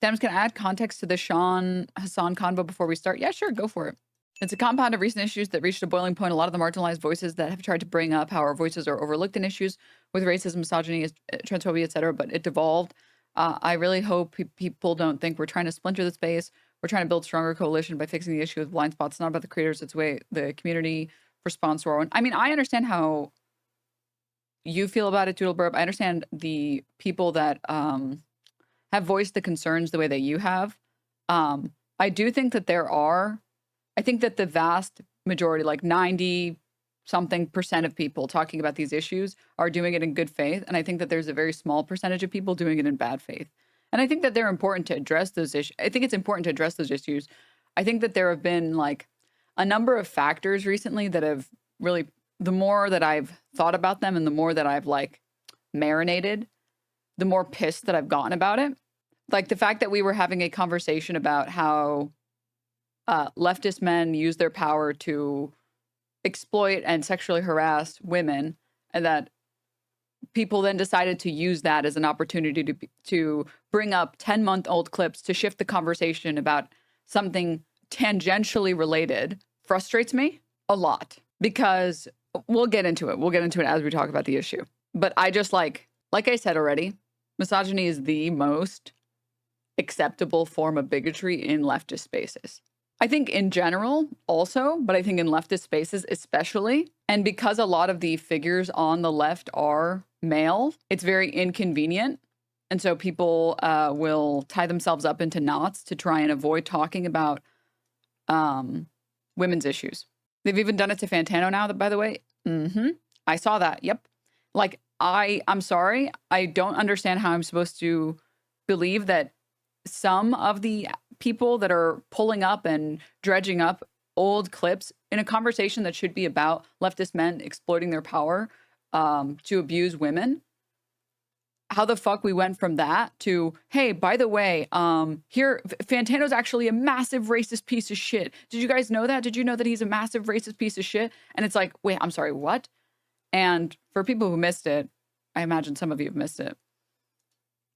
Denims, can I add context to the Sean Hassan convo before we start? Yeah, sure, go for it. It's a compound of recent issues that reached a boiling point. A lot of the marginalized voices that have tried to bring up how our voices are overlooked in issues with racism, misogyny, transphobia, etc., but it devolved. I really hope people don't think we're trying to splinter the space. We're trying to build stronger coalition by fixing the issue with blind spots. It's not about the creators. It's the community response to our own. I mean, I understand how you feel about it, Doodlebirb. I understand the people that have voiced the concerns the way that you have. I do think that I think that the vast majority, like 90 something percent of people talking about these issues are doing it in good faith. And I think that there's a very small percentage of people doing it in bad faith. And I think that they're important to address those issues. I think it's important to address those issues. I think that there have been like a number of factors recently that have really, the more that I've thought about them and the more that I've like marinated, the more pissed that I've gotten about it. Like the fact that we were having a conversation about how leftist men use their power to exploit and sexually harass women, and that people then decided to use that as an opportunity to bring up 10-month-old clips to shift the conversation about something tangentially related frustrates me a lot, because we'll get into it. We'll get into it as we talk about the issue. But I just like I said already, misogyny is the most acceptable form of bigotry in leftist spaces. I think in general also, but I think in leftist spaces especially. And because a lot of the figures on the left are male, it's very inconvenient. And so people will tie themselves up into knots to try and avoid talking about women's issues. They've even done it to Fantano now, by the way. I saw that. Yep. Like, I'm sorry. I don't understand how I'm supposed to believe that some of the people that are pulling up and dredging up old clips in a conversation that should be about leftist men exploiting their power to abuse women. How the fuck we went from that to, hey, by the way, here, Fantano's actually a massive racist piece of shit. Did you guys know that? Did you know that he's a massive racist piece of shit? And it's like, wait, I'm sorry, what? And for people who missed it, I imagine some of you have missed it.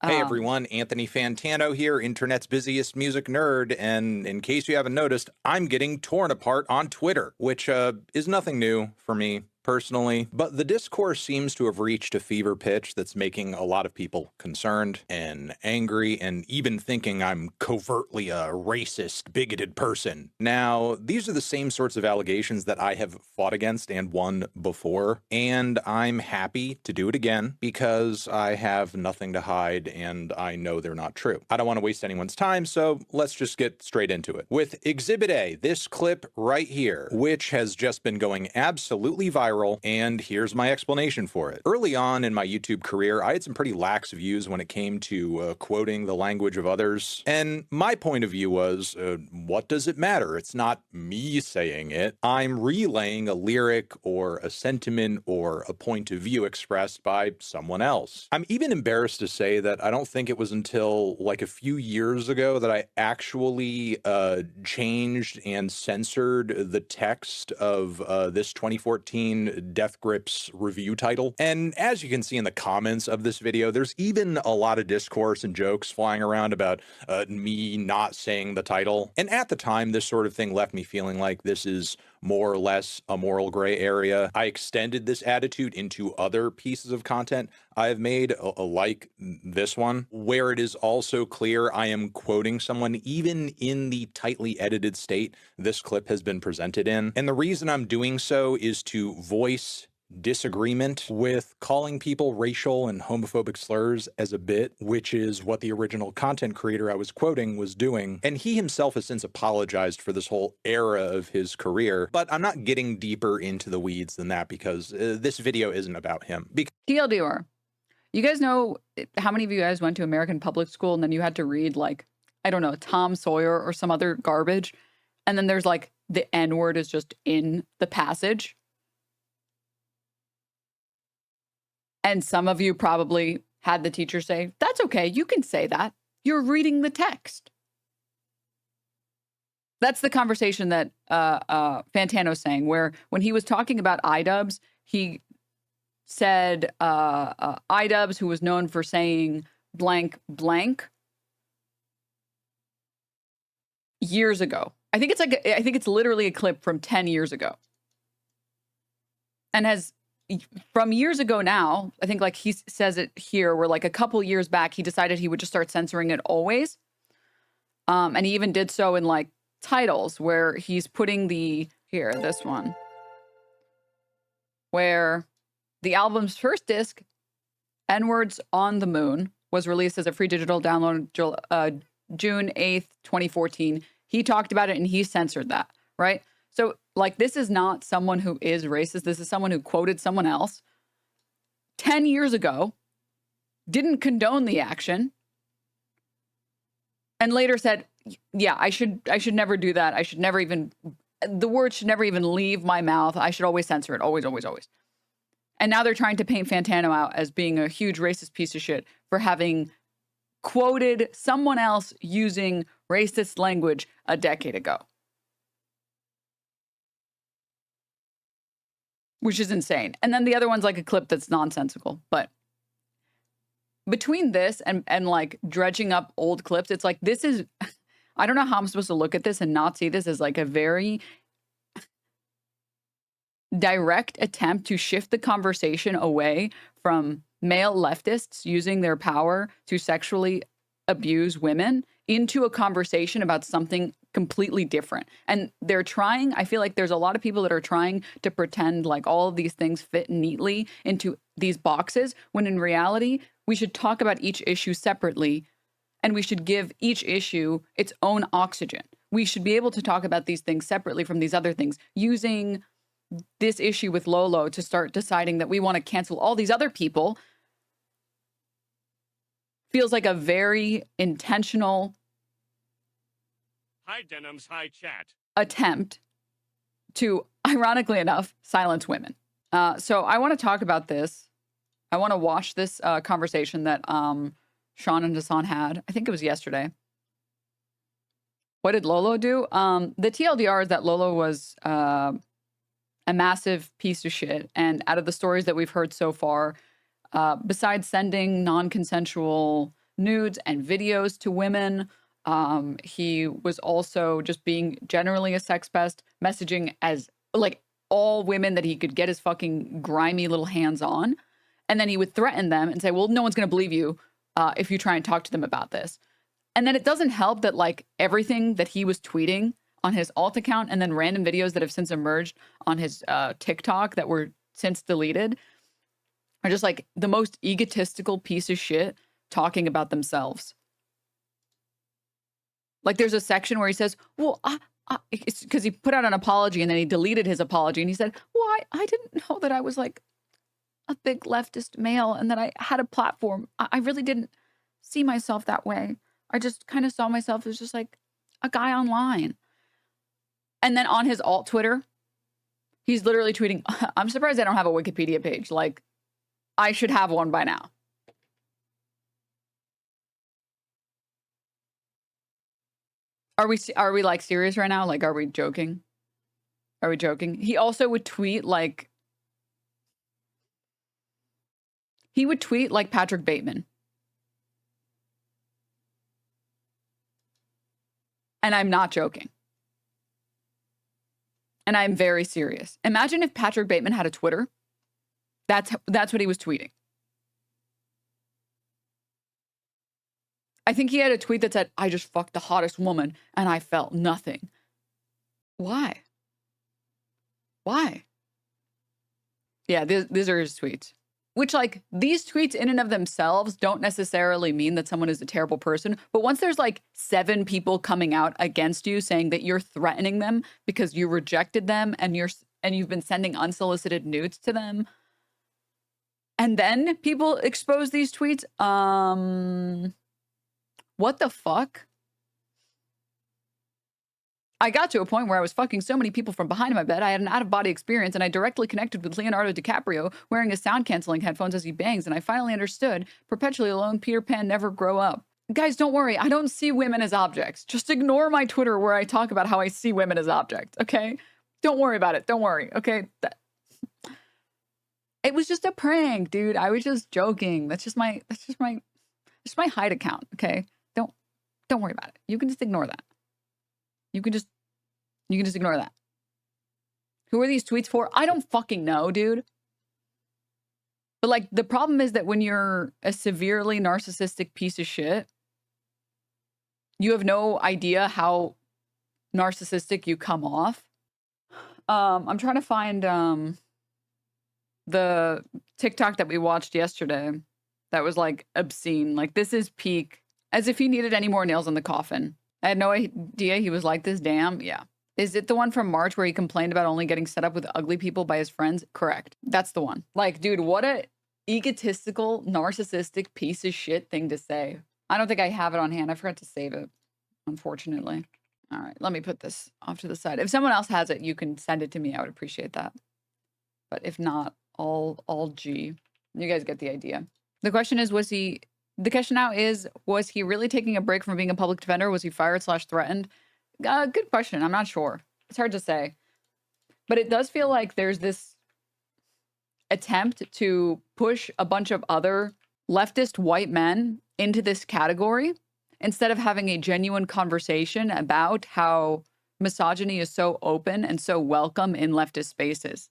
Hey everyone, Anthony Fantano here, internet's busiest music nerd, and in case you haven't noticed, I'm getting torn apart on Twitter, which is nothing new for me personally, but the discourse seems to have reached a fever pitch that's making a lot of people concerned and angry and even thinking I'm covertly a racist, bigoted person. Now, these are the same sorts of allegations that I have fought against and won before, and I'm happy to do it again because I have nothing to hide and I know they're not true. I don't want to waste anyone's time, so let's just get straight into it. With Exhibit A, this clip right here, which has just been going absolutely viral, and here's my explanation for it. Early on in my YouTube career, I had some pretty lax views when it came to quoting the language of others, and my point of view was, what does it matter? It's not me saying it. I'm relaying a lyric or a sentiment or a point of view expressed by someone else. I'm even embarrassed to say that I don't think it was until like a few years ago that I actually changed and censored the text of this 2014 Death Grips review title. And as you can see in the comments of this video, there's even a lot of discourse and jokes flying around about me not saying the title. And at the time, this sort of thing left me feeling like this is more or less a moral gray area. I extended this attitude into other pieces of content I've made, like this one, where it is also clear I am quoting someone even in the tightly edited state this clip has been presented in. And the reason I'm doing so is to voice disagreement with calling people racial and homophobic slurs as a bit, which is what the original content creator I was quoting was doing. And he himself has since apologized for this whole era of his career, but I'm not getting deeper into the weeds than that because this video isn't about him. TLDR, you guys know how many of you guys went to American public school and then you had to read like, I don't know, Tom Sawyer or some other garbage, and then there's like the N-word is just in the passage? And some of you probably had the teacher say, that's okay, you can say that. You're reading the text. That's the conversation that Fantano's saying, where when he was talking about iDubbbz, he said iDubbbz, who was known for saying blank blank, years ago. I think it's literally a clip from 10 years ago. And from years ago now, I think like he says it here, where like a couple years back, he decided he would just start censoring it always. And he even did so in like titles where he's putting this one, where the album's first disc, N-Words on the Moon, was released as a free digital download June 8th, 2014. He talked about it and he censored that, right? So like, this is not someone who is racist. This is someone who quoted someone else 10 years ago, didn't condone the action, and later said, yeah, I should never do that. I should never even, the words should never even leave my mouth. I should always censor it. Always, always, always. And now they're trying to paint Fantano out as being a huge racist piece of shit for having quoted someone else using racist language a decade ago. Which is insane. And then the other one's like a clip that's nonsensical. But between this and like dredging up old clips, it's like, this is, I don't know how I'm supposed to look at this and not see this as like a very direct attempt to shift the conversation away from male leftists using their power to sexually abuse women into a conversation about something completely different. And they're trying, I feel like there's a lot of people that are trying to pretend like all of these things fit neatly into these boxes, when in reality, we should talk about each issue separately, and we should give each issue its own oxygen. We should be able to talk about these things separately from these other things, using this issue with Lolo to start deciding that we want to cancel all these other people. Feels like a very intentional hi Denims, hi chat attempt to, ironically enough, silence women. So I want to talk about this. I want to watch this conversation that Sean and Hassan had. I think it was yesterday. What did Lolo do? The TLDR is that Lolo was a massive piece of shit. And out of the stories that we've heard so far, besides sending non-consensual nudes and videos to women, he was also just being generally a sex pest, messaging as like all women that he could get his fucking grimy little hands on. And then he would threaten them and say, well, no one's going to believe you if you try and talk to them about this. And then it doesn't help that like everything that he was tweeting on his alt account and then random videos that have since emerged on his TikTok that were since deleted are just like the most egotistical piece of shit talking about themselves. Like there's a section where he says, well, it's because he put out an apology and then he deleted his apology. And he said, well, I didn't know that I was like a big leftist male and that I had a platform. I really didn't see myself that way. I just kind of saw myself as just like a guy online. And then on his alt Twitter, he's literally tweeting, I'm surprised I don't have a Wikipedia page. Like, I should have one by now. Are we like serious right now? Like, are we joking? Are we joking? He also would tweet like, Patrick Bateman. And I'm not joking. And I'm very serious. Imagine if Patrick Bateman had a Twitter. That's what he was tweeting. I think he had a tweet that said, I just fucked the hottest woman and I felt nothing. Why? Why? Yeah, these are his tweets. Which, like, these tweets in and of themselves don't necessarily mean that someone is a terrible person. But once there's like 7 people coming out against you saying that you're threatening them because you rejected them and you've been sending unsolicited nudes to them, and then people expose these tweets, what the fuck? I got to a point where I was fucking so many people from behind my bed. I had an out-of-body experience, and I directly connected with Leonardo DiCaprio wearing his sound-canceling headphones as he bangs, and I finally understood, perpetually alone, Peter Pan never grow up. Guys, don't worry. I don't see women as objects. Just ignore my Twitter where I talk about how I see women as objects, okay? Don't worry about it. Don't worry, okay? It was just a prank, dude. I was just joking. That's just my hide account, okay? Don't worry about it. You can just ignore that. You can just ignore that. Who are these tweets for? I don't fucking know, dude. But like the problem is that when you're a severely narcissistic piece of shit, you have no idea how narcissistic you come off. I'm trying to find the TikTok that we watched yesterday that was like obscene. Like this is peak. As if he needed any more nails in the coffin. I had no idea he was like this. Damn. Yeah. Is it the one from March where he complained about only getting set up with ugly people by his friends? Correct. That's the one. Like, dude, what a egotistical, narcissistic piece of shit thing to say. I don't think I have it on hand. I forgot to save it, unfortunately. All right, let me put this off to the side. If someone else has it, you can send it to me. I would appreciate that. But if not, all G. You guys get the idea. The question is, was he really taking a break from being a public defender? Was he fired / threatened? Good question. I'm not sure. It's hard to say. But it does feel like there's this attempt to push a bunch of other leftist white men into this category instead of having a genuine conversation about how misogyny is so open and so welcome in leftist spaces.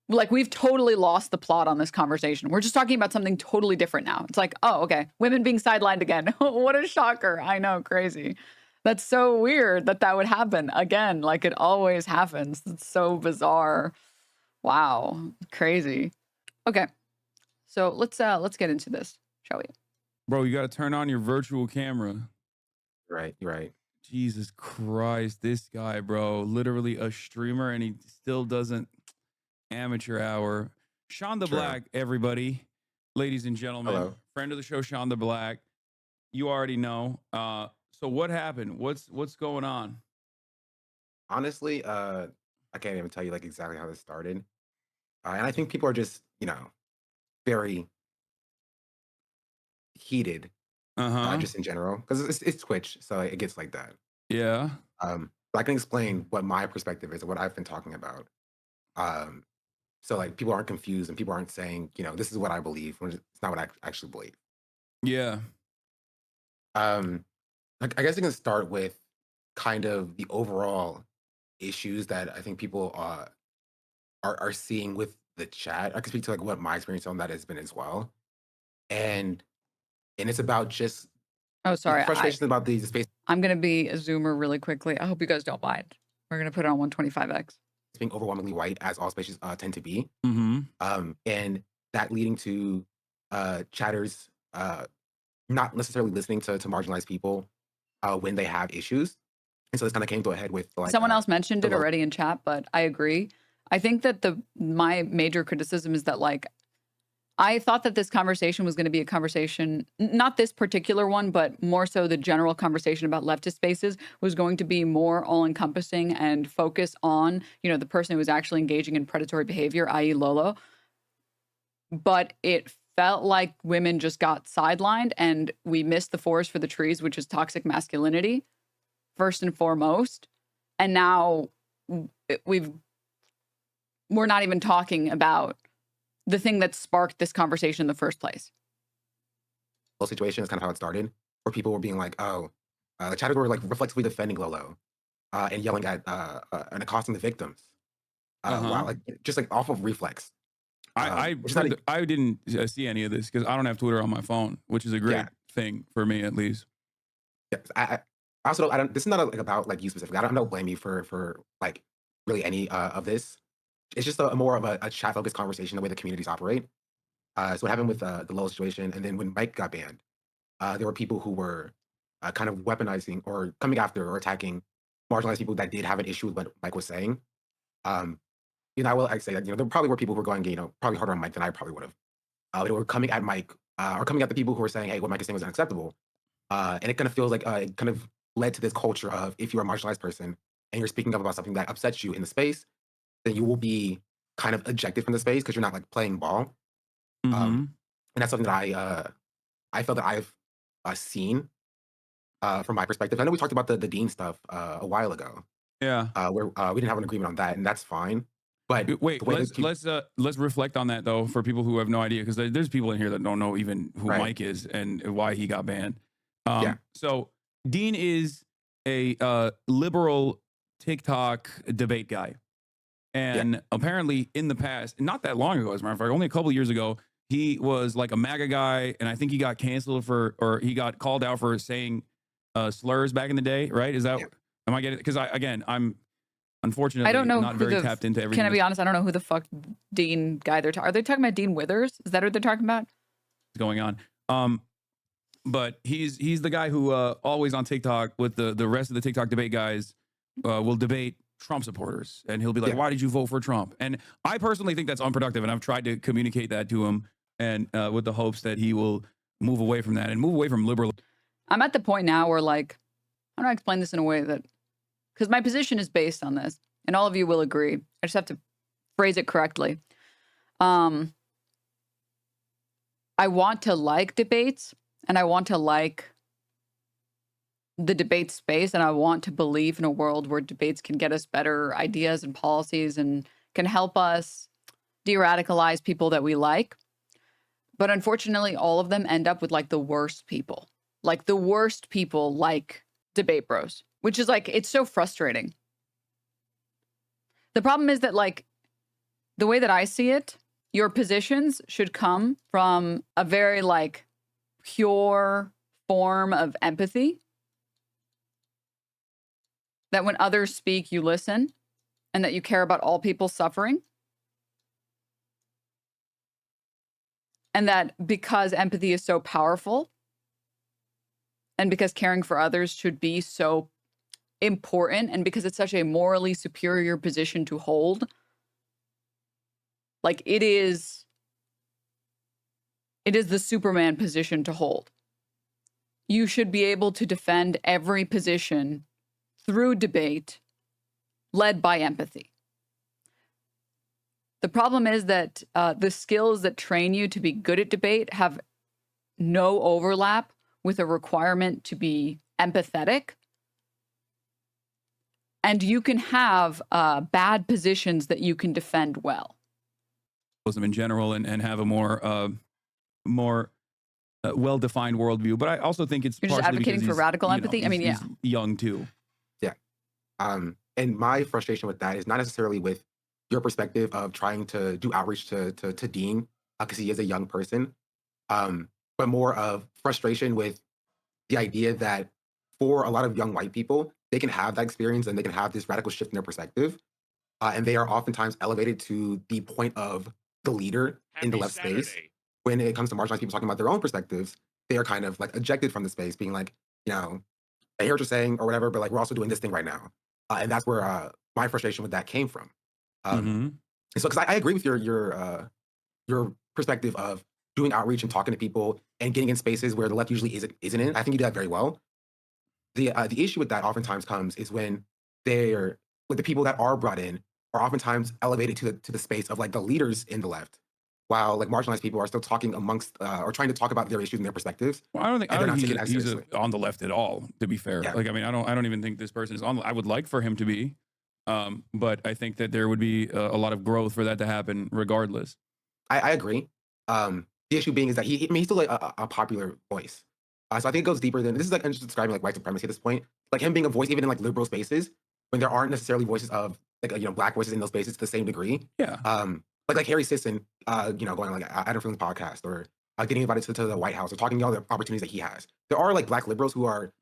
Like, we've totally lost the plot on this conversation. We're just talking about something totally different now. It's like, oh, okay, women being sidelined again. What a shocker. I know, crazy. That's so weird that would happen again, like it always happens. It's so bizarre. Wow, crazy. Okay, so let's get into this, shall we? Bro, you got to turn on your virtual camera. Right, you're right. Jesus Christ, this guy, bro, literally a streamer, and he still doesn't. Amateur hour. SeanDaBlack, everybody, ladies and gentlemen. Hello. Friend of the show, SeanDaBlack. You already know. So what happened? What's going on? Honestly, I can't even tell you like exactly how this started. And I think people are just, very heated, just in general, because it's Twitch, so it gets like that. Yeah. But I can explain what my perspective is and what I've been talking about. So like people aren't confused and people aren't saying, this is what I believe when it's not what I actually believe. Yeah. I guess I can start with kind of the overall issues that I think people are seeing with the chat. I can speak to like what my experience on that has been as well. And it's about just frustrations about the space. I'm gonna be a zoomer really quickly. I hope you guys don't mind. We're gonna put it on 125x. Being overwhelmingly white, as all spaces tend to be. Mm-hmm. And that leading to chatters not necessarily listening to marginalized people when they have issues. And so this kind of came to a head with like someone else mentioned it already in chat, but I agree. I think that my major criticism is that like I thought that this conversation was going to be a conversation, not this particular one, but more so the general conversation about leftist spaces was going to be more all-encompassing and focus on, the person who was actually engaging in predatory behavior, i.e. Lolo. But it felt like women just got sidelined and we missed the forest for the trees, which is toxic masculinity, first and foremost. And now we're not even talking about the thing that sparked this conversation in the first place. Whole situation is kind of how it started, where people were being like, "Oh, the chatters were like reflexively defending Lolo and yelling at and accosting the victims, while like just like off of reflex." I didn't see any of this because I don't have Twitter on my phone, which is a great thing for me at least. Yeah, I also don't. This is not like about like you specifically. I don't blame you for like really any of this. It's just a more of a chat focused conversation, the way the communities operate. So what happened with the Lolo situation, and then when Mike got banned, there were people who were kind of weaponizing or coming after or attacking marginalized people that did have an issue with what Mike was saying. I will say that there probably were people who were going probably harder on Mike than I probably would have. They were coming at Mike or coming at the people who were saying, "Hey, what Mike is saying was unacceptable." And it kind of feels like it kind of led to this culture of if you're a marginalized person and you're speaking up about something that upsets you in the space, then you will be kind of ejected from the space because you're not like playing ball. And that's something that I felt that I've seen from my perspective. I know we talked about the Dean stuff a while ago. Yeah. Where we didn't have an agreement on that, and that's fine. But wait, let's reflect on that though for people who have no idea, because there's people in here that don't know even who Mike is and why he got banned. So Dean is a liberal TikTok debate guy. And apparently in the past, not that long ago, as a matter of fact, only a couple of years ago, he was like a MAGA guy. And I think he got canceled or he got called out for saying slurs back in the day, right? Is that, am I getting, because I'm unfortunately I don't know not very tapped into everything. Can I be honest? I don't know who the fuck Dean guy they're talking. Are they talking about Dean Withers? Is that what they're talking about? Going on. But he's the guy who always on TikTok with the rest of the TikTok debate guys will debate Trump supporters, and he'll be like, why did you vote for Trump? And I personally think that's unproductive, and I've tried to communicate that to him, and with the hopes that he will move away from that and move away from liberal. I'm at the point now where, like, how do I explain this in a way that, because my position is based on this, and all of you will agree. I just have to phrase it correctly. I want to like debates, and I want to like the debate space, and I want to believe in a world where debates can get us better ideas and policies and can help us de-radicalize people that we like. But unfortunately, all of them end up with like the worst people. Like the worst people like debate bros, which is like, it's so frustrating. The problem is that, like, the way that I see it, your positions should come from a very like pure form of empathy. That when others speak, you listen, and that you care about all people suffering. And that because empathy is so powerful, and because caring for others should be so important, and because it's such a morally superior position to hold, like it is the Superman position to hold. You should be able to defend every position through debate, led by empathy. The problem is that the skills that train you to be good at debate have no overlap with a requirement to be empathetic. And you can have bad positions that you can defend well. In general, and have a more well-defined worldview. But I also think it's You're just advocating for radical empathy. I mean, he's young too. And my frustration with that is not necessarily with your perspective of trying to do outreach to Dean, because he is a young person, but more of frustration with the idea that for a lot of young white people, they can have that experience and they can have this radical shift in their perspective. And they are oftentimes elevated to the point of the leader in the left space. When it comes to marginalized people talking about their own perspectives, they are kind of like ejected from the space, being like, you know, I hear what you're saying or whatever, but like we're also doing this thing right now. And that's where my frustration with that came from. And so, because I agree with your perspective of doing outreach and talking to people and getting in spaces where the left usually isn't in. I think you do that very well. The issue with that oftentimes comes is when they're like the people that are brought in are oftentimes elevated to the space of like the leaders in the left, while like marginalized people are still talking amongst or trying to talk about their issues and their perspectives. Well, I don't think he's on the left at all, to be fair. Like, I mean, I don't even think this person is on. I would like for him to be, but I think that there would be a lot of growth for that to happen regardless. I agree. The issue being is that he's still like a popular voice. So I think it goes deeper than this is like I'm just describing like white supremacy at this point. Like him being a voice even in like liberal spaces when there aren't necessarily voices of like black voices in those spaces to the same degree. Yeah. Like Harry Sisson, going on like I don't feel the podcast or getting invited to the White House or talking about all the opportunities that he has. There are like black liberals who are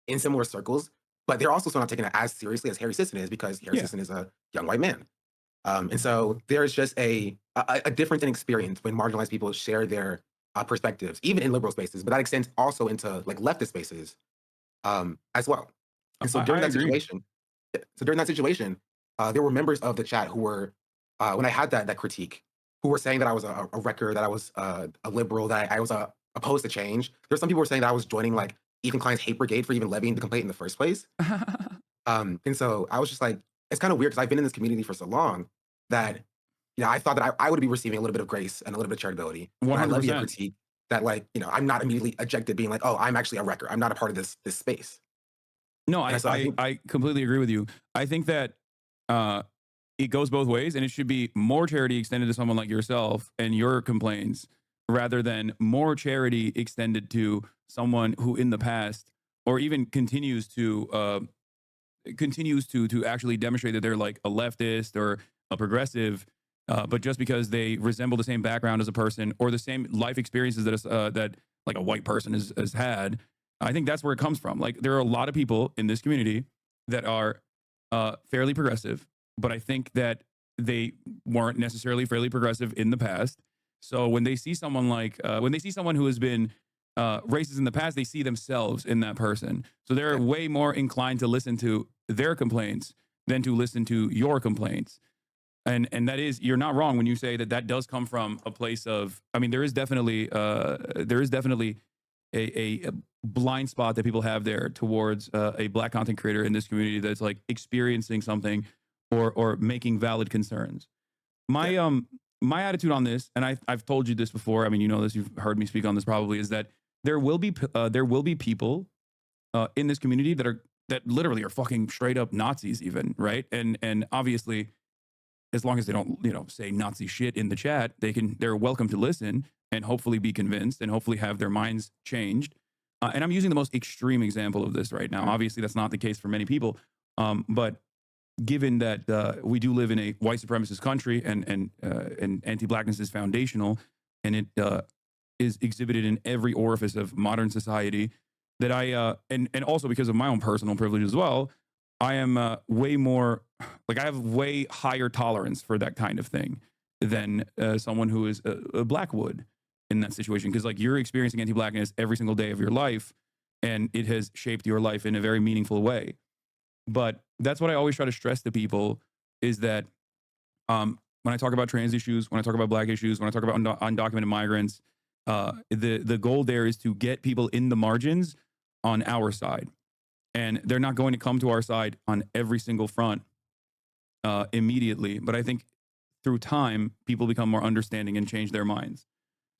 in similar circles, but they're also still not taken as seriously as Harry Sisson is because Harry Sisson is a young white man. And so there's just a difference in experience when marginalized people share their perspectives, even in liberal spaces, but that extends also into like leftist spaces as well. And so during that situation, there were members of the chat who were, when I had that critique, who were saying that I was a wrecker, that I was a liberal, that I was opposed to change. There were some people who were saying that I was joining like Ethan Klein's hate brigade for even levying the complaint in the first place. And so I was just like, it's kind of weird because I've been in this community for so long that I thought that I would be receiving a little bit of grace and a little bit of charitability. When I levy a critique, that like I'm not immediately ejected, being like, oh, I'm actually a wrecker. I'm not a part of this space. No, I completely agree with you. I think that it goes both ways, and it should be more charity extended to someone like yourself and your complaints, rather than more charity extended to someone who in the past or even continues to continues to actually demonstrate that they're like a leftist or a progressive, but just because they resemble the same background as a person or the same life experiences that like a white person has had, I think that's where it comes from. Like there are a lot of people in this community that are fairly progressive, but I think that they weren't necessarily fairly progressive in the past. So when they see someone who has been racist in the past, they see themselves in that person. So they're way more inclined to listen to their complaints than to listen to your complaints. And that is, you're not wrong when you say that does come from a place of, I mean, there is definitely a blind spot that people have there towards a Black content creator in this community that's like experiencing something or making valid concerns. My attitude on this, and I've told you this before, I mean, you know this, you've heard me speak on this probably, is that there will be people in this community that literally are fucking straight up Nazis even, right? And obviously, as long as they don't, say Nazi shit in the chat, they're welcome to listen and hopefully be convinced and hopefully have their minds changed. And I'm using the most extreme example of this right now. Obviously, that's not the case for many people. But given that we do live in a white supremacist country and anti-Blackness is foundational and it is exhibited in every orifice of modern society, that I, and also because of my own personal privilege as well, I am way more, like I have way higher tolerance for that kind of thing than someone who is a Black would in that situation. Because like you're experiencing anti-Blackness every single day of your life and it has shaped your life in a very meaningful way. But that's what I always try to stress to people is that when I talk about trans issues, when I talk about Black issues, when I talk about undocumented migrants, the goal there is to get people in the margins on our side. And they're not going to come to our side on every single front immediately. But I think through time, people become more understanding and change their minds.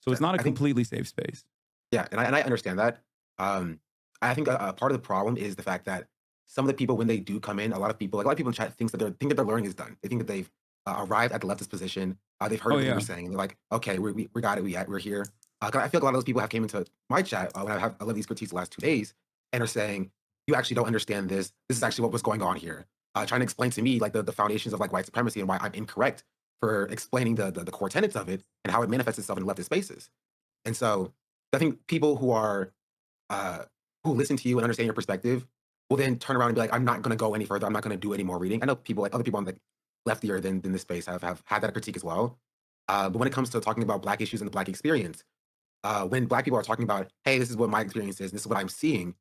So it's not a completely safe space. Yeah, and I understand that. I think a part of the problem is the fact that some of the people, when they do come in, a lot of people in chat think that their learning is done. They think that they've arrived at the leftist position. They've heard what you were saying. And they're like, okay, we got it. We're here. 'Cause I feel like a lot of those people have came into my chat when I have a lot of these critiques the last 2 days and are saying, you actually don't understand this. This is actually what was going on here. Trying to explain to me like the foundations of like white supremacy and why I'm incorrect for explaining the core tenets of it and how it manifests itself in leftist spaces. And so I think people who are who listen to you and understand your perspective will then turn around and be like, I'm not going to go any further. I'm not going to do any more reading. I know people like other people on the leftier than this space have had that critique as well. But when it comes to talking about Black issues and the Black experience, when Black people are talking about, hey, this is what my experience is, this is what I'm seeing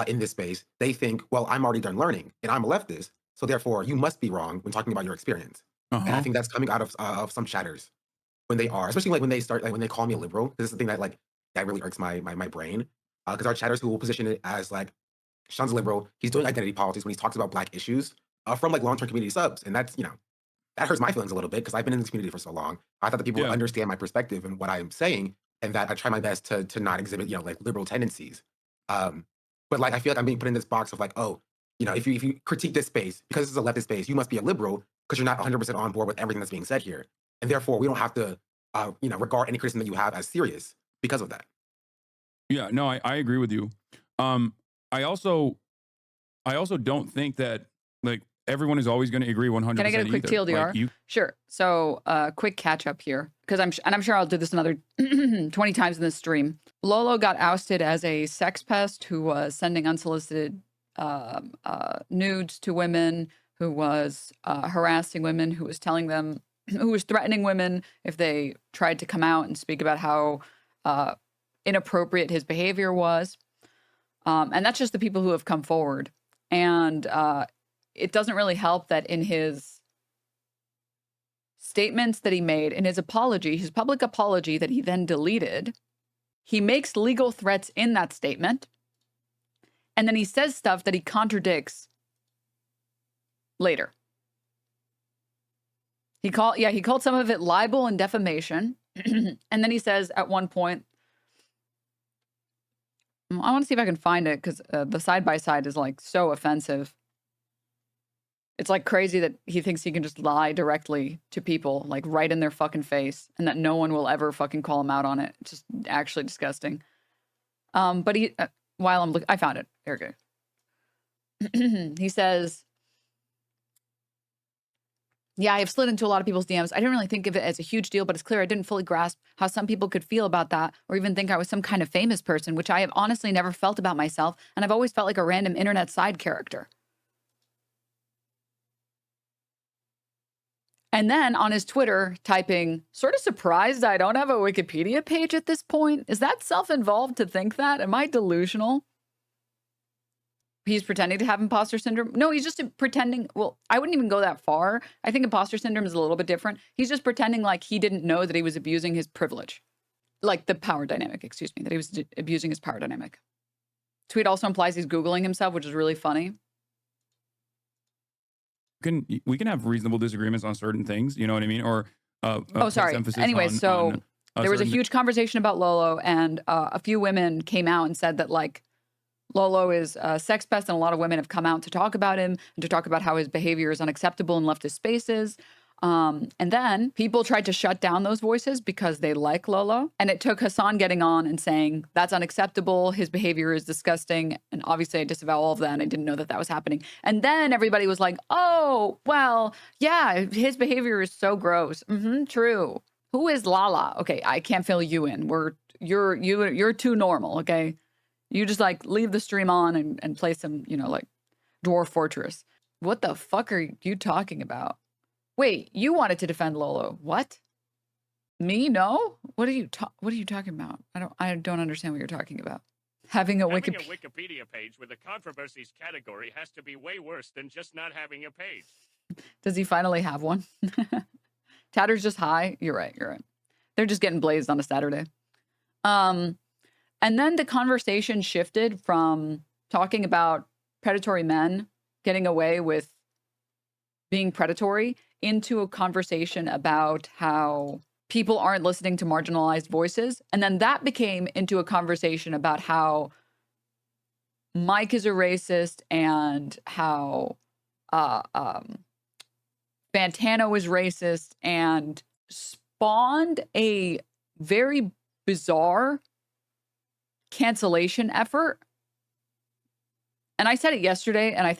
in this space, they think, well, I'm already done learning and I'm a leftist. So therefore, you must be wrong when talking about your experience. And I think that's coming out of some chatters when they are, especially like when they start, like when they call me a liberal. This is the thing that really irks my brain. Because our chatters who will position it as like, Sean's a liberal, he's doing identity politics when he talks about Black issues from like long-term community subs. And that's, that hurts my feelings a little bit because I've been in this community for so long. I thought that people would understand my perspective and what I'm saying and that I try my best to not exhibit, like liberal tendencies. But like, I feel like I'm being put in this box of like, oh, if you critique this space, because this is a leftist space, you must be a liberal because you're not 100% on board with everything that's being said here. And therefore, we don't have to, regard any criticism that you have as serious because of that. Yeah, no, I agree with you. I also don't think that like everyone is always going to agree 100%. Can I get a quick TLDR? Like Sure. So quick catch up here, because I'm sure I'll do this another 20 times in this stream. Lolo got ousted as a sex pest who was sending unsolicited nudes to women, who was harassing women, who was threatening women if they tried to come out and speak about how inappropriate his behavior was. And that's just the people who have come forward. And it doesn't really help that in his statements that he made, in his apology, his public apology that he then deleted, he makes legal threats in that statement. And then he says stuff that he contradicts later. He called some of it libel and defamation. And then he says at one point, I want to see if I can find it because the side-by-side is like so offensive. It's like crazy that he thinks he can just lie directly to people, like right in their fucking face, and that no one will ever fucking call him out on it. It's just actually disgusting. But I found it. Here we go. He says, Yeah, I've slid into a lot of people's DMs. I didn't really think of it as a huge deal, but it's clear I didn't fully grasp how some people could feel about that or even think I was some kind of famous person, which I have honestly never felt about myself. And I've always felt like a random internet side character. And then on his Twitter, typing, sort of surprised I don't have a Wikipedia page at this point. Is that self-involved to think that? Am I delusional? He's pretending to have imposter syndrome. No, he's just pretending. Well, I wouldn't even go that far. I think imposter syndrome is a little bit different. He's just pretending like he didn't know that he was abusing his privilege. Like the power dynamic, excuse me, that he was abusing his power dynamic. Tweet also implies he's Googling himself, which is really funny. We can have reasonable disagreements on certain things, you know what I mean? Or oh, sorry. Anyway, so there was a huge conversation about Lolo, and a few women came out and said that like Lolo is a sex pest, and a lot of women have come out to talk about him and to talk about how his behavior is unacceptable in leftist spaces. And then people tried to shut down those voices because they like Lolo. And it took Hasan getting on and saying, that's unacceptable. His behavior is disgusting. And obviously I disavow all of that. And I didn't know that that was happening. And then everybody was like, oh, well, yeah, his behavior is so gross. True. Who is Lala? Okay, I can't fill you in. You're too normal, okay? You just like leave the stream on and play some, you know, like Dwarf Fortress. What the fuck are you talking about? Wait, you wanted to defend Lolo. What? Me? No? What are you talking about? I don't understand what you're talking about. Having a Wikipedia page with a controversies category has to be way worse than just not having a page. Does he finally have one? Tatter's just high. You're right. They're just getting blazed on a Saturday. And then the conversation shifted from talking about predatory men getting away with being predatory into a conversation about how people aren't listening to marginalized voices. And then that became into a conversation about how Mike is a racist and how Fantano is racist, and spawned a very bizarre cancellation effort. And I said it yesterday, and I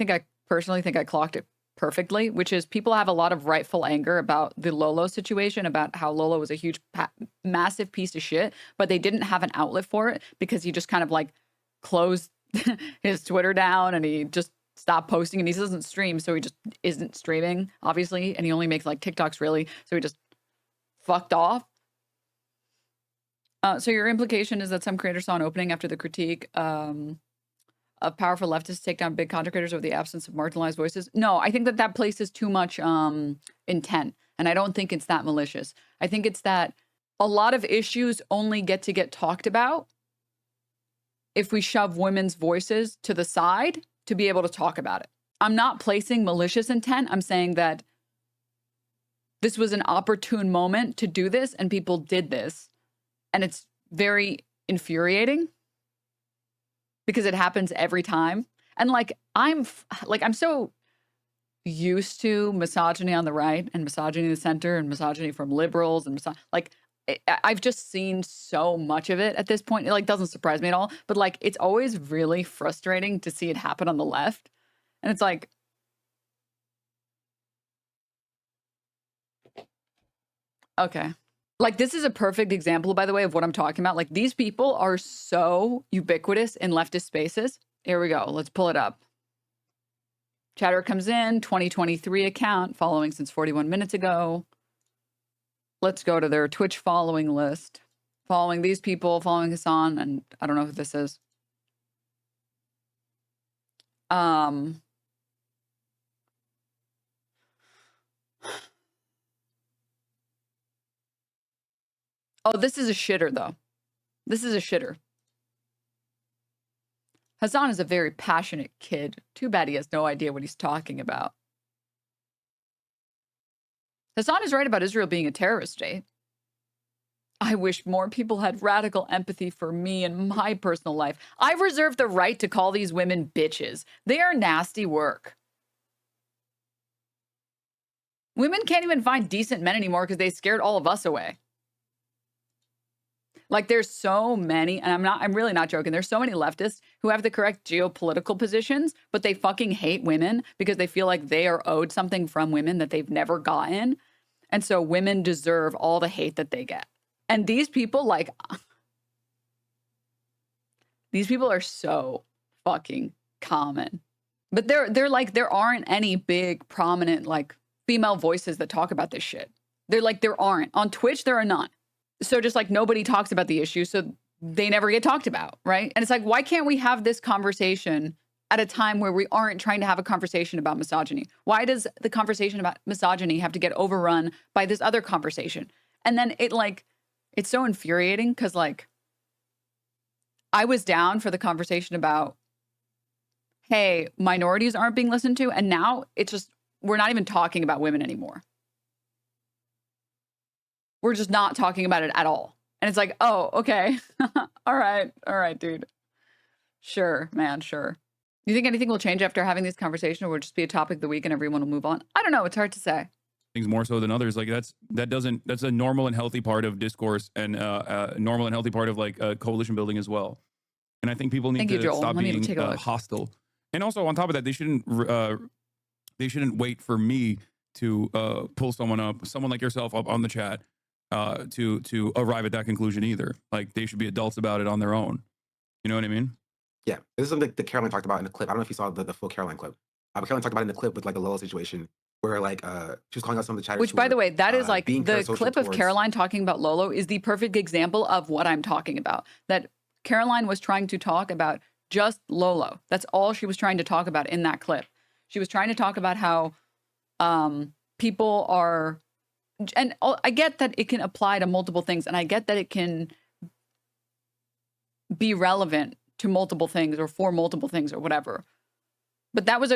personally think I clocked it perfectly, which is people have a lot of rightful anger about the Lolo situation, about how Lolo was a huge, massive piece of shit, but they didn't have an outlet for it because he just kind of like closed his Twitter down and he just stopped posting, and he doesn't stream, so he just isn't streaming, obviously, and he only makes like TikToks really, so he just fucked off. So your implication is that some creators saw an opening after the critique of powerful leftists take down big content creators over the absence of marginalized voices? No, I think that that places too much intent, and I don't think it's that malicious. I think it's that a lot of issues only get talked about if we shove women's voices to the side to be able to talk about it. I'm not placing malicious intent. I'm saying that this was an opportune moment to do this, and people did this, and it's very infuriating because it happens every time. And like, I'm so used to misogyny on the right and misogyny in the center and misogyny from liberals and I've just seen so much of it at this point. It like doesn't surprise me at all, but like, it's always really frustrating to see it happen on the left. And it's like, okay. Like, this is a perfect example, by the way, of what I'm talking about. Like, these people are so ubiquitous in leftist spaces. Here we go. Let's pull it up. Chatter comes in, 2023 account, following since 41 minutes ago. Let's go to their Twitch following list. Following these people, following Hasan, and I don't know who this is. Oh, this is a shitter, though. This is a shitter. Hasan is a very passionate kid. Too bad he has no idea what he's talking about. Hasan is right about Israel being a terrorist state. I wish more people had radical empathy for me and my personal life. I reserve the right to call these women bitches. They are nasty work. Women can't even find decent men anymore because they scared all of us away. Like there's so many, and I'm really not joking. There's so many leftists who have the correct geopolitical positions, but they fucking hate women because they feel like they are owed something from women that they've never gotten. And so women deserve all the hate that they get. And these people, like, these people are so fucking common. But they're like, there aren't any big, prominent, like, female voices that talk about this shit. They're like, there aren't. On Twitch, there are none. So just like nobody talks about the issue, so they never get talked about, right? And it's like, why can't we have this conversation at a time where we aren't trying to have a conversation about misogyny? Why does the conversation about misogyny have to get overrun by this other conversation? And then it's so infuriating because, like, I was down for the conversation about, hey, minorities aren't being listened to. And now it's just, we're not even talking about women anymore. We're just not talking about it at all. And it's like, oh, okay. All right, dude. Sure, man, sure. Do you think anything will change after having these conversations, or will it just be a topic of the week and everyone will move on? I don't know. It's hard to say. Things more so than others. Like that's a normal and healthy part of discourse, and normal and healthy part of like coalition building as well. And I think people need to stop being hostile. And also on top of that, they shouldn't wait for me to pull someone like yourself up on the chat to arrive at that conclusion either. Like they should be adults about it on their own. You know what I mean? Yeah, this is something that Caroline talked about in the clip. I don't know if you saw the full Caroline clip. But Caroline talked about it in the clip with like the Lolo situation where like she was calling out some of the chatters. Which, by the way, that is like the clip of towards... Caroline talking about Lolo is the perfect example of what I'm talking about. That Caroline was trying to talk about just Lolo. That's all she was trying to talk about in that clip. She was trying to talk about how people are, and I get that it can apply to multiple things, and I get that it can be relevant to multiple things or for multiple things or whatever. But that was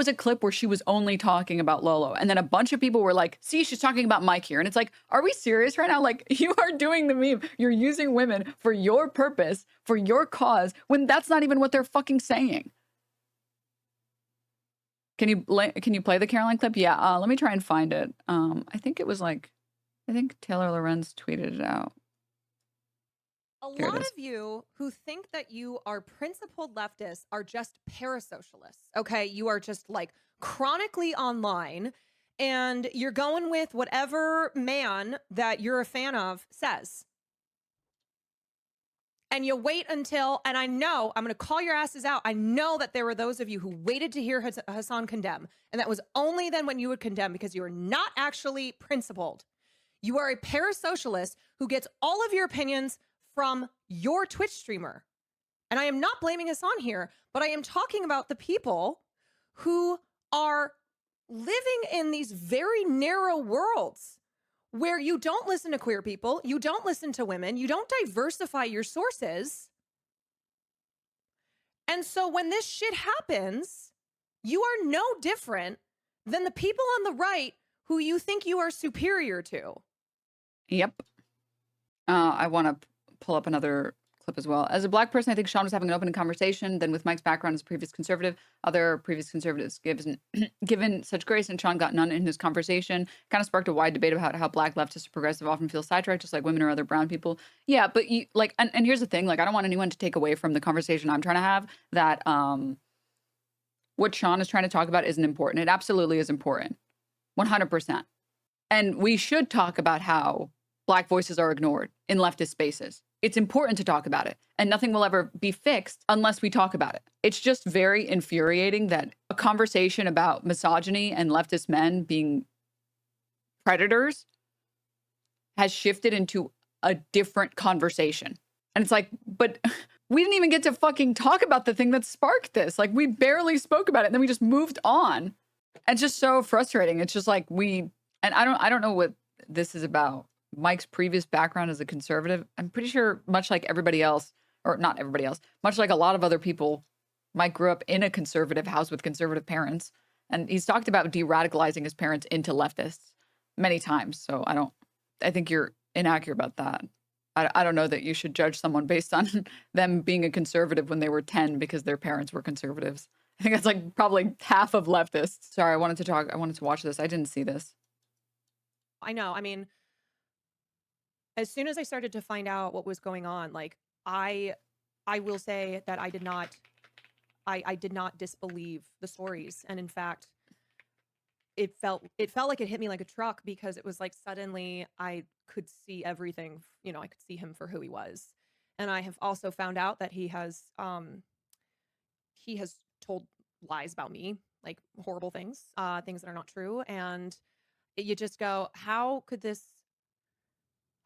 a clip where she was only talking about Lolo. And then a bunch of people were like, see, she's talking about Mike here. And it's like, are we serious right now? Like, you are doing the meme. You're using women for your purpose, for your cause, when that's not even what they're fucking saying. Can you play the Caroline clip? Yeah, let me try and find it. I think it was like, I think Taylor Lorenz tweeted it out. A lot of you who think that you are principled leftists are just parasocialists, okay? You are just like chronically online and you're going with whatever man that you're a fan of says. And you wait until, and I know, I'm going to call your asses out. I know that there were those of you who waited to hear Hassan condemn. And that was only then when you would condemn because you are not actually principled. You are a parasocialist who gets all of your opinions from your Twitch streamer. And I am not blaming Hassan here, but I am talking about the people who are living in these very narrow worlds where you don't listen to queer people, you don't listen to women, you don't diversify your sources. And so when this shit happens, you are no different than the people on the right who you think you are superior to. Yep. I want to pull up another clip as well. As a Black person, I think Sean was having an open conversation. Then with Mike's background as a previous conservative, other previous conservatives given such grace, and Sean got none in his conversation. Kind of sparked a wide debate about how Black leftists or progressive often feel sidetracked, just like women or other brown people. Yeah, but you like, and here's the thing, like, I don't want anyone to take away from the conversation I'm trying to have that what Sean is trying to talk about isn't important. It absolutely is important. 100%. And we should talk about how Black voices are ignored in leftist spaces. It's important to talk about it, and nothing will ever be fixed unless we talk about it. It's just very infuriating that a conversation about misogyny and leftist men being predators has shifted into a different conversation. And it's like, but we didn't even get to fucking talk about the thing that sparked this. Like, we barely spoke about it, and then we just moved on. And it's just so frustrating. It's just like and I don't know what this is about. Mike's previous background as a conservative, I'm pretty sure much like everybody else, or not everybody else, much like a lot of other people, Mike grew up in a conservative house with conservative parents. And he's talked about de-radicalizing his parents into leftists many times. So I think you're inaccurate about that. I don't know that you should judge someone based on them being a conservative when they were 10 because their parents were conservatives. I think that's like probably half of leftists. Sorry, I wanted to watch this. I didn't see this. I know. I mean, as soon as I started to find out what was going on, like I will say that I did not disbelieve the stories, and in fact, it felt like it hit me like a truck, because it was like suddenly I could see everything. You know, I could see him for who he was, and I have also found out that he has told lies about me, like horrible things, things that are not true, and you just go, how could this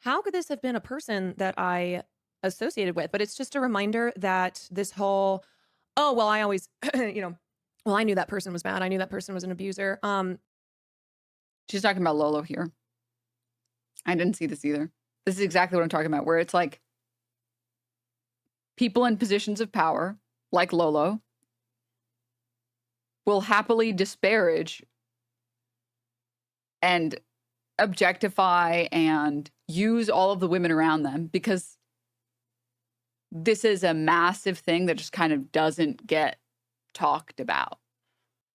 have been a person that I associated with? But it's just a reminder that this whole, oh, well, I always, well, I knew that person was bad. I knew that person was an abuser. She's talking about Lolo here. I didn't see this either. This is exactly what I'm talking about, where it's like people in positions of power, like Lolo, will happily disparage and objectify and use all of the women around them, because this is a massive thing that just kind of doesn't get talked about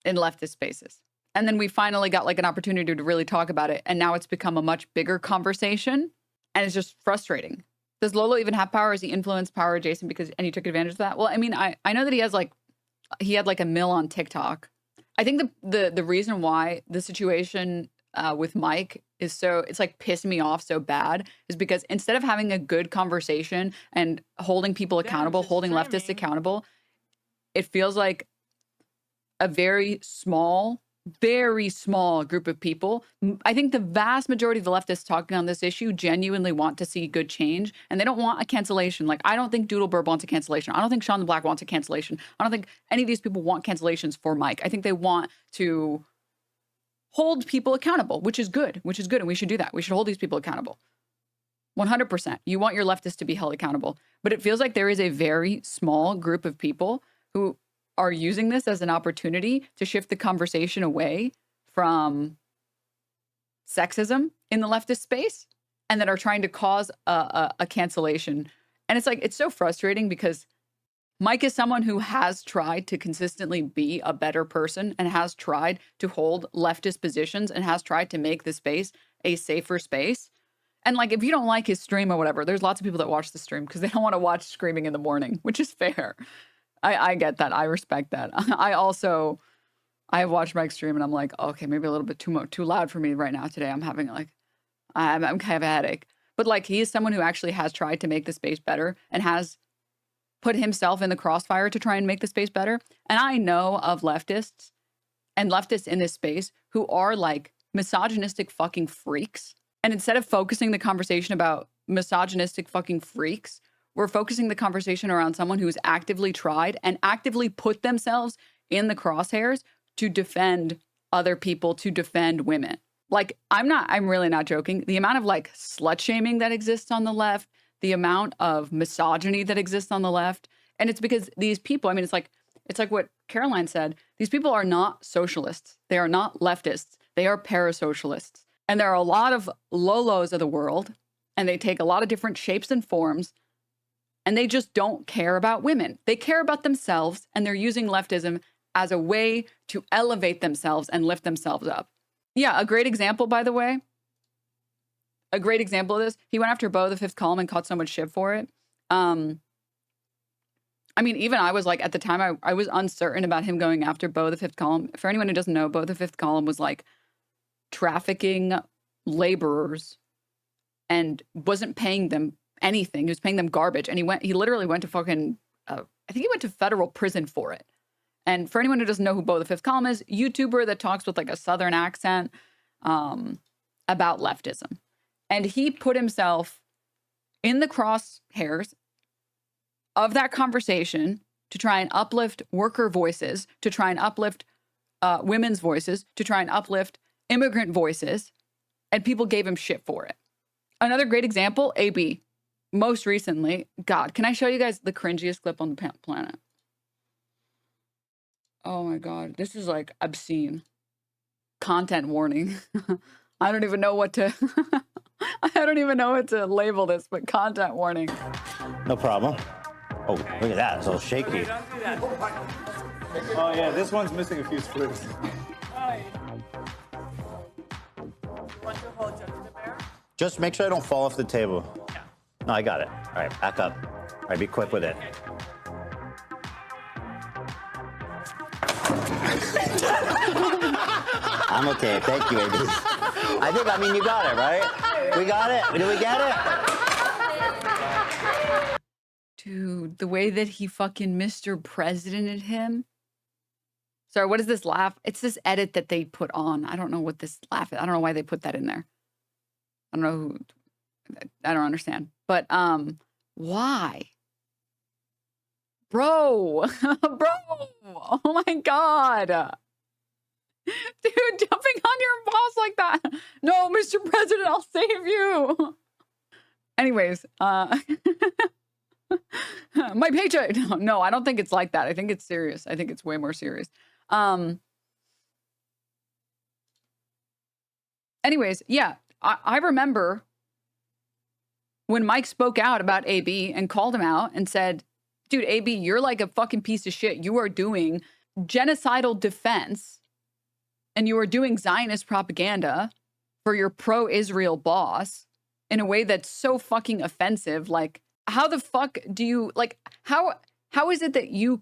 in leftist spaces. And then we finally got like an opportunity to really talk about it, and now it's become a much bigger conversation, and it's just frustrating. Does Lolo even have power? Is he influenced power adjacent and he took advantage of that? Well, I mean, I know that he had like a mill on TikTok. I think the reason why the situation with Mike is it's like pissing me off so bad is because instead of having a good conversation and holding people accountable, holding leftists accountable, it feels like a very small group of people. I think the vast majority of the leftists talking on this issue genuinely want to see good change, and they don't want a cancellation. Like, I don't think Doodlebirb wants a cancellation. I don't think SeanDaBlack wants a cancellation. I don't think any of these people want cancellations for Mike. I think they want to hold people accountable, which is good, and we should do that. We should hold these people accountable. 100%. You want your leftists to be held accountable. But it feels like there is a very small group of people who are using this as an opportunity to shift the conversation away from sexism in the leftist space, and that are trying to cause a cancellation. And it's like, it's so frustrating, because Mike is someone who has tried to consistently be a better person, and has tried to hold leftist positions, and has tried to make the space a safer space. And like, if you don't like his stream or whatever, there's lots of people that watch the stream because they don't want to watch screaming in the morning, which is fair. I get that. I respect that. I have watched Mike's stream, and I'm like, okay, maybe a little bit too loud for me right now today. I'm having I'm kind of a headache. But like, he is someone who actually has tried to make the space better, and has put himself in the crossfire to try and make the space better. And I know of leftists in this space who are like misogynistic fucking freaks. And instead of focusing the conversation about misogynistic fucking freaks, we're focusing the conversation around someone who's actively tried and actively put themselves in the crosshairs to defend other people, to defend women. Like, I'm really not joking. The amount of like slut shaming that exists on the left, the amount of misogyny that exists on the left. And it's because these people, I mean, it's like what Caroline said. These people are not socialists. They are not leftists. They are parasocialists. And there are a lot of Lolos of the world, and they take a lot of different shapes and forms, and they just don't care about women. They care about themselves, and they're using leftism as a way to elevate themselves and lift themselves up. Yeah, a great example, by the way. A great example of this. He went after Beau the Fifth Column and caught so much shit for it. I mean, even I was like, at the time, I was uncertain about him going after Beau the Fifth Column. For anyone who doesn't know, Beau the Fifth Column was like trafficking laborers and wasn't paying them anything. He was paying them garbage. And he literally went to fucking, I think he went to federal prison for it. And for anyone who doesn't know who Beau the Fifth Column is, YouTuber that talks with like a Southern accent about leftism. And he put himself in the crosshairs of that conversation to try and uplift worker voices, to try and uplift women's voices, to try and uplift immigrant voices. And people gave him shit for it. Another great example, AB. Most recently, God, can I show you guys the cringiest clip on the planet? Oh my God, this is like obscene. Content warning. I don't even know what to I don't even know what to label this, but content warning. No problem. Oh, look at that, it's all shaky. Oh yeah, this one's missing a few screws. Just Just make sure I don't fall off the table. No, I got it. All right, back up. All right, be quick with it. I'm okay. Thank you, AB. I mean, you got it, right? We got it. Did we get it? Dude, the way that he fucking Mr. Presidented him. Sorry, what is this laugh? It's this edit that they put on. I don't know what this laugh is. I don't know why they put that in there. I don't know who. I don't understand. But why? Bro. Bro. Oh my God. Dude, jumping on your boss like that. No, Mr. President, I'll save you. Anyways, my paycheck. No, I don't think it's like that. I think it's serious. I think it's way more serious. Anyways, yeah, I remember when Mike spoke out about AB and called him out and said, dude, AB, you're like a fucking piece of shit. You are doing genocidal defense and you are doing Zionist propaganda for your pro-Israel boss in a way that's so fucking offensive. Like, how the fuck do you, like, how is it that you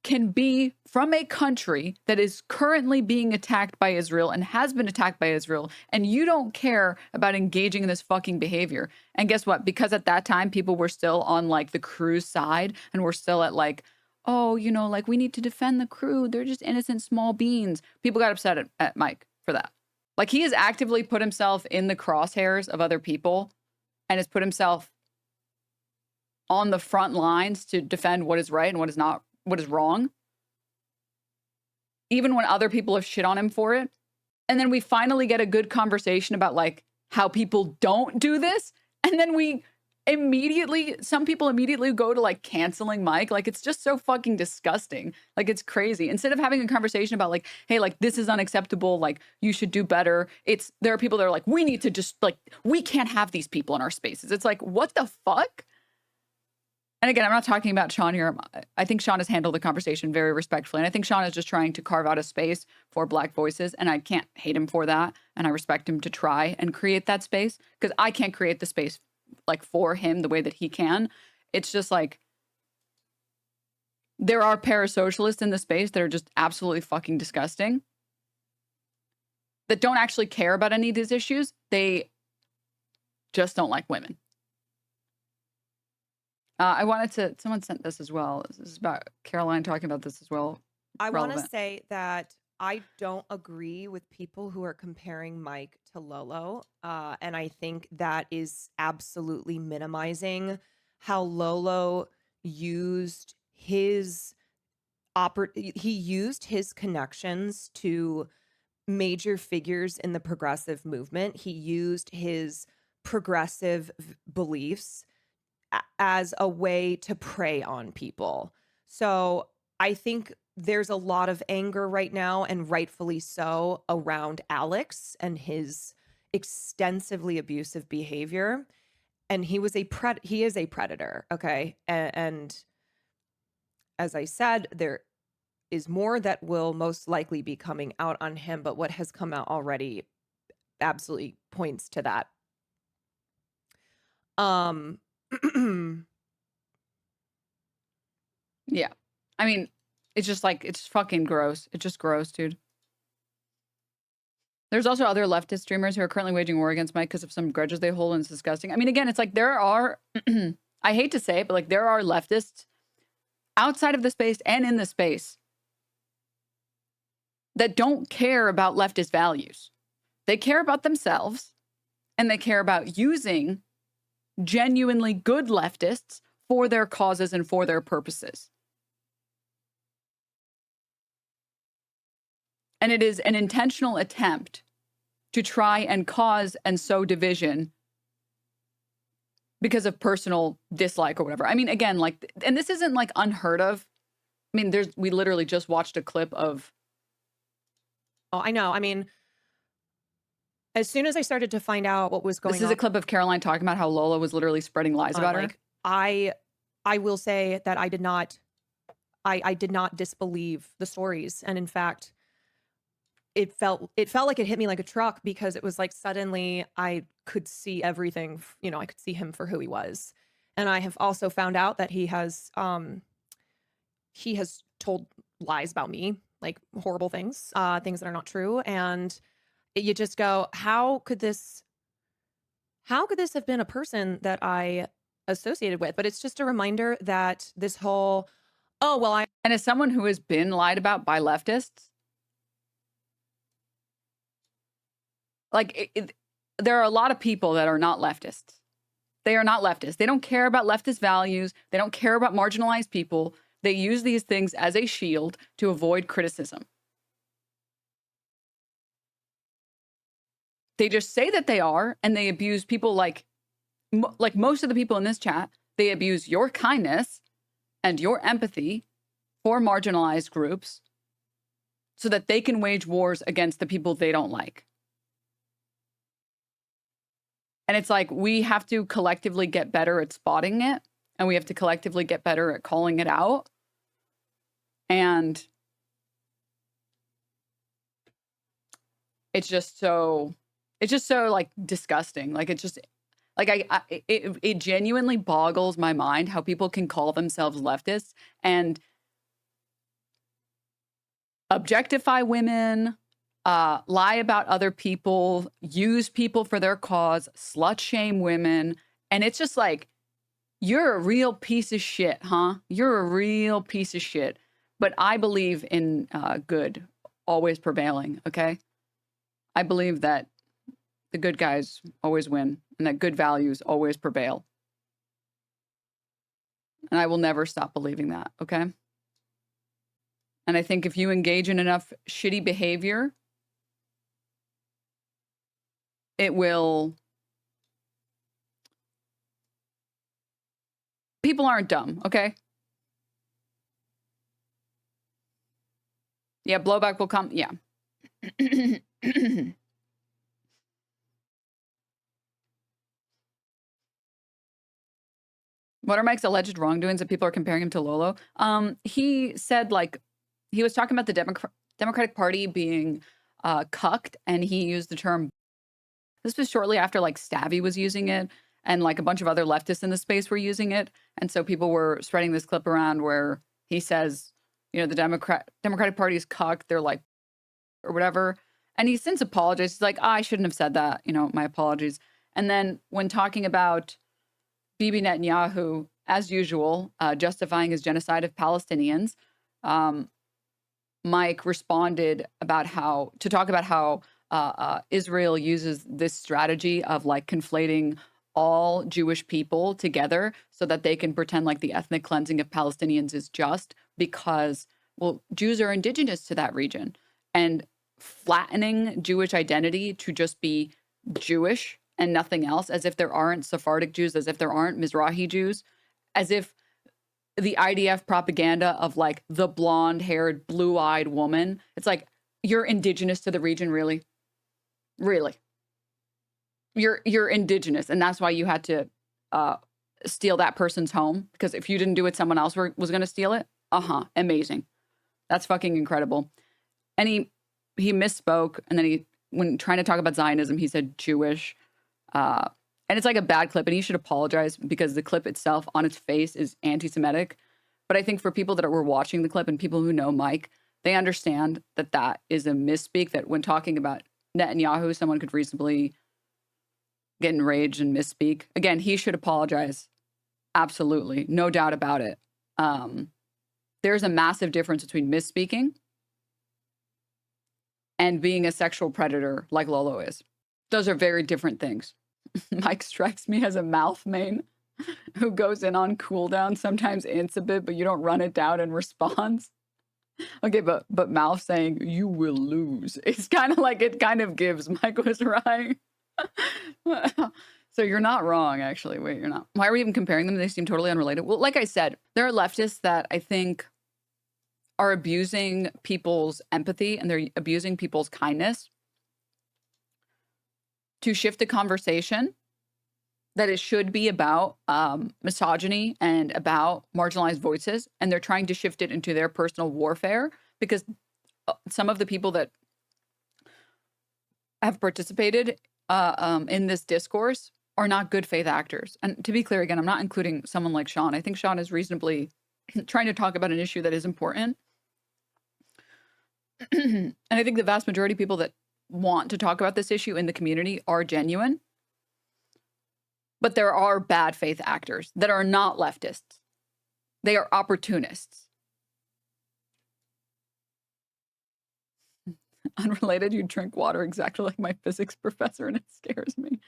can be from a country that is currently being attacked by Israel and has been attacked by Israel, and you don't care about engaging in this fucking behavior? And guess what? Because at that time, people were still on, like, the crew's side and were still at, like, oh, you know, like, we need to defend the crew. They're just innocent small beans. People got upset at Mike for that. Like, he has actively put himself in the crosshairs of other people and has put himself on the front lines to defend what is right and what is not, what is wrong, even when other people have shit on him for it. And then we finally get a good conversation about, like, how people don't do this. And then some people immediately go to, like, canceling Mike. Like, it's just so fucking disgusting. Like, it's crazy. Instead of having a conversation about, like, hey, like, this is unacceptable, like, you should do better. There are people that are like, we need to just, like, we can't have these people in our spaces. It's like, what the fuck? And again, I'm not talking about Sean here. I think Sean has handled the conversation very respectfully. And I think Sean is just trying to carve out a space for Black voices. And I can't hate him for that. And I respect him to try and create that space, because I can't create the space, like, for him the way that he can. It's just like, there are parasocialists in the space that are just absolutely fucking disgusting, that don't actually care about any of these issues. They just don't like women. Someone sent this as well. This is about Caroline talking about this as well. I want to say that I don't agree with people who are comparing Mike to Lolo. And I think that is absolutely minimizing how Lolo used his connections to major figures in the progressive movement. He used his progressive beliefs as a way to prey on people. So I think there's a lot of anger right now, and rightfully so, around Alex and his extensively abusive behavior. And he is a predator, okay? And as I said, there is more that will most likely be coming out on him, but what has come out already absolutely points to that. Yeah. I mean, it's just like, it's fucking gross. It's just gross, dude. There's also other leftist streamers who are currently waging war against Mike because of some grudges they hold, and it's disgusting. I mean, again, it's like there are, I hate to say it, but like there are leftists outside of the space and in the space that don't care about leftist values. They care about themselves, and they care about using genuinely good leftists for their causes and for their purposes. And it is an intentional attempt to try and cause and sow division because of personal dislike or whatever. I mean, again, like, and this isn't like unheard of. I mean, we literally just watched a clip of. Oh, I know. I mean, as soon as I started to find out what was going on. This is a clip of Caroline talking about how Lolo was literally spreading lies about her. I will say that I did not disbelieve the stories. And in fact, it felt like it hit me like a truck, because it was like suddenly I could see everything, you know, I could see him for who he was. And I have also found out that he has told lies about me, like horrible things, things that are not true. And you just go, how could this have been a person that I associated with? But it's just a reminder that this whole, oh, well, and as someone who has been lied about by leftists, like there are a lot of people that are not leftists. They are not leftists. They don't care about leftist values. They don't care about marginalized people. They use these things as a shield to avoid criticism. They just say that they are, and they abuse people like most of the people in this chat. They abuse your kindness and your empathy for marginalized groups so that they can wage wars against the people they don't like. And it's like, we have to collectively get better at spotting it, and we have to collectively get better at calling it out. And it's just so like disgusting. Like, it's just like, it genuinely boggles my mind how people can call themselves leftists and objectify women, lie about other people, use people for their cause, slut shame women. And it's just like, you're a real piece of shit, huh? You're a real piece of shit. But I believe in good always prevailing, okay? I believe that the good guys always win and that good values always prevail. And I will never stop believing that, okay? And I think if you engage in enough shitty behavior, it will... People aren't dumb, okay? Yeah, blowback will come. Yeah. What are Mike's alleged wrongdoings that people are comparing him to Lolo? He said, like, he was talking about the Democratic Party being cucked, and he used the term. This was shortly after, like, Stavy was using it, and like a bunch of other leftists in the space were using it. And so people were spreading this clip around where he says, you know, the Democratic Party is cucked. They're like, or whatever. And he's since apologized. He's like, I shouldn't have said that. You know, my apologies. And then when talking about Bibi Netanyahu, as usual, justifying his genocide of Palestinians, Mike responded about how Israel uses this strategy of like conflating all Jewish people together so that they can pretend like the ethnic cleansing of Palestinians is just because, well, Jews are indigenous to that region, and flattening Jewish identity to just be Jewish and nothing else, as if there aren't Sephardic Jews, as if there aren't Mizrahi Jews, as if the IDF propaganda of like the blonde-haired, blue-eyed woman, it's like, you're indigenous to the region, really? Really? You're indigenous, and that's why you had to steal that person's home, because if you didn't do it, someone else was going to steal it? Amazing. That's fucking incredible. And he misspoke, and then when trying to talk about Zionism, he said Jewish. And it's like a bad clip, and he should apologize because the clip itself on its face is anti-Semitic. But I think for people that were watching the clip and people who know Mike, they understand that that is a misspeak, that when talking about Netanyahu, someone could reasonably get enraged and misspeak. Again, he should apologize. Absolutely. No doubt about it. There's a massive difference between misspeaking and being a sexual predator like Lolo is. Those are very different things. Mike strikes me as a mouth main who goes in on cooldown, sometimes ants a bit, but you don't run it down and responds. Okay, but mouth saying you will lose. It's kind of like, it kind of gives. Mike was right. So you're not wrong, actually. Wait, you're not. Why are we even comparing them? They seem totally unrelated. Well, like I said, there are leftists that I think are abusing people's empathy and they're abusing people's kindness to shift the conversation that it should be about misogyny and about marginalized voices. And they're trying to shift it into their personal warfare because some of the people that have participated in this discourse are not good faith actors. And to be clear, again, I'm not including someone like Sean. I think Sean is reasonably trying to talk about an issue that is important. And I think the vast majority of people that want to talk about this issue in the community are genuine. But there are bad faith actors that are not leftists. They are opportunists. Unrelated, you drink water exactly like my physics professor, and it scares me.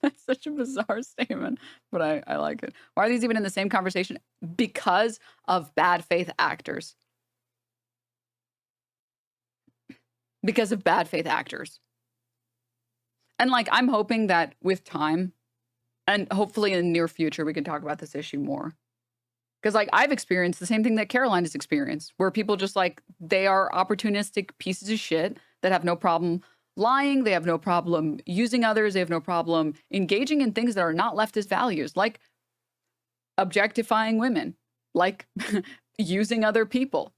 That's such a bizarre statement, but I like it. Why are these even in the same conversation? Because of bad faith actors. Because of bad faith actors. And like, I'm hoping that with time, and hopefully in the near future, we can talk about this issue more. Because like, I've experienced the same thing that Caroline has experienced, where people just like, they are opportunistic pieces of shit that have no problem lying. They have no problem using others. They have no problem engaging in things that are not leftist values, like objectifying women, like using other people,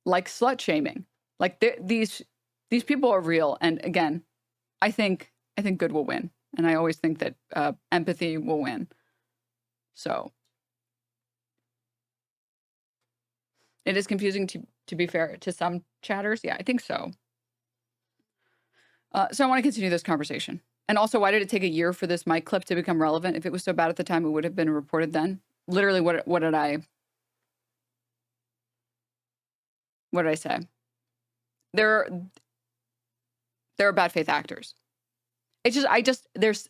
like slut shaming. Like these people are real. And again, I think good will win. And I always think that empathy will win. So it is confusing to be fair to some chatters. Yeah, I think so. So I want to continue this conversation. And also, why did it take a year for this mic clip to become relevant? If it was so bad at the time, it would have been reported then. Literally, what did I say? There are bad faith actors. It's just, there's...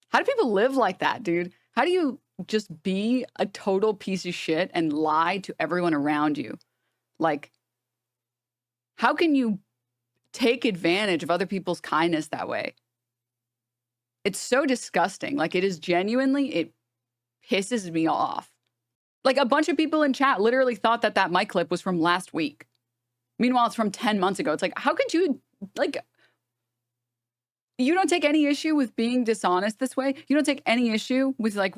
How do people live like that, dude? How do you just be a total piece of shit and lie to everyone around you? Like, how can you take advantage of other people's kindness that way? It's so disgusting. Like, it is genuinely, it pisses me off. Like, a bunch of people in chat literally thought that that mic clip was from last week. Meanwhile, it's from 10 months ago. It's like, how could you, like, you don't take any issue with being dishonest this way? You don't take any issue with, like,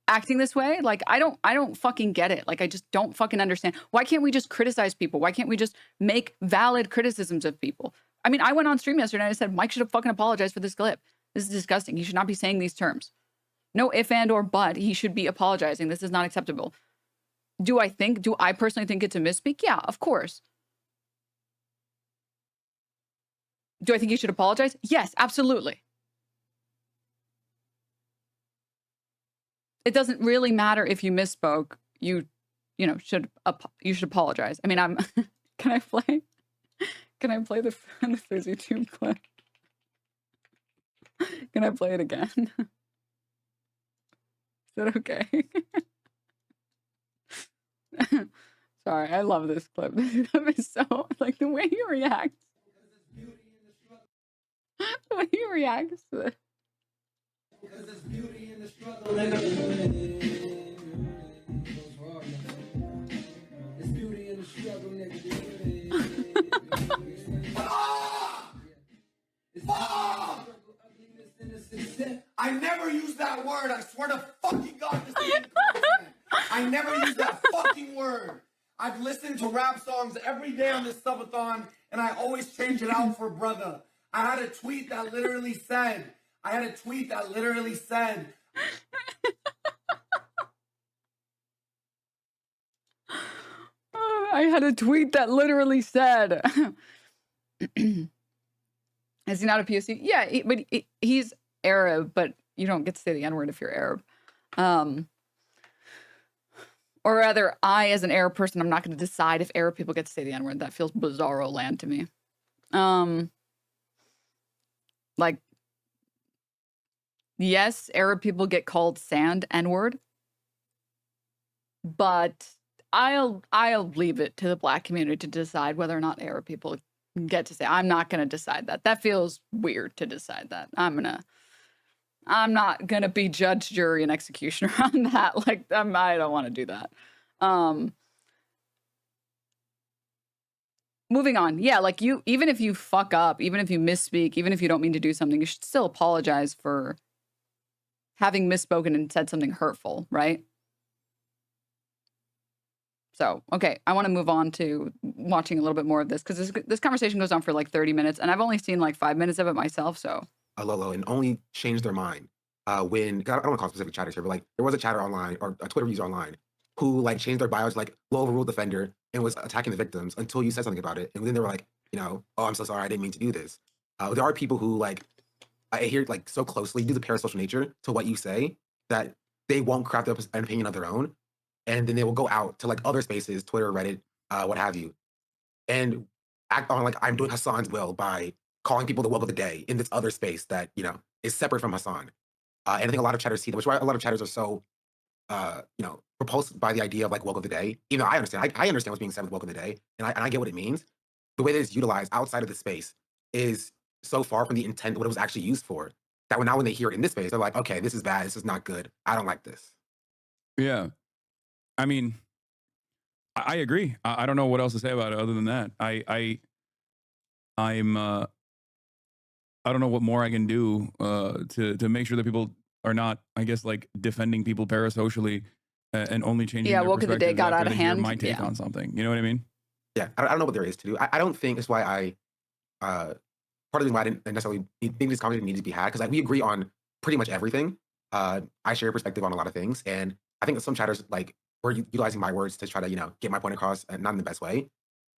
acting this way? Like, I don't fucking get it. Like, I just don't fucking understand. Why can't we just criticize people? Why can't we just make valid criticisms of people? I mean, I went on stream yesterday and I said, Mike should have fucking apologized for this clip. This is disgusting. He should not be saying these terms. No if and or but. He should be apologizing. This is not acceptable. Do I personally think it's a misspeak? Yeah, of course. Do I think he should apologize? Yes, absolutely. It doesn't really matter if you misspoke. You should apologize. I mean, can I play the Fizzy Tube clip? Can I play it again? Is that okay? Sorry, I love this clip. This clip is so, like, the way he reacts. The way he reacts to it. Because there's beauty in the struggle. There's beauty in the struggle, nigga. I never use that word. I swear to fucking God, this is I never use that fucking word. I've listened to rap songs every day on this subathon, and I always change it out for brother. I had a tweet that literally said, I had a tweet that literally said, Is he not a POC? Yeah, but he's Arab, but you don't get to say the N-word if you're Arab. Or rather, I, as an Arab person, I'm not going to decide if Arab people get to say the N-word. That feels bizarro land to me. Like, yes, Arab people get called sand N-word, but I'll leave it to the Black community to decide whether or not Arab people get to say. I'm not going to decide that. That feels weird to decide that. I'm not gonna be judge, jury, and executioner on that. Like, I don't want to do that. Moving on. Yeah, like, even if you fuck up, even if you misspeak, even if you don't mean to do something, you should still apologize for having misspoken and said something hurtful, right? So, okay, I want to move on to watching a little bit more of this because this conversation goes on for like 30 minutes, and I've only seen like 5 minutes of it myself. So, Lolo, and only changed their mind when, I don't want to call specific chatters here, but like there was a chatter online or a Twitter user online who like changed their bios like Lolo ruled defender and was attacking the victims until you said something about it, and then they were like, oh, I'm so sorry, I didn't mean to do this. There are people who like I hear like so closely do the parasocial nature to what you say that they won't craft up an opinion of their own, and then they will go out to like other spaces, Twitter, Reddit, what have you, and act on like I'm doing Hassan's will by calling people the will of the day in this other space that is separate from Hassan. And I think a lot of chatters see that, which is why a lot of chatters are so repulsed by the idea of like woke of the day. Even though I understand, I understand what's being said with woke of the day, and I get what it means. The way that it's utilized outside of the space is so far from the intent what it was actually used for that when they hear it in this space, they're like, okay, this is bad, this is not good, I don't like this. Yeah, I mean, I agree. I don't know what else to say about it other than that. I don't know what more I can do to make sure that people are not, I guess, like defending people parasocially and only changing their woke of the day perspectives got after out of they hear hand. my take on something. You know what I mean? Yeah, I don't know what there is to do. I don't think that's why part of the reason why I didn't necessarily think this conversation needed to be had, because like we agree on pretty much everything. I share a perspective on a lot of things, and I think that some chatters like were utilizing my words to try to get my point across, and not in the best way.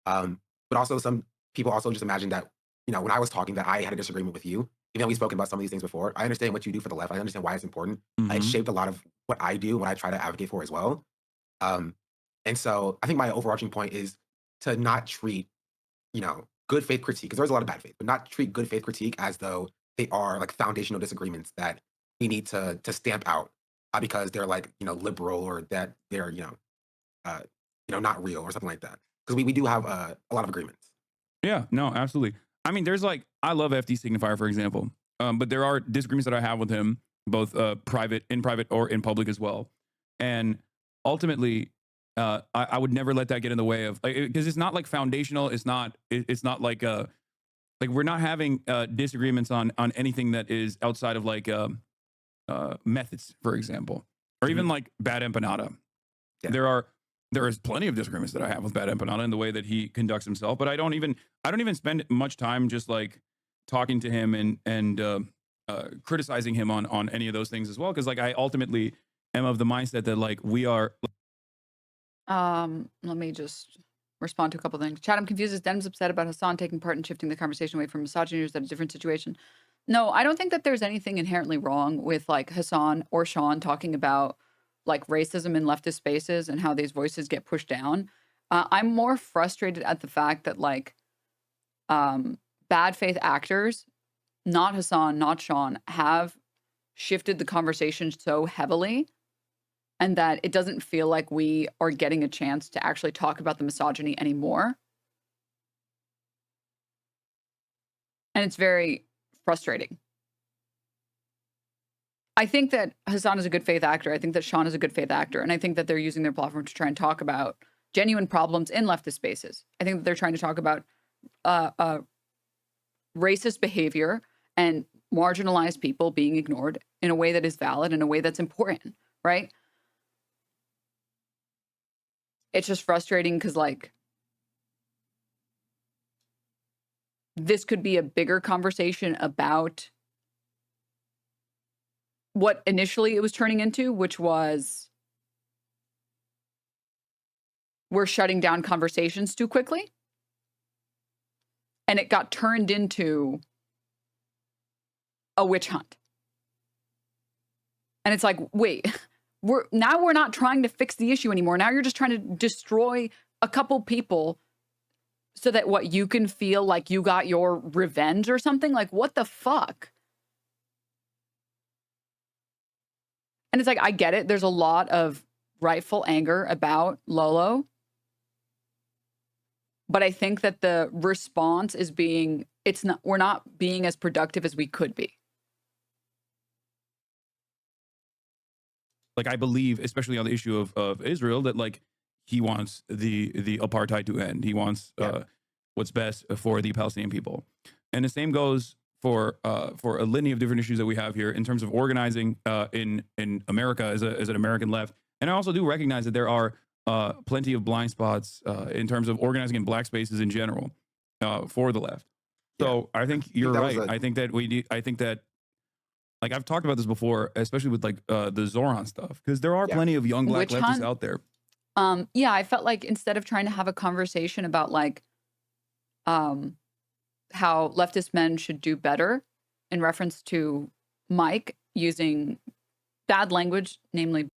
But also some people also just imagine that when I was talking that I had a disagreement with you, even though we've spoken about some of these things before. I understand what you do for the left. I understand why it's important. It shaped a lot of what I do, what I try to advocate for as well. And so I think my overarching point is to not treat good faith critique, because there's a lot of bad faith, but not treat good faith critique as though they are like foundational disagreements that we need to stamp out because they're like liberal, or that they're not real or something like that. Because we do have a lot of agreements. Yeah, no, absolutely. I mean, there's like, I love FD Signifier, for example, but there are disagreements that I have with him, both in private or in public as well. And ultimately, I would never let that get in the way of, because it's not like foundational. It's not like we're not having disagreements on anything that is outside of like methods, for example, or even like Bad Empanada. Yeah. There is plenty of disagreements that I have with Bad Empanada in the way that he conducts himself, but I don't even spend much time just like talking to him and criticizing him on any of those things as well, because like I ultimately am of the mindset that like we are. Let me just respond to a couple things. Chat, I'm confused. Is Denims upset about Hassan taking part in shifting the conversation away from misogyny, or is that a different situation? No, I don't think that there's anything inherently wrong with like Hassan or Sean talking about like racism in leftist spaces and how these voices get pushed down. I'm more frustrated at the fact that like bad faith actors, not Hassan, not Sean, have shifted the conversation so heavily, and that it doesn't feel like we are getting a chance to actually talk about the misogyny anymore. And it's very frustrating. I think that Hassan is a good faith actor. I think that Sean is a good faith actor. And I think that they're using their platform to try and talk about genuine problems in leftist spaces. I think that they're trying to talk about racist behavior and marginalized people being ignored in a way that is valid, in a way that's important, right? It's just frustrating because, like, this could be a bigger conversation about what initially it was turning into, which was we're shutting down conversations too quickly. And it got turned into a witch hunt. And it's like, wait, we're not trying to fix the issue anymore. Now you're just trying to destroy a couple people so that what you can feel like you got your revenge or something. Like, what the fuck? And it's like, I get it. There's a lot of rightful anger about Lolo. But I think that the response is we're not being as productive as we could be. Like, I believe, especially on the issue of Israel, that like he wants the apartheid to end. He wants what's best for the Palestinian people. And the same goes for a litany of different issues that we have here in terms of organizing in America as an American left. And I also do recognize that there are plenty of blind spots in terms of organizing in black spaces in general for the left. So I think you're right. I think that we need, I think that, like I've talked about this before, especially with like the Zoran stuff, because there are plenty of young black leftists out there. Yeah, I felt like instead of trying to have a conversation about like how leftist men should do better in reference to Mike using bad language, namely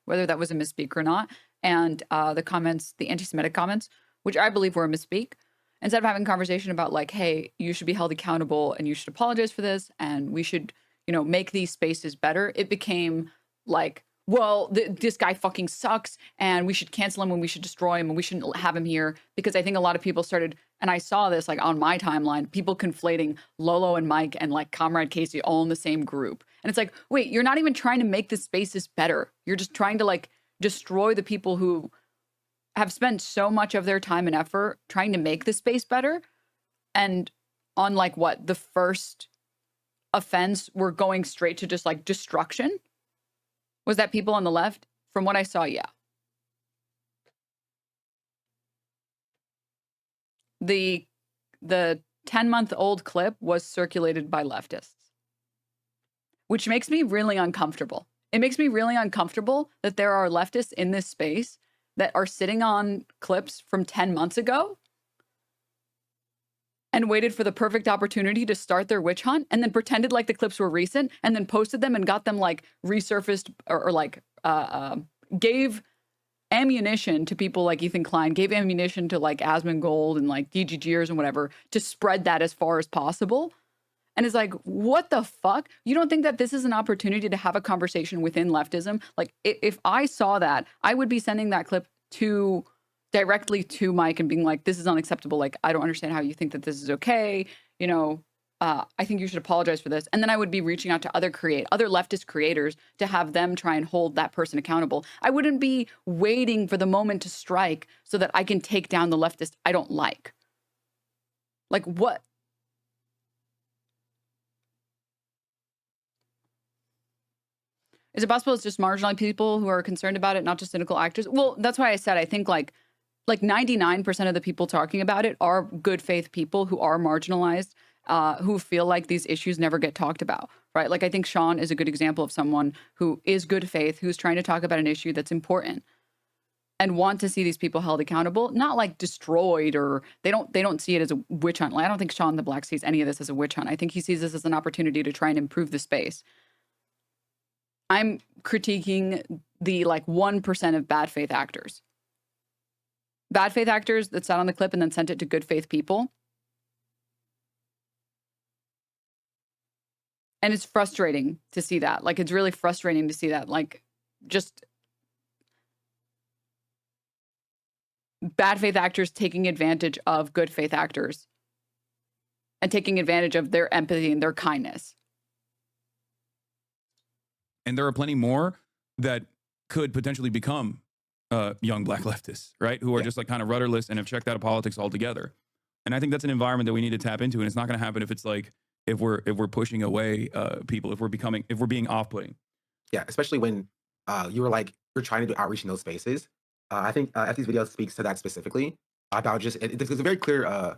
whether that was a misspeak or not, and the comments, the anti-Semitic comments, which I believe were a misspeak, instead of having a conversation about like, hey, you should be held accountable and you should apologize for this and we should, you know, make these spaces better, it became like, well, this guy fucking sucks and we should cancel him and we should destroy him and we shouldn't have him here. Because I think a lot of people started, and I saw this like on my timeline, people conflating Lolo and Mike and like Comrade Casey all in the same group. And it's like, wait, you're not even trying to make the spaces better. You're just trying to like destroy the people who have spent so much of their time and effort trying to make the space better. And on like what, the first offense, we're going straight to just like destruction. Was that people on the left? From what I saw, yeah. The 10-month-old clip was circulated by leftists, which makes me really uncomfortable. It makes me really uncomfortable that there are leftists in this space that are sitting on clips from 10 months ago and waited for the perfect opportunity to start their witch hunt and then pretended like the clips were recent and then posted them and got them like resurfaced or like gave ammunition to people like Ethan Klein, gave ammunition to like Asmongold and like DG Gears and whatever to spread that as far as possible. And it's like, what the fuck? You don't think that this is an opportunity to have a conversation within leftism? Like if I saw that, I would be sending that clip directly to Mike and being like, this is unacceptable. Like, I don't understand how you think that this is okay. You know, I think you should apologize for this. And then I would be reaching out to other leftist creators to have them try and hold that person accountable. I wouldn't be waiting for the moment to strike so that I can take down the leftist I don't like. Like what? Is it possible it's just marginalized people who are concerned about it, not just cynical actors? Well, that's why I said I think like 99% of the people talking about it are good faith people who are marginalized, who feel like these issues never get talked about, right? Like I think Sean is a good example of someone who is good faith, who's trying to talk about an issue that's important and want to see these people held accountable, not like destroyed, or they don't see it as a witch hunt. Like, I don't think SeanDaBlack sees any of this as a witch hunt. I think he sees this as an opportunity to try and improve the space. I'm critiquing the like 1% of bad faith actors. Bad faith actors that sat on the clip and then sent it to good faith people. And it's frustrating to see that. Like, it's really frustrating to see that. Like, just bad faith actors taking advantage of good faith actors and taking advantage of their empathy and their kindness. And there are plenty more that could potentially become young black leftists, right? Who are just like kind of rudderless and have checked out of politics altogether. And I think that's an environment that we need to tap into. And it's not going to happen if it's like, if we're pushing away people, if we're being off-putting. Yeah, especially when you're trying to do outreach in those spaces. I think FT's video speaks to that specifically about just, there's a very clear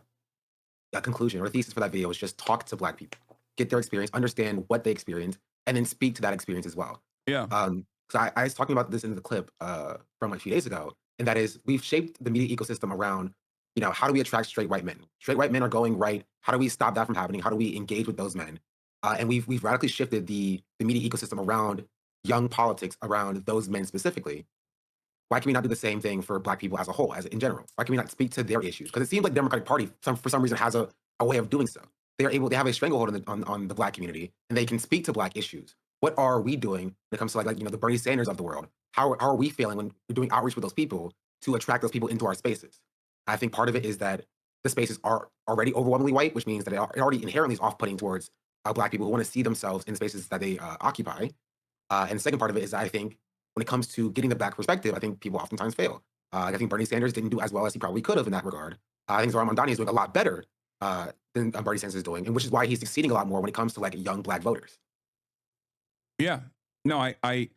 conclusion or thesis for that video was just talk to black people, get their experience, understand what they experience, and then speak to that experience as well. Yeah. So I was talking about this in the clip from a few days ago, and that is we've shaped the media ecosystem around, you know, how do we attract straight white men? Straight white men are going right. How do we stop that from happening? How do we engage with those men? And we've radically shifted the media ecosystem around young politics, around those men specifically. Why can we not do the same thing for black people as a whole, as in general? Why can we not speak to their issues? Because it seems like the Democratic Party, for some reason, has a way of doing so. They have a stranglehold on the black community, and they can speak to black issues. What are we doing when it comes to like the Bernie Sanders of the world? How are we feeling when we're doing outreach with those people to attract those people into our spaces? I think part of it is that the spaces are already overwhelmingly white, which means that it already inherently is off-putting towards black people who want to see themselves in spaces that they occupy. And the second part of it is, I think, when it comes to getting the black perspective, I think people oftentimes fail. I think Bernie Sanders didn't do as well as he probably could have in that regard. I think Zoran Mondani is doing a lot better than Bernie Sanders is doing, and which is why he's succeeding a lot more when it comes to like young black voters. Yeah. No, I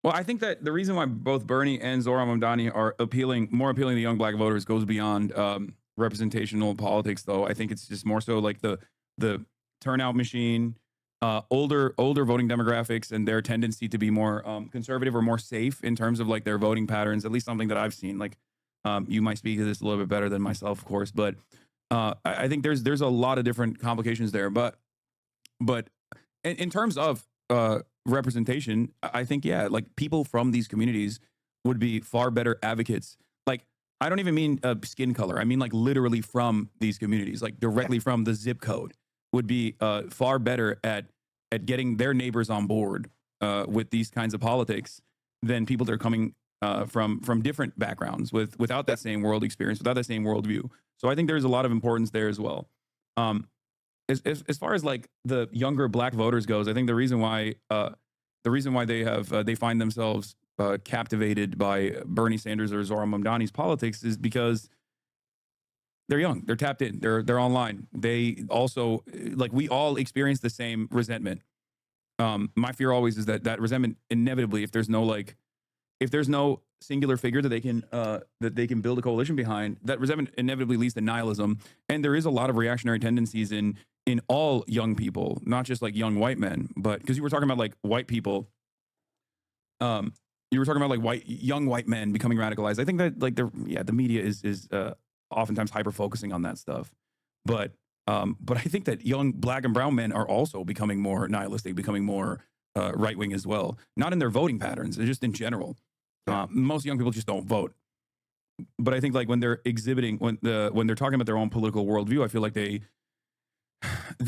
Well, I think that the reason why both Bernie and Zohran Mamdani are more appealing to young black voters goes beyond representational politics, though. I think it's just more so like the turnout machine, older voting demographics, and their tendency to be more conservative or more safe in terms of like their voting patterns. At least something that I've seen. Like you might speak to this a little bit better than myself, of course, but I think there's a lot of different complications there. But in terms of representation, I think, yeah, like people from these communities would be far better advocates. Like, I don't even mean skin color. I mean, like literally from these communities, like directly from the zip code, would be far better at getting their neighbors on board with these kinds of politics than people that are coming from different backgrounds without that same world experience, without that same worldview. So I think there's a lot of importance there as well. As far as like the younger black voters goes, I think the reason why they find themselves captivated by Bernie Sanders or Zohran Mamdani's politics is because they're young, they're tapped in, they're online. They also, like, we all experience the same resentment. My fear always is that resentment inevitably, if there's no singular figure that they can build a coalition behind, that resentment inevitably leads to nihilism. And there is a lot of reactionary tendencies in all young people, not just like young white men, but because you were talking about like white people, you were talking about like young white men becoming radicalized. I think that like the media is oftentimes hyper focusing on that stuff, but I think that young black and brown men are also becoming more nihilistic, becoming more right wing as well. Not in their voting patterns, just in general. Most young people just don't vote. But I think like when they're exhibiting, when they're talking about their own political worldview, I feel like they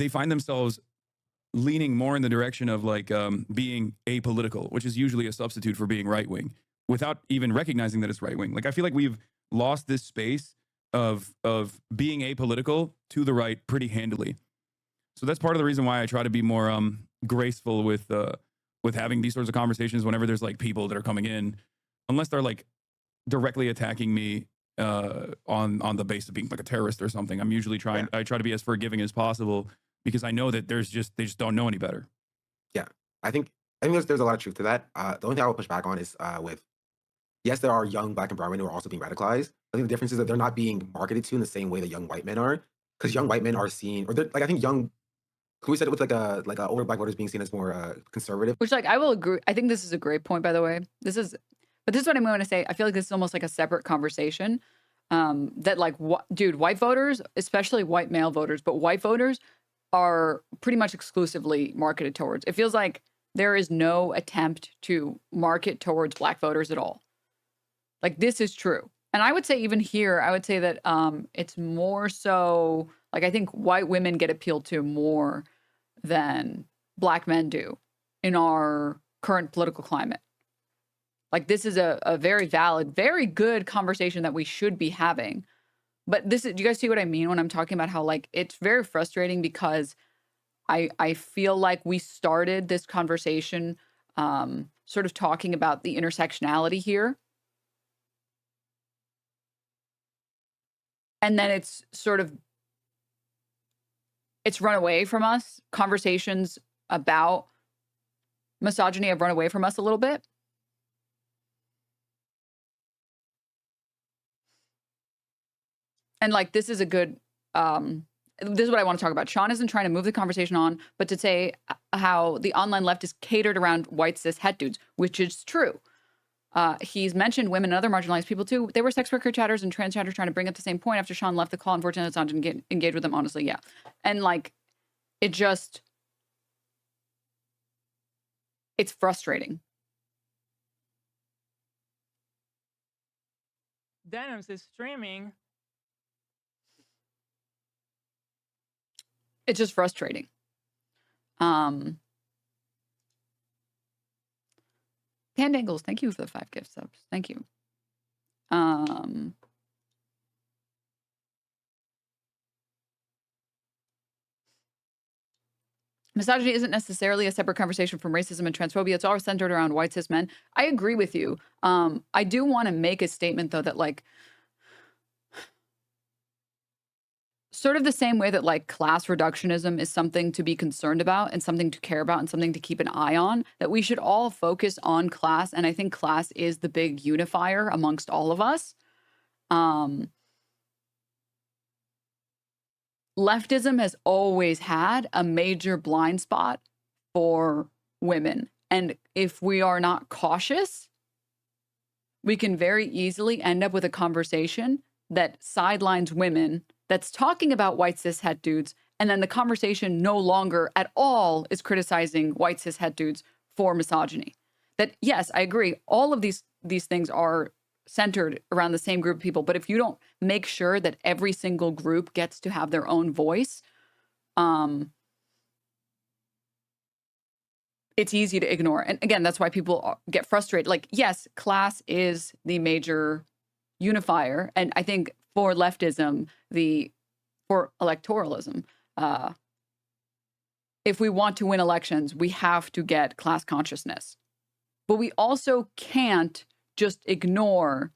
find themselves leaning more in the direction of like being apolitical, which is usually a substitute for being right wing, without even recognizing that it's right wing. Like I feel like we've lost this space of being apolitical to the right pretty handily. So that's part of the reason why I try to be more graceful with having these sorts of conversations whenever there's like people that are coming in, unless they're like directly attacking me on the basis of being like a terrorist or something. I'm usually I try to be as forgiving as possible because I know that they just don't know any better. Yeah, I think there's a lot of truth to that. The only thing I will push back on is yes, there are young black and brown men who are also being radicalized. I think the difference is that they're not being marketed to in the same way that young white men are, because young white men are seen, or like I think young. Can we said it with like older black voters being seen as more conservative? Which, like, I will agree. I think this is a great point, by the way. But this is what I'm going to say. I feel like this is almost like a separate conversation. That like, dude, white voters, especially white male voters, but white voters are pretty much exclusively marketed towards. It feels like there is no attempt to market towards black voters at all. Like, this is true. And I would say even here, I would say that it's more so, like, I think white women get appealed to more than black men do in our current political climate. Like, this is a very valid, very good conversation that we should be having. But do you guys see what I mean when I'm talking about how, like, it's very frustrating because I feel like we started this conversation sort of talking about the intersectionality here. And then it's run away from us. Conversations about misogyny have run away from us a little bit. And like, this is a good, this is what I want to talk about. Sean isn't trying to move the conversation on, but to say how the online left is catered around white cis het dudes, which is true. He's mentioned women and other marginalized people too. They were sex worker chatters and trans chatters trying to bring up the same point after Sean left the call. Unfortunately, it's not to engage with them, honestly. Yeah. And like, it's frustrating. Denims is streaming. It's just frustrating. Pandangles, thank you for the 5 gift subs. Thank you. Misogyny isn't necessarily a separate conversation from racism and transphobia. It's all centered around white cis men. I agree with you. I do want to make a statement, though, that like sort of the same way that like class reductionism is something to be concerned about and something to care about and something to keep an eye on, that we should all focus on class. And I think class is the big unifier amongst all of us. Leftism has always had a major blind spot for women. And if we are not cautious, we can very easily end up with a conversation that sidelines women, that's talking about white cis het dudes, and then the conversation no longer at all is criticizing white cis het dudes for misogyny. That, yes, I agree, all of these things are centered around the same group of people, but if you don't make sure that every single group gets to have their own voice, it's easy to ignore. And again, that's why people get frustrated. Like, yes, class is the major unifier. And I think for leftism, for electoralism, if we want to win elections, we have to get class consciousness. But we also can't just ignore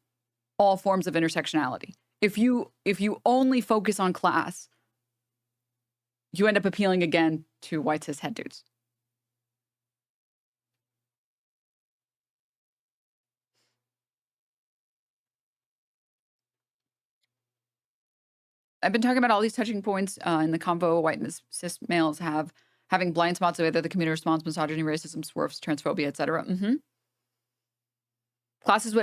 all forms of intersectionality. If you only focus on class, you end up appealing again to white cis het dudes. I've been talking about all these touching points in the convo white and cis males having blind spots, whether the community responds, misogyny, racism, swerves, transphobia, etc. Class is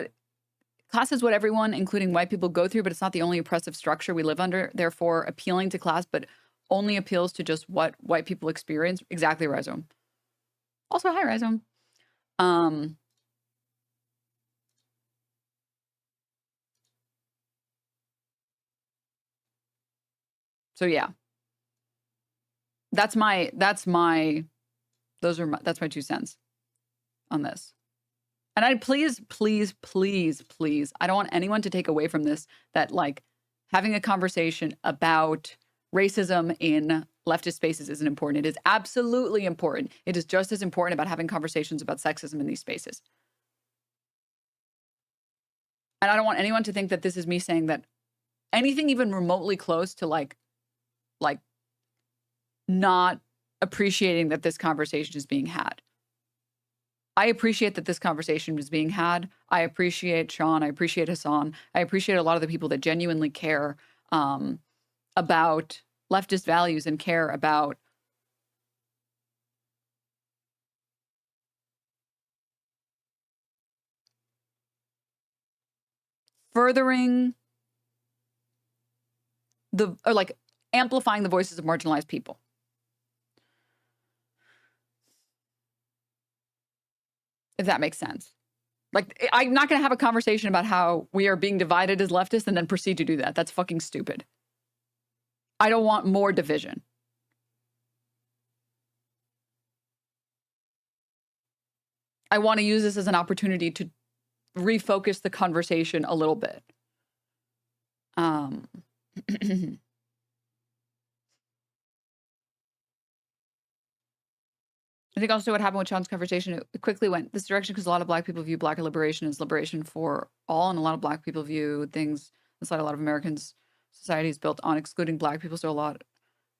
what everyone, including white people, go through, but it's not the only oppressive structure we live under. Therefore, appealing to class, but only appeals to just what white people experience. Exactly, Rhyzohm. Also, hi, Rhyzohm. So yeah, that's my 2 cents on this. And I please, I don't want anyone to take away from this that like having a conversation about racism in leftist spaces isn't important. It is absolutely important. It is just as important about having conversations about sexism in these spaces. And I don't want anyone to think that this is me saying that anything even remotely close to like not appreciating that this conversation is being had. I appreciate that this conversation is being had. I appreciate Sean. I appreciate Hassan. I appreciate a lot of the people that genuinely care about leftist values and care about furthering amplifying the voices of marginalized people. If that makes sense. Like, I'm not going to have a conversation about how we are being divided as leftists and then proceed to do that. That's fucking stupid. I don't want more division. I want to use this as an opportunity to refocus the conversation a little bit. I think also what happened with Sean's conversation, it quickly went this direction because a lot of Black people view Black liberation as liberation for all, and a lot of Black people view things inside a lot of Americans' society is built on excluding Black people. So a lot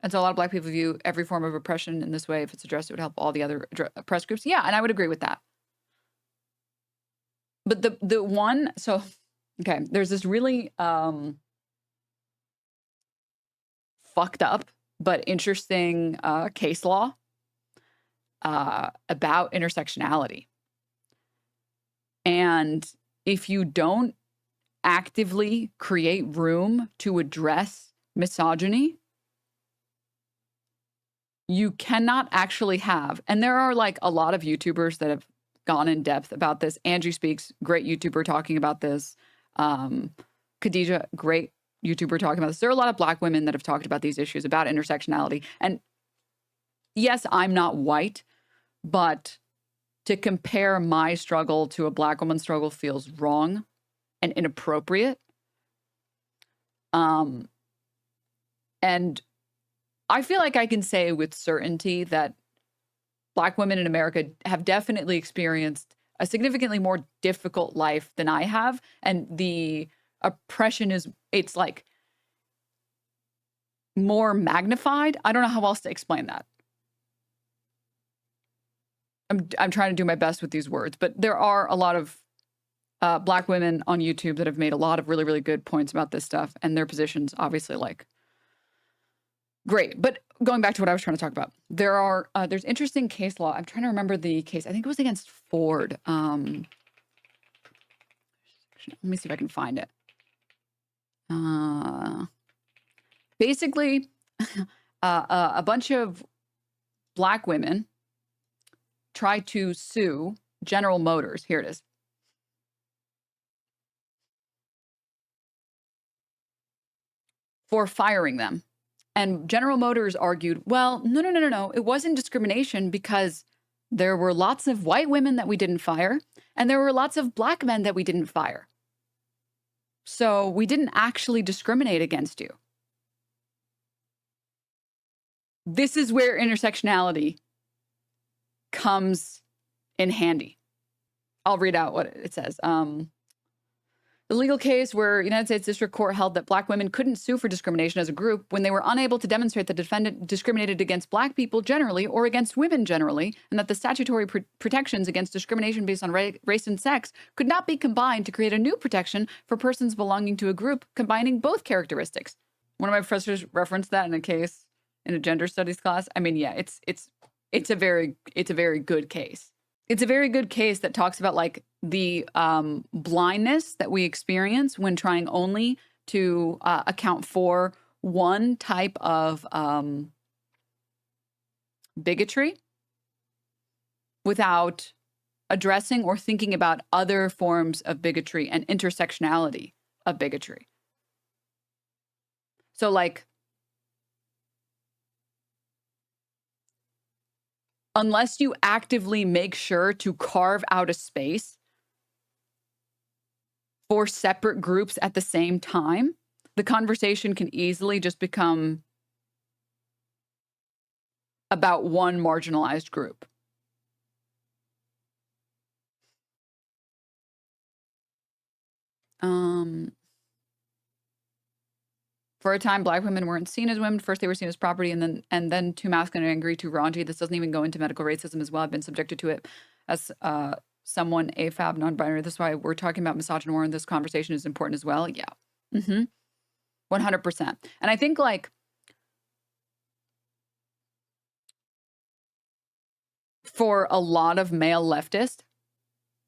of Black people view every form of oppression in this way. If it's addressed, it would help all the other oppressed groups. Yeah, and I would agree with that. But the one, so okay, there's this really fucked up but interesting case law about intersectionality. And if you don't actively create room to address misogyny, you cannot actually have, and there are like a lot of YouTubers that have gone in depth about this. Andrew Speaks, great YouTuber talking about this. Khadija, great YouTuber talking about this. There are a lot of Black women that have talked about these issues, about intersectionality. And yes, I'm not white, but to compare my struggle to a Black woman's struggle feels wrong and inappropriate. And I feel like I can say with certainty that Black women in America have definitely experienced a significantly more difficult life than I have. And the oppression it's like, more magnified. I don't know how else to explain that. I'm trying to do my best with these words, but there are a lot of Black women on YouTube that have made a lot of really, really good points about this stuff, and their positions obviously like great. But going back to what I was trying to talk about, there's interesting case law. I'm trying to remember the case. I think it was against Ford. Let me see if I can find it. Basically, a bunch of Black women try to sue General Motors. Here it is. For firing them. And General Motors argued, well, no. It wasn't discrimination because there were lots of white women that we didn't fire, and there were lots of Black men that we didn't fire. So we didn't actually discriminate against you. This is where intersectionality comes in handy. I'll read out what it says. The legal case where United States District Court held that Black women couldn't sue for discrimination as a group when they were unable to demonstrate that the defendant discriminated against Black people generally or against women generally, and that the statutory protections against discrimination based on race and sex could not be combined to create a new protection for persons belonging to a group combining both characteristics. One of my professors referenced that in a case in a gender studies class. I mean, yeah, it's a very good case. It's a very good case that talks about like the blindness that we experience when trying only to account for one type of bigotry without addressing or thinking about other forms of bigotry and intersectionality of bigotry. So like, unless you actively make sure to carve out a space for separate groups at the same time, the conversation can easily just become about one marginalized group. For a time, Black women weren't seen as women. First, they were seen as property, and then too masculine and angry, too raunchy. This doesn't even go into medical racism as well. I've been subjected to it as someone AFAB, non-binary. That's why we're talking about misogyny, and this conversation is important as well. Yeah. 100%. And I think like for a lot of male leftists,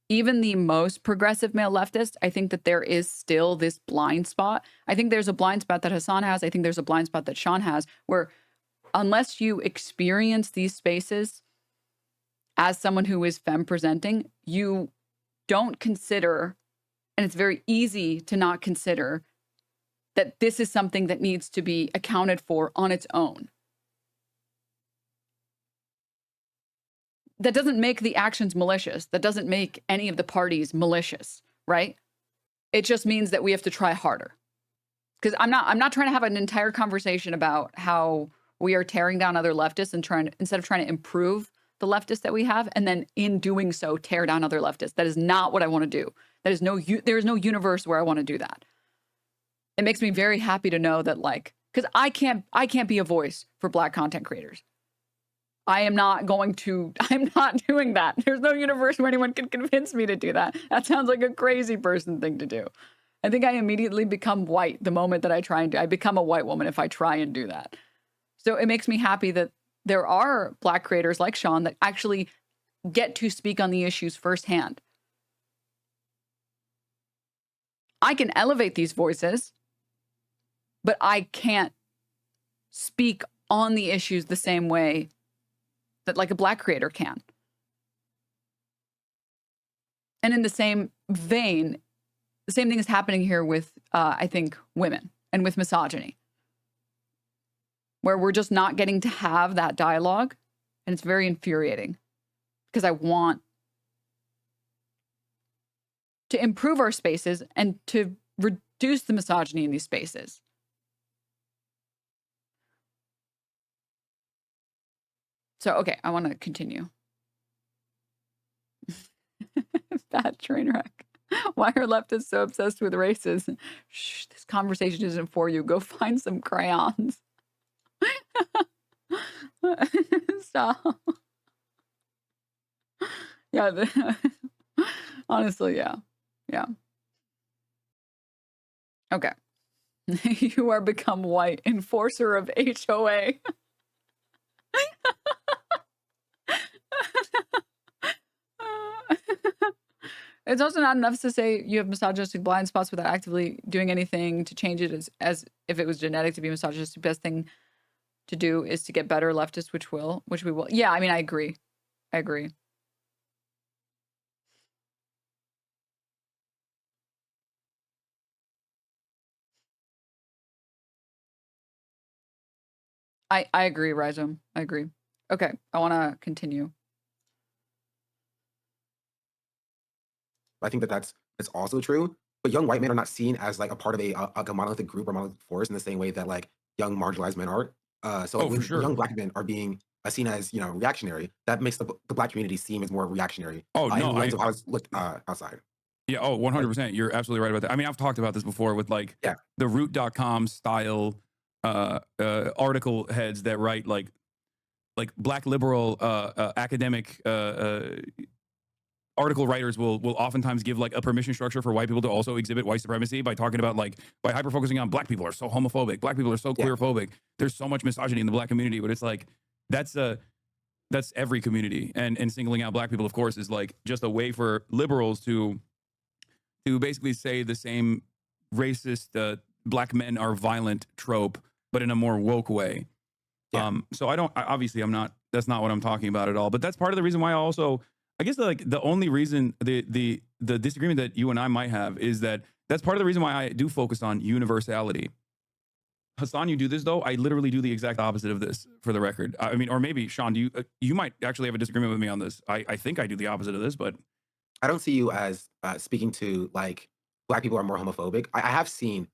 even the most progressive male leftist, I think that there is still this blind spot. I think there's a blind spot that Hassan has. I think there's a blind spot that Sean has, where unless you experience these spaces as someone who is femme presenting, you don't consider, and it's very easy to not consider, that this is something that needs to be accounted for on its own. That doesn't make the actions malicious. That doesn't make any of the parties malicious, right? It just means that we have to try harder. Because I'm not trying to have an entire conversation about how we are tearing down other leftists and instead of trying to improve the leftists that we have, and then in doing so tear down other leftists. That is not what I want to do. There is no universe where I want to do that. It makes me very happy to know that, like, because I can't be a voice for Black content creators. I'm not doing that. There's no universe where anyone can convince me to do that. That sounds like a crazy person thing to do. I think I immediately become white the moment that I become a white woman if I try and do that. So it makes me happy that there are Black creators like Sean that actually get to speak on the issues firsthand. I can elevate these voices, but I can't speak on the issues the same way that like a Black creator can. And in the same vein, the same thing is happening here with, I think, women and with misogyny, where we're just not getting to have that dialogue. And it's very infuriating because I want to improve our spaces and to reduce the misogyny in these spaces. So, okay, I want to continue. Bad train wreck. Why are leftists so obsessed with races? Shh, this conversation isn't for you. Go find some crayons. Stop. Yeah. Honestly, yeah. Yeah. Okay. You are become white enforcer of HOA. It's also not enough to say you have misogynistic blind spots without actively doing anything to change it as if it was genetic to be misogynistic. Best thing to do is to get better leftists, which we will. Yeah, I mean, I agree. I agree. I agree, Rhizome. I agree. Okay, I want to continue. I think that that's also true. But young white men are not seen as like a part of a monolithic group or monolithic force in the same way that like young marginalized men are. So like Oh, for when sure. young black men are being seen as reactionary, that makes the black community seem as more reactionary. Oh, in no, the lens of how it's looked outside. Yeah, oh, 100%. You're absolutely right about that. I mean, I've talked about this before with like Yeah. the root.com style article heads that write like black liberal academic article writers will oftentimes give like a permission structure for white people to also exhibit white supremacy by talking about like by hyper focusing on black people are so homophobic, black people are so queerphobic, there's so much misogyny in the black community, but it's like that's every community, and singling out black people, of course, is like just a way for liberals to basically say the same racist black men are violent trope, but in a more woke way. Yeah. So I'm not, that's not what I'm talking about at all. But that's part of the reason why I guess like the only reason the disagreement that you and I might have is that's part of the reason why I do focus on universality. Hassan, you do this though. I literally do the exact opposite of this, for the record. I mean, or maybe Sean, you might actually have a disagreement with me on this. I think I do the opposite of this, but I don't see you as speaking to like black people are more homophobic. I have seen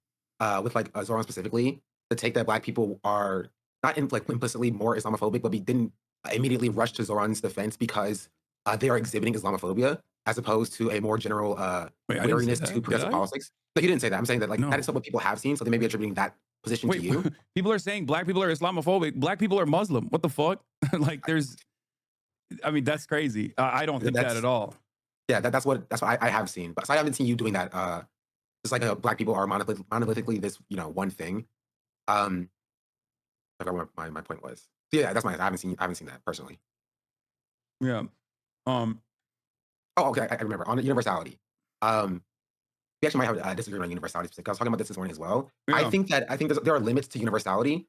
with like Zoran specifically the take that black people are not like implicitly more Islamophobic, but we didn't immediately rush to Zoran's defense because they are exhibiting Islamophobia as opposed to a more general Wait, I didn't say wariness that. to Did progressive I? politics. No, you didn't say that. I'm saying that like No. that is what people have seen, so they may be attributing that position Wait, to you. people are saying black people are Islamophobic. Black people are Muslim. What the fuck? Like, I mean, that's crazy. I don't think that at all. Yeah, that's what I have seen, but so I haven't seen you doing that. Just like black people are monolithically this one thing. I forgot what my point was. So yeah, that's I haven't seen that personally. Yeah. Oh, okay. I remember on the universality. We actually might have a disagreement on universality specific. I was talking about this morning as well. Yeah. I think there are limits to universality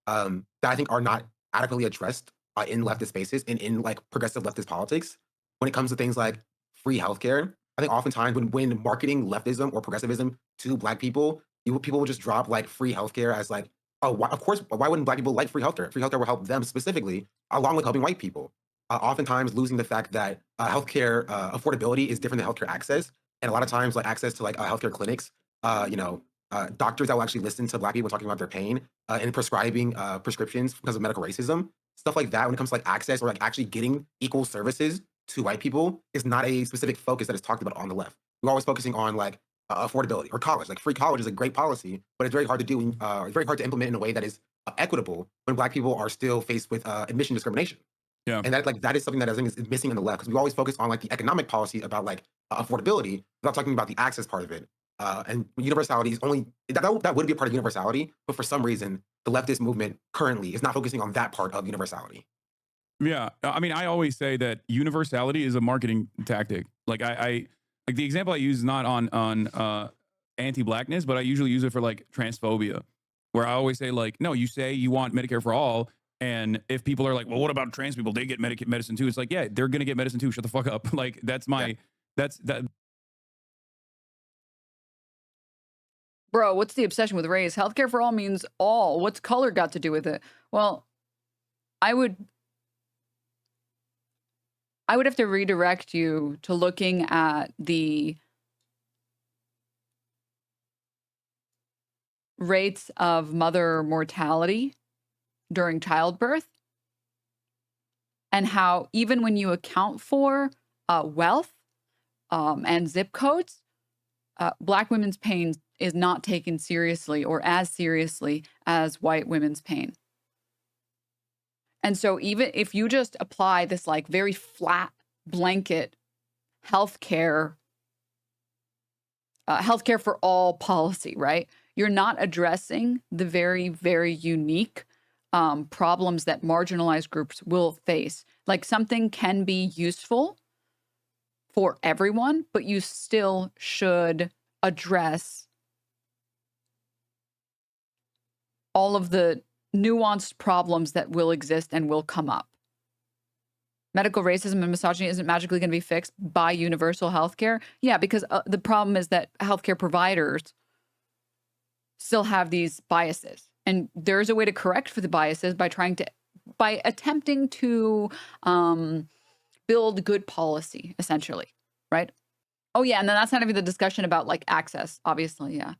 that I think are not adequately addressed in leftist spaces and in like progressive leftist politics when it comes to things like free healthcare. I think oftentimes when marketing leftism or progressivism to black people, people will just drop like free healthcare as like, oh, of course, why wouldn't black people like free healthcare? Free healthcare will help them specifically, along with helping white people. Oftentimes losing the fact that healthcare affordability is different than healthcare access. And a lot of times, like access to like healthcare clinics, doctors that will actually listen to black people talking about their pain and prescribing prescriptions because of medical racism, stuff like that. When it comes to like access or like actually getting equal services to white people, is not a specific focus that is talked about on the left. We're always focusing on like affordability or college. Like free college is a great policy, but it's very hard to do. It's very hard to implement in a way that is equitable when black people are still faced with admission discrimination. Yeah. And that is something that I think is missing in the left because we always focus on like the economic policy about like affordability without talking about the access part of it. And universality is only that would be a part of universality, but for some reason the leftist movement currently is not focusing on that part of universality. Yeah, I mean, I always say that universality is a marketing tactic. Like I like the example I use is not on anti-blackness, but I usually use it for like transphobia, where I always say like, no, you say you want Medicare for all. And if people are like, well, what about trans people? They get medicine too. It's like, yeah, they're going to get medicine too. Shut the fuck up. Like, that's that. Bro, what's the obsession with race? Healthcare for all means all. What's color got to do with it? Well, I would have to redirect you to looking at the rates of mother mortality during childbirth, and how even when you account for wealth and zip codes, black women's pain is not taken seriously or as seriously as white women's pain. And so even if you just apply this like very flat blanket healthcare for all policy, right? You're not addressing the very, very unique problems that marginalized groups will face. Like something can be useful for everyone, but you still should address all of the nuanced problems that will exist and will come up. Medical racism and misogyny isn't magically going to be fixed by universal healthcare. Yeah, because the problem is that healthcare providers still have these biases. And there's a way to correct for the biases by attempting to build good policy, essentially, right? Oh, yeah, and then that's not even the discussion about like access, obviously, yeah.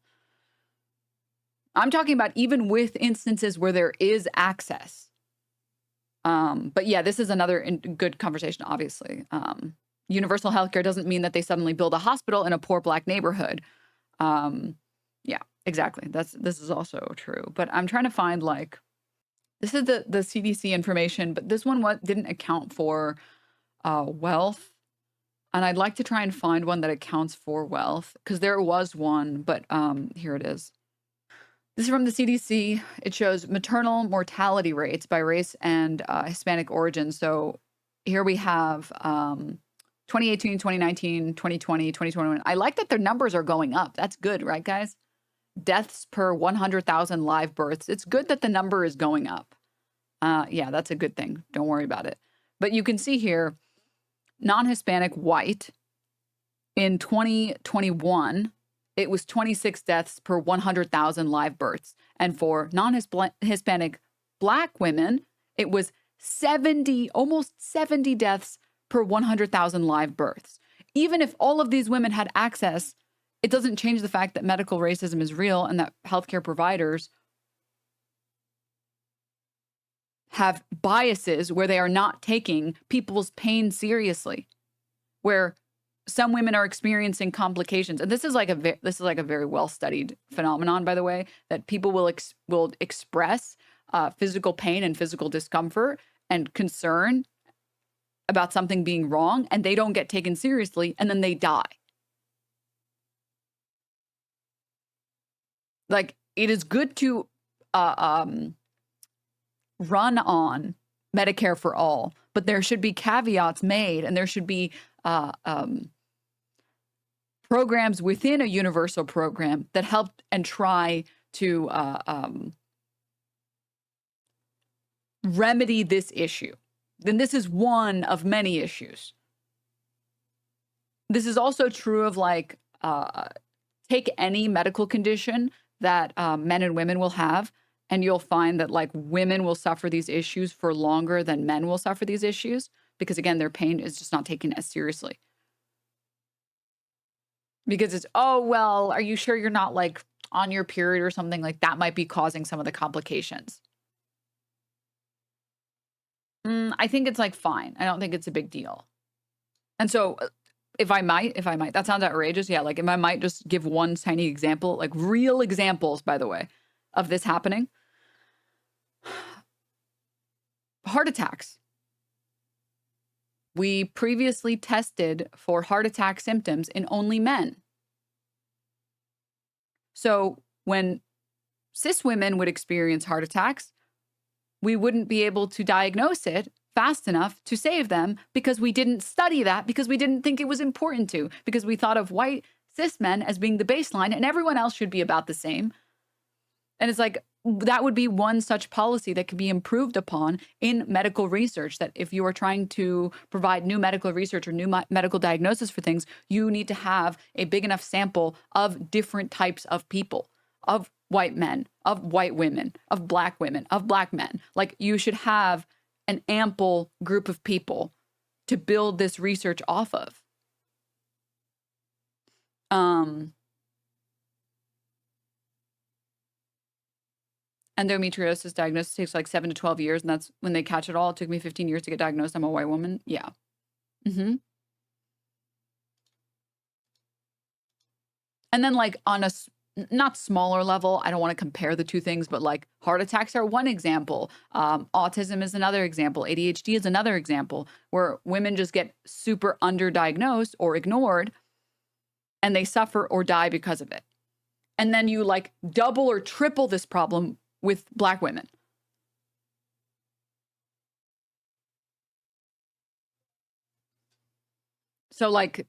I'm talking about even with instances where there is access. But yeah, this is another good conversation, obviously. Universal healthcare doesn't mean that they suddenly build a hospital in a poor Black neighborhood. Yeah, exactly. This is also true. But I'm trying to find like, this is the CDC information, but this one didn't account for wealth. And I'd like to try and find one that accounts for wealth because there was one, but here it is. This is from the CDC. It shows maternal mortality rates by race and Hispanic origin. So here we have 2018, 2019, 2020, 2021. I like that their numbers are going up. That's good, right, guys? Deaths per 100,000 live births. It's good that the number is going up. Yeah, that's a good thing. Don't worry about it. But you can see here, non-Hispanic white in 2021, it was 26 deaths per 100,000 live births. And for non-Hispanic Black women, it was almost 70 deaths per 100,000 live births. Even if all of these women had access, it doesn't change the fact that medical racism is real and that healthcare providers have biases where they are not taking people's pain seriously, where some women are experiencing complications. And this is like a very well-studied phenomenon, by the way, that people will express physical pain and physical discomfort and concern about something being wrong, and they don't get taken seriously, and then they die. Like, it is good to run on Medicare for all, but there should be caveats made, and there should be programs within a universal program that help and try to remedy this issue. Then this is one of many issues. This is also true of like, take any medical condition that men and women will have, and you'll find that like women will suffer these issues for longer than men will suffer these issues because again, their pain is just not taken as seriously. Because it's, oh, well, are you sure you're not like on your period or something? Like that might be causing some of the complications. I think it's like fine. I don't think it's a big deal. And so if I might, that sounds outrageous. Yeah, like if I might just give one tiny example, like real examples, by the way, of this happening. Heart attacks. We previously tested for heart attack symptoms in only men. So when cis women would experience heart attacks, we wouldn't be able to diagnose it fast enough to save them because we didn't study that, because we didn't think it was important to, because we thought of white cis men as being the baseline and everyone else should be about the same. And it's like, that would be one such policy that could be improved upon in medical research, that if you are trying to provide new medical research or new medical diagnosis for things, you need to have a big enough sample of different types of people, of white men, of white women, of Black women, of Black men. Like you should have an ample group of people to build this research off of. Endometriosis diagnosis takes like 7 to 12 years, and that's when they catch it all. It took me 15 years to get diagnosed. I'm a white woman. Yeah. And then like on a not smaller level. I don't want to compare the two things, but like heart attacks are one example. Autism is another example. ADHD is another example where women just get super underdiagnosed or ignored and they suffer or die because of it. And then you like double or triple this problem with Black women. So like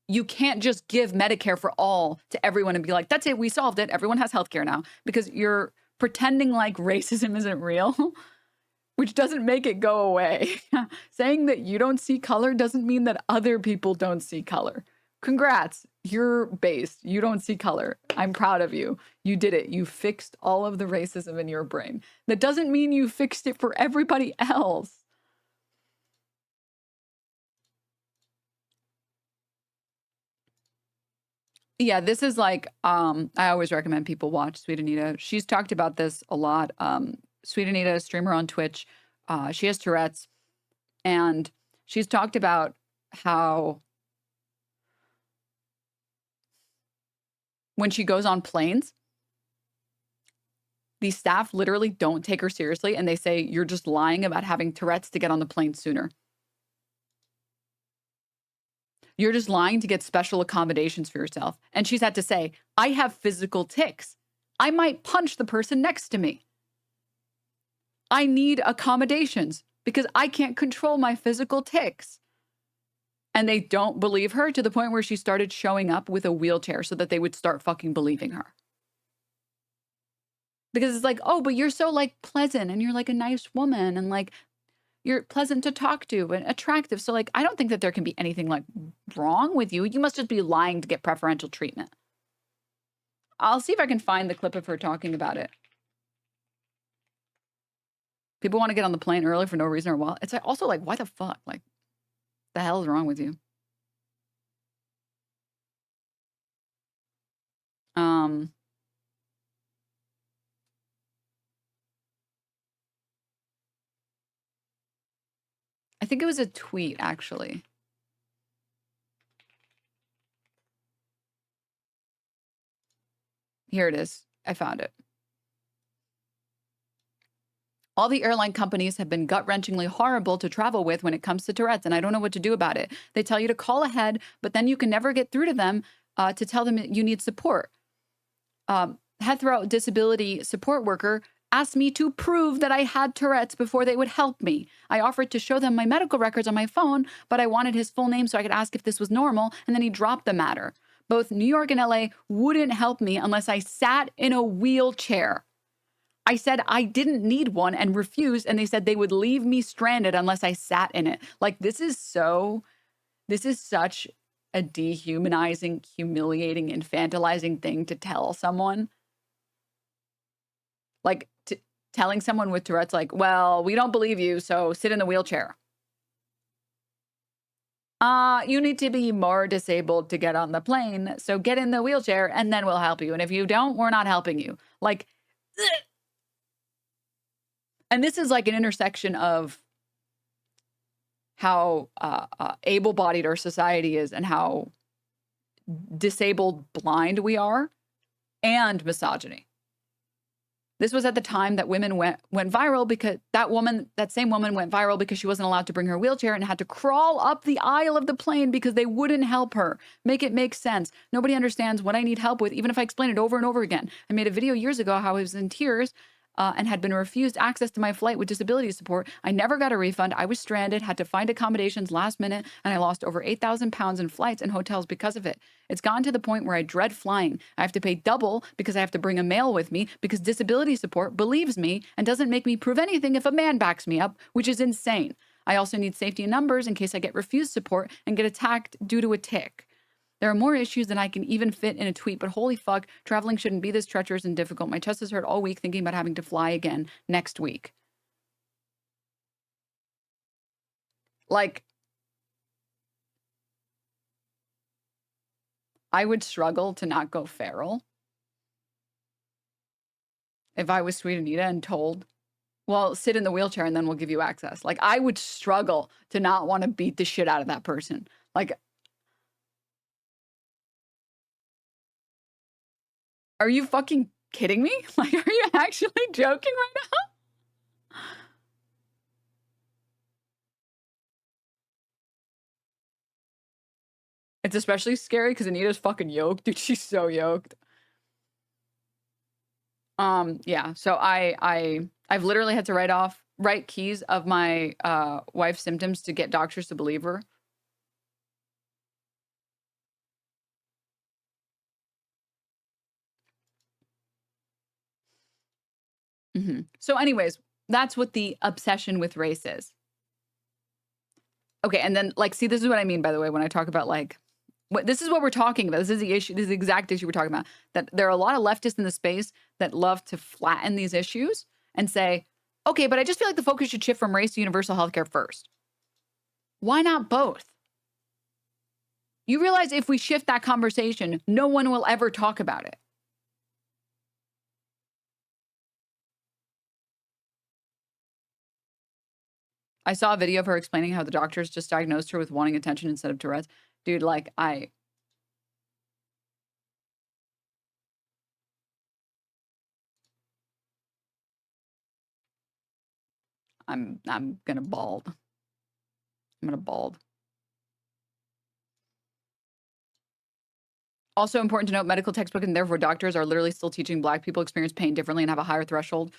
you can't just give Medicare for all to everyone and be like, that's it, we solved it. Everyone has healthcare now, because you're pretending like racism isn't real, which doesn't make it go away. Saying that you don't see color doesn't mean that other people don't see color. Congrats, you're based. You don't see color. I'm proud of you. You did it. You fixed all of the racism in your brain. That doesn't mean you fixed it for everybody else. Yeah, this is like, I always recommend people watch Sweet Anita. She's talked about this a lot. Sweet Anita, a streamer on Twitch. She has Tourette's, and she's talked about how when she goes on planes, the staff literally don't take her seriously, and they say, you're just lying about having Tourette's to get on the plane sooner. You're just lying to get special accommodations for yourself. And she's had to say, I have physical tics. I might punch the person next to me. I need accommodations because I can't control my physical tics. And they don't believe her, to the point where she started showing up with a wheelchair so that they would start fucking believing her. Because it's like, oh, but you're so like pleasant and you're like a nice woman and like you're pleasant to talk to and attractive. So like, I don't think that there can be anything like wrong with you. You must just be lying to get preferential treatment. I'll see if I can find the clip of her talking about it. People want to get on the plane early for no reason or what. It's like also like, why the fuck? Like, the hell is wrong with you? I think it was a tweet, actually. Here it is. I found it. All the airline companies have been gut-wrenchingly horrible to travel with when it comes to Tourette's, and I don't know what to do about it. They tell you to call ahead, but then you can never get through to them to tell them you need support. Heathrow disability support worker asked me to prove that I had Tourette's before they would help me. I offered to show them my medical records on my phone, but I wanted his full name so I could ask if this was normal, and then he dropped the matter. Both New York and LA wouldn't help me unless I sat in a wheelchair. I said I didn't need one and refused, and they said they would leave me stranded unless I sat in it. Like, this is such a dehumanizing, humiliating, infantilizing thing to tell someone. Like, telling someone with Tourette's, like, well, we don't believe you, so sit in the wheelchair. You need to be more disabled to get on the plane, so get in the wheelchair and then we'll help you. And if you don't, we're not helping you. Like, ugh. And this is like an intersection of how able-bodied our society is and how disabled blind we are, and misogyny. This was at the time that women went viral because that same woman went viral because she wasn't allowed to bring her wheelchair and had to crawl up the aisle of the plane because they wouldn't help her. Make it make sense. Nobody understands what I need help with, even if I explain it over and over again. I made a video years ago how I was in tears and had been refused access to my flight with disability support. I never got a refund. I was stranded, had to find accommodations last minute, and I lost over 8,000 pounds in flights and hotels because of it. It's gone to the point where I dread flying. I have to pay double because I have to bring a male with me because disability support believes me and doesn't make me prove anything if a man backs me up, which is insane. I also need safety in numbers in case I get refused support and get attacked due to a tic. There are more issues than I can even fit in a tweet, but holy fuck, traveling shouldn't be this treacherous and difficult. My chest has hurt all week thinking about having to fly again next week. Like, I would struggle to not go feral if I was Sweet Anita and told, well, sit in the wheelchair and then we'll give you access. Like, I would struggle to not want to beat the shit out of that person. Like, Are you fucking kidding me? Like, are you actually joking right now? It's especially scary because Anita's fucking yoked. Dude, she's so yoked. Yeah, so I've literally had to write keys of my wife's symptoms to get doctors to believe her. So anyways, that's what the obsession with race is. Okay, and then like, see, this is what I mean, by the way, when I talk about like, this is what we're talking about. This is the issue. This is the exact issue we're talking about. That there are a lot of leftists in the space that love to flatten these issues and say, okay, but I just feel like the focus should shift from race to universal healthcare first. Why not both? You realize if we shift that conversation, no one will ever talk about it. I saw a video of her explaining how the doctors just diagnosed her with wanting attention instead of Tourette's. Dude, like, I'm gonna bald. I'm gonna bald. Also important to note, medical textbook and therefore doctors are literally still teaching Black people experience pain differently and have a higher threshold,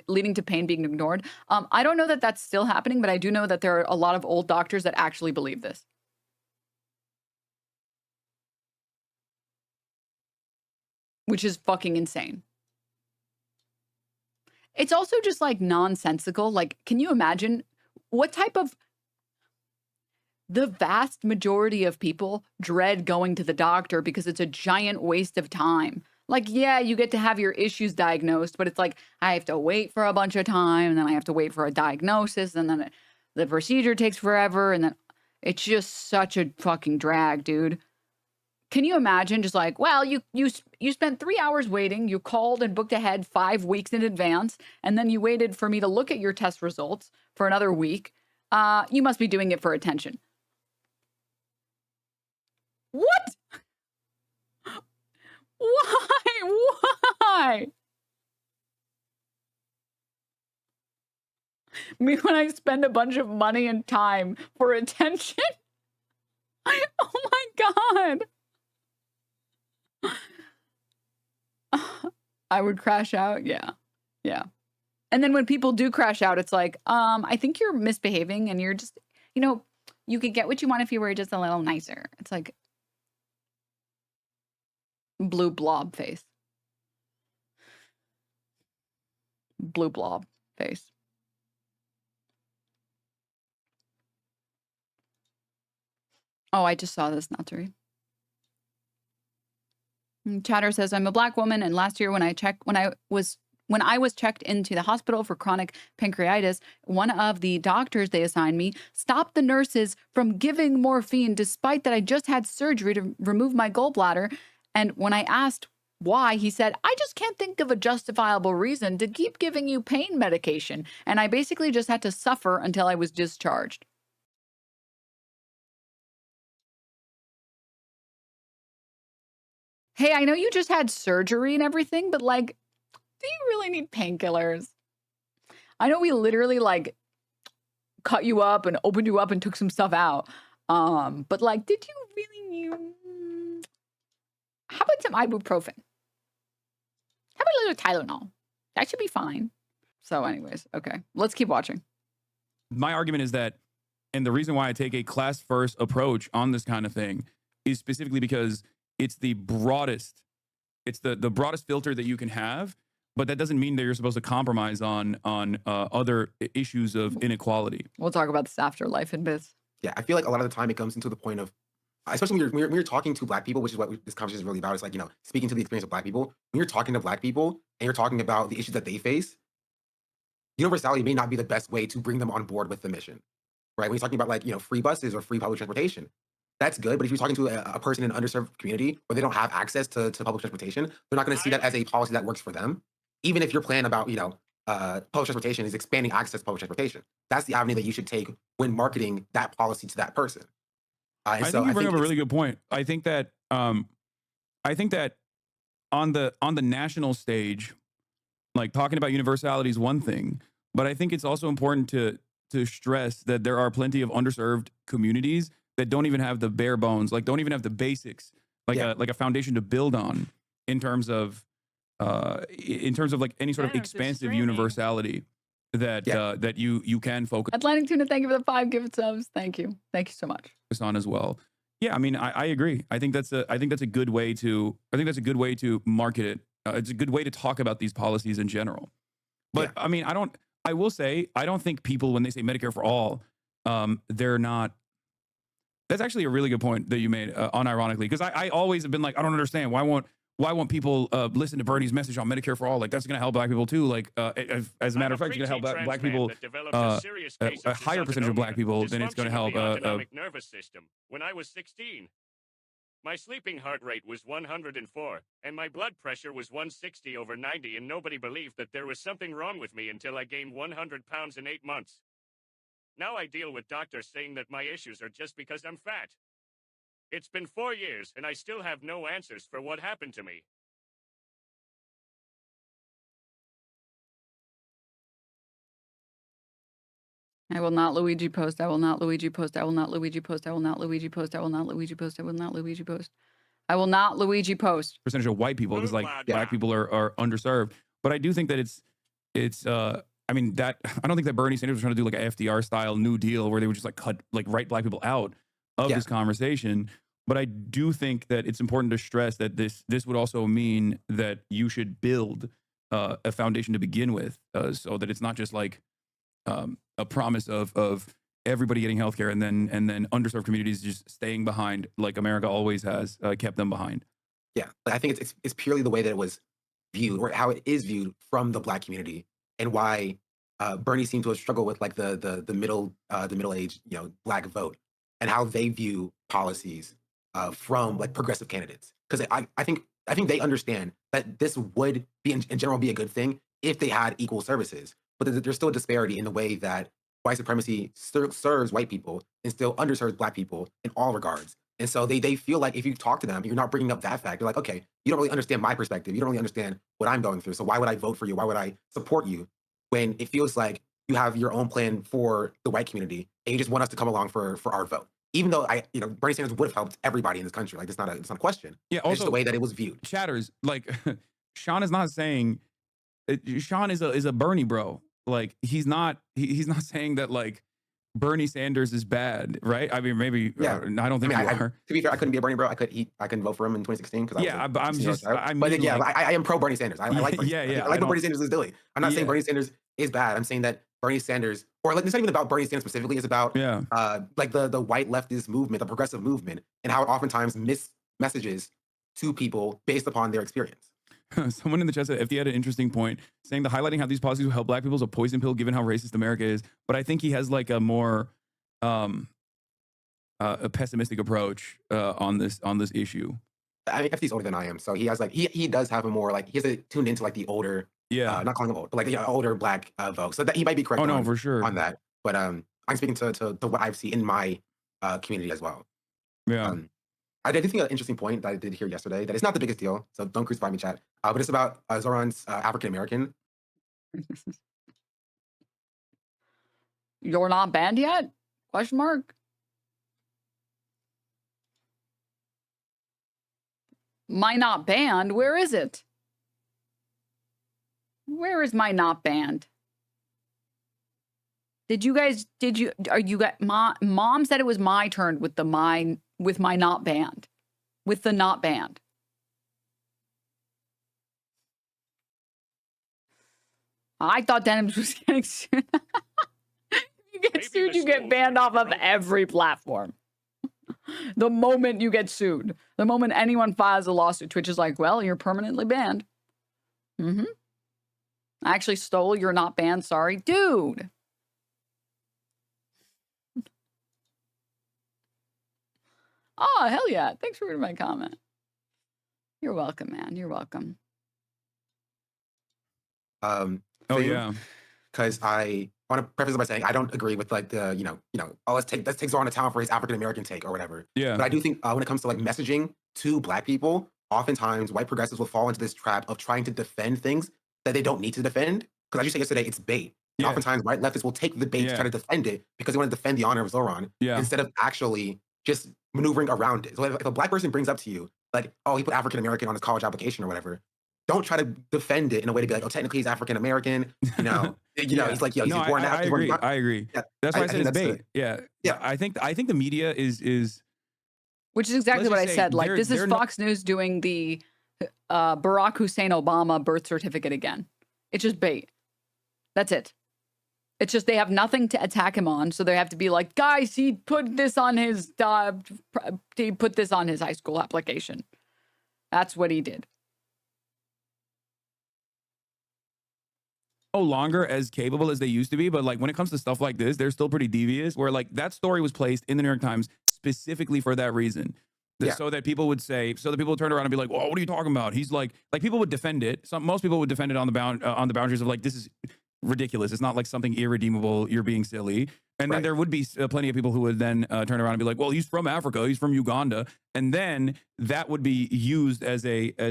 leading to pain being ignored. I don't know that that's still happening, but I do know that there are a lot of old doctors that actually believe this. Which is fucking insane. It's also just like nonsensical. Like, can you imagine what type of... The vast majority of people dread going to the doctor because it's a giant waste of time. Like, yeah, you get to have your issues diagnosed, but it's like, I have to wait for a bunch of time, and then I have to wait for a diagnosis, and then the procedure takes forever, and then it's just such a fucking drag, dude. Can you imagine just like, well, you spent 3 hours waiting, you called and booked ahead 5 weeks in advance, and then you waited for me to look at your test results for another week. You must be doing it for attention. What? Why? Me when I spend a bunch of money and time for attention? Oh my God. I would crash out. Yeah. Yeah. And then when people do crash out, it's like, I think you're misbehaving and you're just, you know, you could get what you want if you were just a little nicer. It's like, blue blob face. Blue blob face. Oh, I just saw this, not to read. Chatter says, I'm a Black woman, and last year when I was checked into the hospital for chronic pancreatitis, one of the doctors they assigned me stopped the nurses from giving morphine despite that I just had surgery to remove my gallbladder. And when I asked why, he said, I just can't think of a justifiable reason to keep giving you pain medication. And I basically just had to suffer until I was discharged. Hey, I know you just had surgery and everything, but like, do you really need painkillers? I know we literally like cut you up and opened you up and took some stuff out. But like, did you really need... How about some ibuprofen? How about a little Tylenol? That should be fine. So anyways, okay, let's keep watching. My argument is that, and the reason why I take a class first approach on this kind of thing is specifically because it's the broadest, it's the broadest filter that you can have, but that doesn't mean that you're supposed to compromise on other issues of inequality. We'll talk about this after Life and Biz. Yeah, I feel like a lot of the time it comes into the point of, especially when you're talking to Black people, which is what this conversation is really about. It's like, you know, speaking to the experience of Black people. When you're talking to Black people and you're talking about the issues that they face, universality may not be the best way to bring them on board with the mission, right? When you're talking about like, you know, free buses or free public transportation, that's good. But if you're talking to a person in an underserved community where they don't have access to public transportation, they're not going to see that as a policy that works for them. Even if your plan about, you know, public transportation is expanding access to public transportation, that's the avenue that you should take when marketing that policy to that person. I think you bring up a really good point. I think that on the national stage, like talking about universality is one thing, but I think it's also important to stress that there are plenty of underserved communities that don't even have the bare bones, like don't even have the basics, like a foundation to build on in terms of like any sort of Denims is expansive streaming. universality that you can focus Atlantic Tuna, thank you for the 5 gift subs. Thank you so much. on as well. Yeah, I mean, I agree. I think that's a good way to market it. It's a good way to talk about these policies in general. But I mean, I will say, I don't think people, when they say Medicare for all, they're not. That's actually a really good point that you made, unironically, because I always have been like, I don't understand why won't people listen to Bernie's message on Medicare for all? Like, that's going to help black people too. Like, as a matter of fact, it's going to help black people, a higher percentage of black people than it's going to help. Autonomic nervous system. When I was 16, my sleeping heart rate was 104, and my blood pressure was 160/90, and nobody believed that there was something wrong with me until I gained 100 pounds in 8 months. Now I deal with doctors saying that my issues are just because I'm fat. It's been 4 years, and I still have no answers for what happened to me. I will not Luigi post. I will not Luigi post. I will not Luigi post. I will not Luigi post. I will not Luigi post. I will not Luigi post. I will not Luigi post. Percentage of white people, because like black people are underserved. But I do think that it's I mean, that I don't think that Bernie Sanders was trying to do like a FDR style New Deal where they would just like write black people out of this conversation. But I do think that it's important to stress that this would also mean that you should build a foundation to begin with, so that it's not just like a promise of everybody getting healthcare and then underserved communities just staying behind, like America always has kept them behind. Yeah, but I think it's purely the way that it was viewed, or how it is viewed from the black community, and why Bernie seemed to have struggled with like the middle aged black vote, and how they view policies from like progressive candidates. Because I think they understand that this would be in general be a good thing if they had equal services, but there's still a disparity in the way that white supremacy serves white people and still underserves black people in all regards. And so they feel like if you talk to them, you're not bringing up that fact. They're like, okay, you don't really understand my perspective. You don't really understand what I'm going through. So why would I vote for you? Why would I support you? When it feels like you have your own plan for the white community and you just want us to come along for our vote. Even though Bernie Sanders would have helped everybody in this country. Like it's not a question. Yeah, also, it's just the way that it was viewed. Chatters, like Sean is not saying Sean is a Bernie bro. Like he's not saying that like Bernie Sanders is bad, right? I mean, maybe. Yeah. I don't think you are. To be fair, I couldn't be a Bernie bro. I couldn't vote for him in 2016 because I am pro Bernie Sanders. I like Bernie. I like what Bernie Sanders is doing. I'm not saying Bernie Sanders is bad. I'm saying that Bernie Sanders, or like it's not even about Bernie Sanders specifically. It's about like the white leftist movement, the progressive movement, and how it oftentimes messages to people based upon their experience. Someone in the chat said FD had an interesting point, saying the highlighting how these policies will help black people is a poison pill given how racist America is. But I think he has like a more a pessimistic approach on this issue. I mean, FD's older than I am, so he has like he does have a more like he has to tune into like the older, not calling him old, but like older black folks. So that he might be correct. For sure on that. But I'm speaking to what I've seen in my community as well. Yeah. I did think an interesting point that I did hear yesterday that it's not the biggest deal, so don't crucify me, chat. But it's about Zoran's African American. You're not banned yet? Question mark. My not banned? Where is it? Where is my not banned? Mom said it was my turn with my not banned. With the not banned. I thought Denims was getting sued. You get sued, you get banned off of every platform. The moment you get sued, the moment anyone files a lawsuit, Twitch is like, well, you're permanently banned. I actually stole your not banned, sorry. Dude. Oh, hell yeah. Thanks for reading my comment. You're welcome, man. You're welcome. Because I want to preface it by saying I don't agree with like the let's take Zoran to town for his African American take or whatever. Yeah. But I do think when it comes to like messaging to black people, oftentimes white progressives will fall into this trap of trying to defend things that they don't need to defend. Because as you said yesterday, it's bait. And Yeah. oftentimes white leftists will take the bait to Yeah. try to defend it because they want to defend the honor of Zoran Yeah. instead of actually just maneuvering around it. So if a black person brings up to you, like, oh, he put African American on his college application or whatever, don't try to defend it in a way to be like, oh, technically he's African American. You know, Yeah. he's like, yo, he's No, born I he's born- agree. I agree. Yeah, That's why I said it's that's bait. Yeah. Yeah. I think the media is Which is exactly Let's what I just say said. Like, they're- this is they're not- Fox News doing the Barack Hussein Obama birth certificate again. It's just bait. That's it. It's just they have nothing to attack him on, so they have to be like, guys, he put this on his high school application. That's what he did. no longer as capable as they used to be, but like when it comes to stuff like this, they're still pretty devious. Where like that story was placed in the New York Times specifically for that reason. Yeah. So that people would say, so that people would turn around and be like, "Well, what are you talking about?" He's like people would defend it. Most people would defend it on the boundaries of like, this is ridiculous. It's not like something irredeemable. You're being silly. And then Right. there would be plenty of people who would then turn around and be like, "Well, he's from Africa. He's from Uganda," and then that would be used as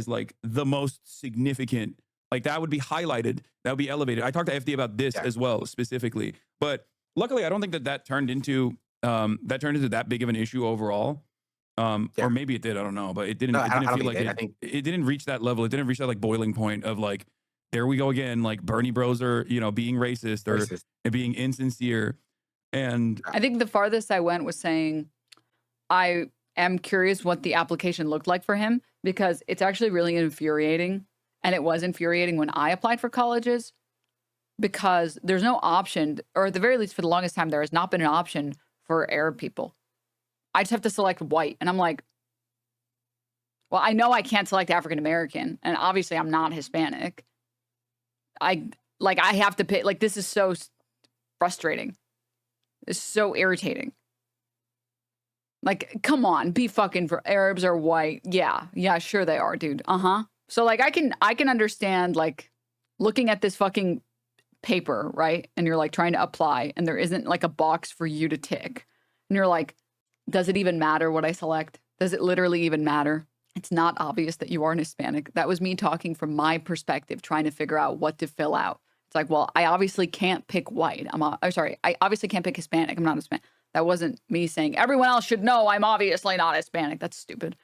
like the most significant. Like that would be highlighted. That would be elevated. I talked to FD about this as well specifically, but luckily I don't think that turned into that big of an issue overall. Or maybe it did. I don't know, but it didn't. No, It I don't didn't feel think like it did. I think it didn't reach that level. It didn't reach that like boiling point of like, there we go again. Like Bernie bros are being racist or racist. being insincere, and I think the farthest I went was saying, I am curious what the application looked like for him because it's actually really infuriating. And it was infuriating when I applied for colleges because there's no option, or at the very least for the longest time, there has not been an option for Arab people. I just have to select white. And I'm like, well, I know I can't select African American. And obviously I'm not Hispanic. I have to pick, like, this is so frustrating. It's so irritating. Like, come on, be fucking for Arabs are white. Yeah, sure they are, dude. So like I can understand like looking at this fucking paper, right? And you're like trying to apply and there isn't like a box for you to tick. And you're like, does it even matter what I select? Does it literally even matter? It's not obvious that you are an Hispanic. That was me talking from my perspective, trying to figure out what to fill out. It's like, well, I obviously can't pick white. I obviously can't pick Hispanic. I'm not Hispanic. That wasn't me saying everyone else should know I'm obviously not Hispanic. That's stupid.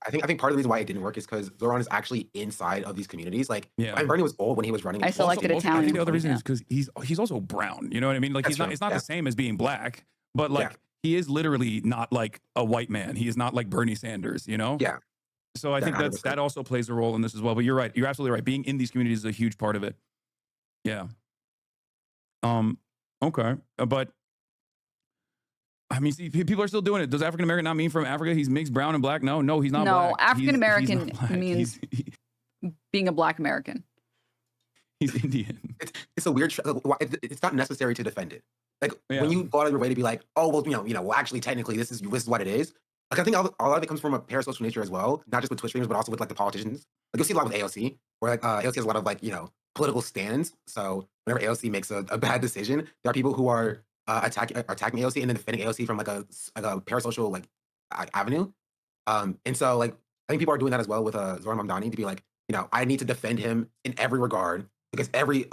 I think part of the reason why it didn't work is because Zoran is actually inside of these communities. Like, Yeah. I mean, Bernie was old when he was running. I selected Also, I Italian. think the other reason Yeah. is because he's also brown. You know what I mean? Like That's it's not true. the same as being black, but like he is literally not like a white man. He is not like Bernie Sanders. You know? Yeah. So I think 100%. that also plays a role in this as well. But you're right. You're absolutely right. Being in these communities is a huge part of it. Yeah. Okay. But I mean, see, people are still doing it. Does African American not mean from Africa? He's mixed brown and black? No, he's not black. No, African American He's not black. means being a black American. He's Indian. It's a weird. It's not necessary to defend it. Like Yeah. when you go out of your way to be like, oh well, well, actually, technically, this is what it is. Like I think a lot of it comes from a parasocial nature as well, not just with Twitch streamers, but also with like the politicians. Like you'll see a lot with AOC, where like AOC has a lot of like political stands. So whenever AOC makes a bad decision, there are people who are attacking AOC and then defending AOC from like a parasocial like avenue. And so like I think people are doing that as well with Zoran Mamdani to be like, I need to defend him in every regard because every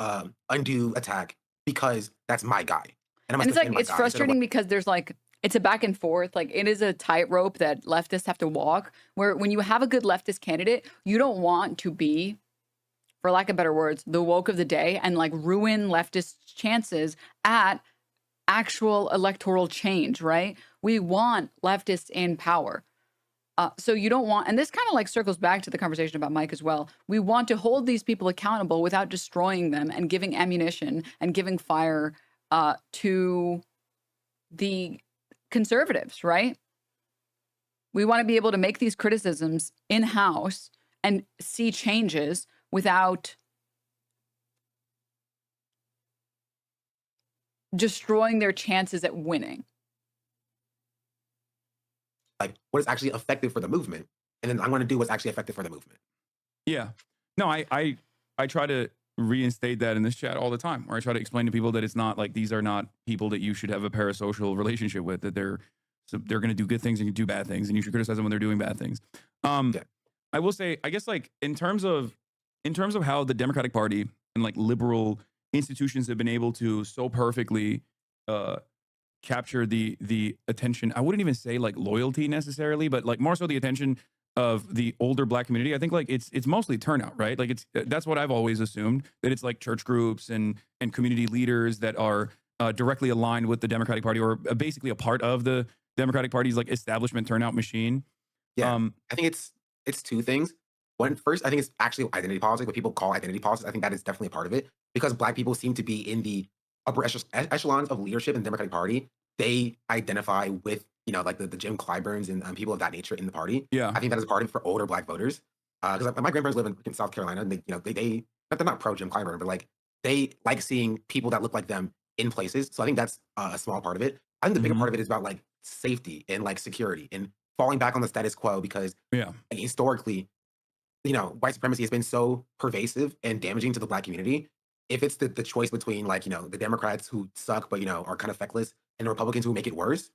undue attack because that's my guy. And it's like it's frustrating because there's like it's a back and forth. Like it is a tightrope that leftists have to walk. Where when you have a good leftist candidate, you don't want to be, for lack of better words, the woke of the day and like ruin leftist chances at actual electoral change. Right? We want leftists in power. So you don't want, and this kind of like circles back to the conversation about Mike as well. We want to hold these people accountable without destroying them and giving ammunition and giving fire to the conservatives, right? We want to be able to make these criticisms in-house and see changes without destroying their chances at winning. Like what is actually effective for the movement, and then I'm going to do what's actually effective for the movement. Yeah. No, I try to reinstate that in this chat all the time, where I try to explain to people that it's not like these are not people that you should have a parasocial relationship with, that they're going to do good things and do bad things, and you should criticize them when they're doing bad things. I will say, I guess, like in terms of how the Democratic Party and like liberal institutions have been able to so perfectly capture the attention. I wouldn't even say like loyalty necessarily, but like more so the attention of the older Black community. I think like it's mostly turnout, right? Like that's what I've always assumed, that it's like church groups and community leaders that are directly aligned with the Democratic Party, or basically a part of the Democratic Party's like establishment turnout machine. Yeah, I think it's two things. One, first, I think it's actually identity politics, what people call identity politics. I think that is definitely a part of it, because Black people seem to be in the upper echelons of leadership in the Democratic Party. They identify with, you know, like the Jim Clyburns and people of that nature in the party. Yeah. I think that is part of it for older Black voters. Because my grandparents live in South Carolina, and they're not pro Jim Clyburn, but like they like seeing people that look like them in places. So I think that's a small part of it. I think the bigger part of it is about like safety and like security and falling back on the status quo, because Yeah. like, historically, you know, white supremacy has been so pervasive and damaging to the Black community. If it's the choice between, like, you know, the Democrats who suck but, you know, are kind of feckless, and the Republicans who make it worse,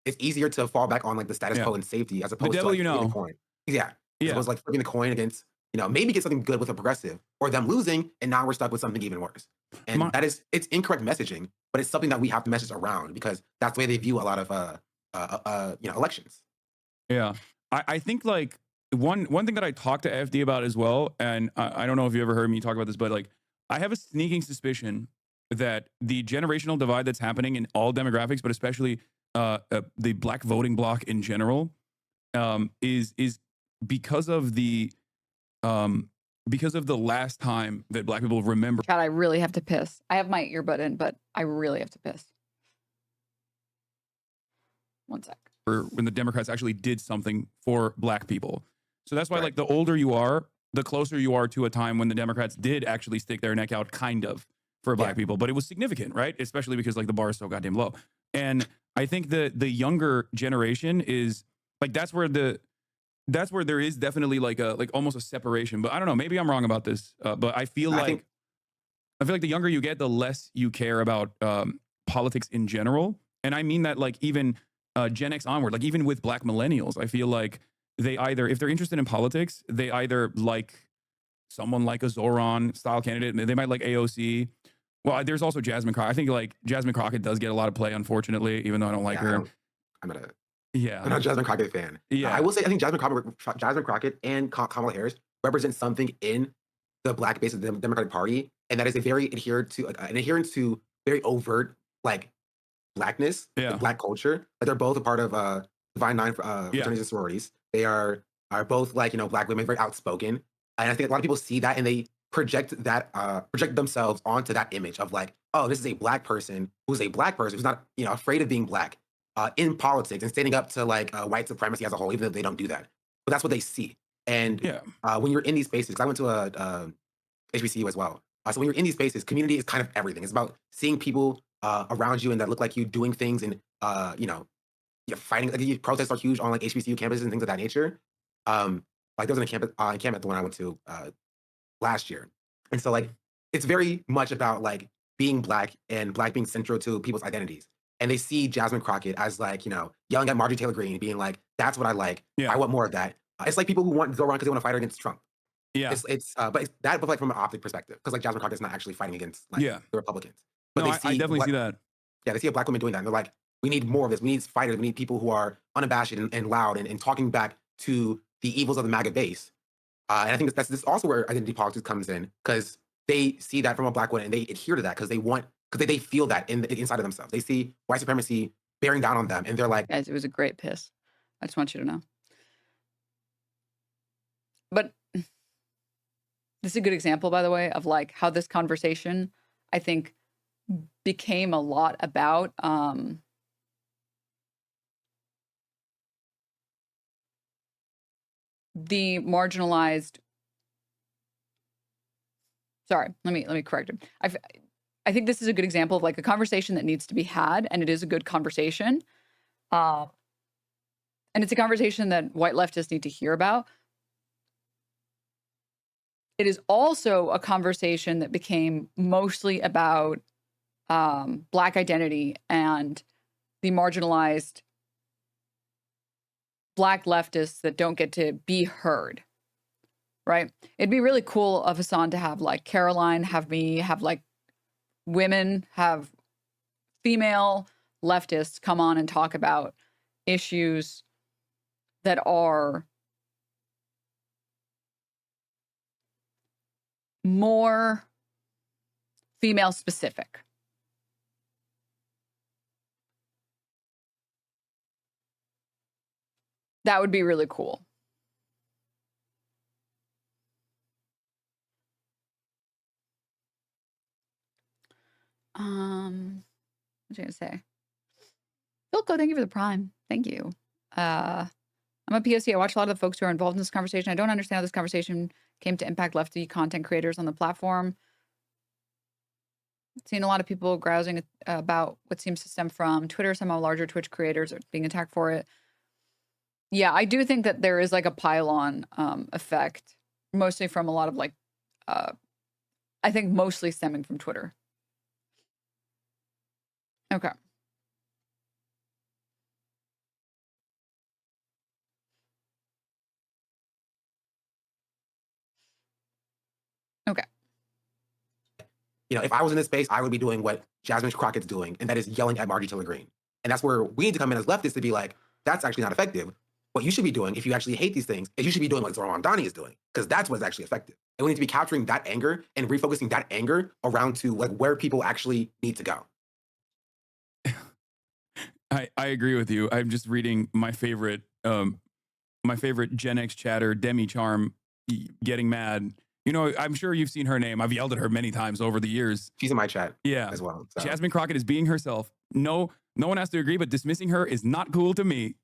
it's easier to fall back on like the status Yeah. quo and safety, as The opposed to devil like you flipping the know. coin. Yeah. As Yeah. opposed to like flipping the coin against, you know, maybe get something good with a progressive, or them losing and now we're stuck with something even worse. And My- it's incorrect messaging, but it's something that we have to message around, because that's the way they view a lot of you know, elections. Yeah. I think like one thing that I talked to FD about as well, and I don't know if you ever heard me talk about this, but like I have a sneaking suspicion that the generational divide that's happening in all demographics, but especially the Black voting bloc in general, is because of the last time that Black people remember. God, I really have to piss. I have my earbud in, but I really have to piss. One sec. When the Democrats actually did something for Black people. So that's why, Right. like, the older you are, the closer you are to a time when the Democrats did actually stick their neck out, kind of, for Black people. But it was significant, right? Especially because, like, the bar is so goddamn low. And I think the younger generation is, like, that's where there is definitely, like, almost a separation. But I don't know. Maybe I'm wrong about this. But I feel like the younger you get, the less you care about politics in general. And I mean that, like, even Gen X onward, like even with Black millennials, I feel like they either, if they're interested in politics, they either like someone like a Zoran style candidate. They might like AOC. Well, there's also Jasmine Crockett. I think like Jasmine Crockett does get a lot of play, unfortunately, even though I don't like her. I'm not Yeah. a Jasmine Crockett fan. Yeah. I will say I think Jasmine Crockett and Kamala Harris represent something in the Black base of the Democratic Party, and that is a very adherent to very overt like Blackness, Yeah. like, Black culture. Like, they're both a part of Divine Nine fraternities and sororities. They are both, like, you know, Black women, very outspoken, and I think a lot of people see that and they project themselves onto that image of like, oh, this is a Black person who's not, you know, afraid of being Black in politics and standing up to like white supremacy as a whole, even though they don't do that. But that's what they see. And when you're in these spaces, because I went to a HBCU as well. So when you're in these spaces, community is kind of everything. It's about seeing people around you and that look like you doing things, and you know, you're fighting. Like, protests are huge on like HBCU campuses and things of that nature. Like there was an encampment the one I went to last year, and so like it's very much about like being Black and Black being central to people's identities. And they see Jasmine Crockett as like, you know, yelling at Marjorie Taylor Greene, being like, "That's what I like. Yeah. I want more of that." It's like people who want Zoran because they want to fight her against Trump. Yeah. But it's that, but like from an optic perspective, because like Jasmine Crockett's not actually fighting against like the Republicans. But No, they see I definitely see that. Yeah, they see a Black woman doing that, and they're like, we need more of this. We need fighters. We need people who are unabashed and loud and talking back to the evils of the MAGA base. And I think this is also where identity politics comes in, because they see that from a Black woman and they adhere to that because they feel that inside of themselves. They see white supremacy bearing down on them, and they're like, Guys, it was a great piss. I just want you to know. But this is a good example, by the way, of like how this conversation, I think, became a lot about the marginalized. Sorry, let me correct it. I think this is a good example of like a conversation that needs to be had, and it is a good conversation. And it's a conversation that white leftists need to hear about. It is also a conversation that became mostly about Black identity and the marginalized Black leftists that don't get to be heard. right? It'd be really cool of Hasan to have like Caroline, have me, have like women, have female leftists come on and talk about issues that are more female specific. That would be really cool. What was I gonna say? Philco, thank you for the prime. Thank you. I'm a POC. I watch a lot of the folks who are involved in this conversation. I don't understand how this conversation came to impact lefty content creators on the platform. Seen a lot of people grousing about what seems to stem from Twitter. Some of larger Twitch creators are being attacked for it. Yeah, I do think that there is like a pylon effect, mostly from a lot of like, I think mostly stemming from Twitter. Okay. Okay. You know, if I was in this space, I would be doing what Jasmine Crockett's doing, and that is yelling at Margie Taylor Greene. And that's where we need to come in as leftists to be like, that's actually not effective. What you should be doing, if you actually hate these things, is you should be doing what Zoran Dani is doing, because that's what's actually effective. And we need to be capturing that anger and refocusing that anger around to like where people actually need to go. I agree with you. I'm just reading my favorite Gen X chatter, Demi Charm, getting mad. You know, I'm sure you've seen her name. I've yelled at her many times over the years. She's in my chat, yeah, as well. So. Jasmine Crockett is being herself. No one has to agree, but dismissing her is not cool to me.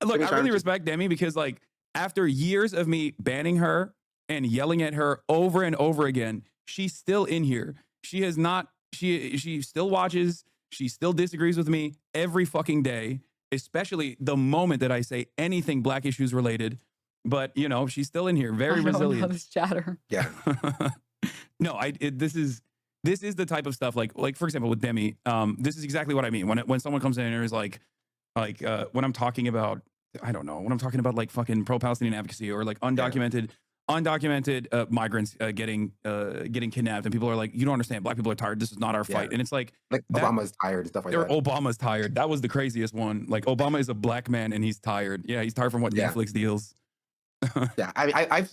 Look, I really respect Demi because, like, after years of me banning her and yelling at her over and over again, she's still in here. She has not. She still watches. She still disagrees with me every fucking day, especially the moment that I say anything Black issues related. But, you know, she's still in here, very resilient. This chatter. Yeah. No, this is the type of stuff like for example with Demi, this is exactly what I mean when someone comes in and is like when I'm talking about, I don't know, when I'm talking about like fucking pro-Palestinian advocacy or like undocumented migrants getting kidnapped, and people are like, you don't understand, Black people are tired, this is not our fight. And it's like Obama's tired and stuff like that. Obama's tired. That was the craziest one. Like, Obama is a Black man and he's tired. Yeah, he's tired from what Netflix deals. Yeah, I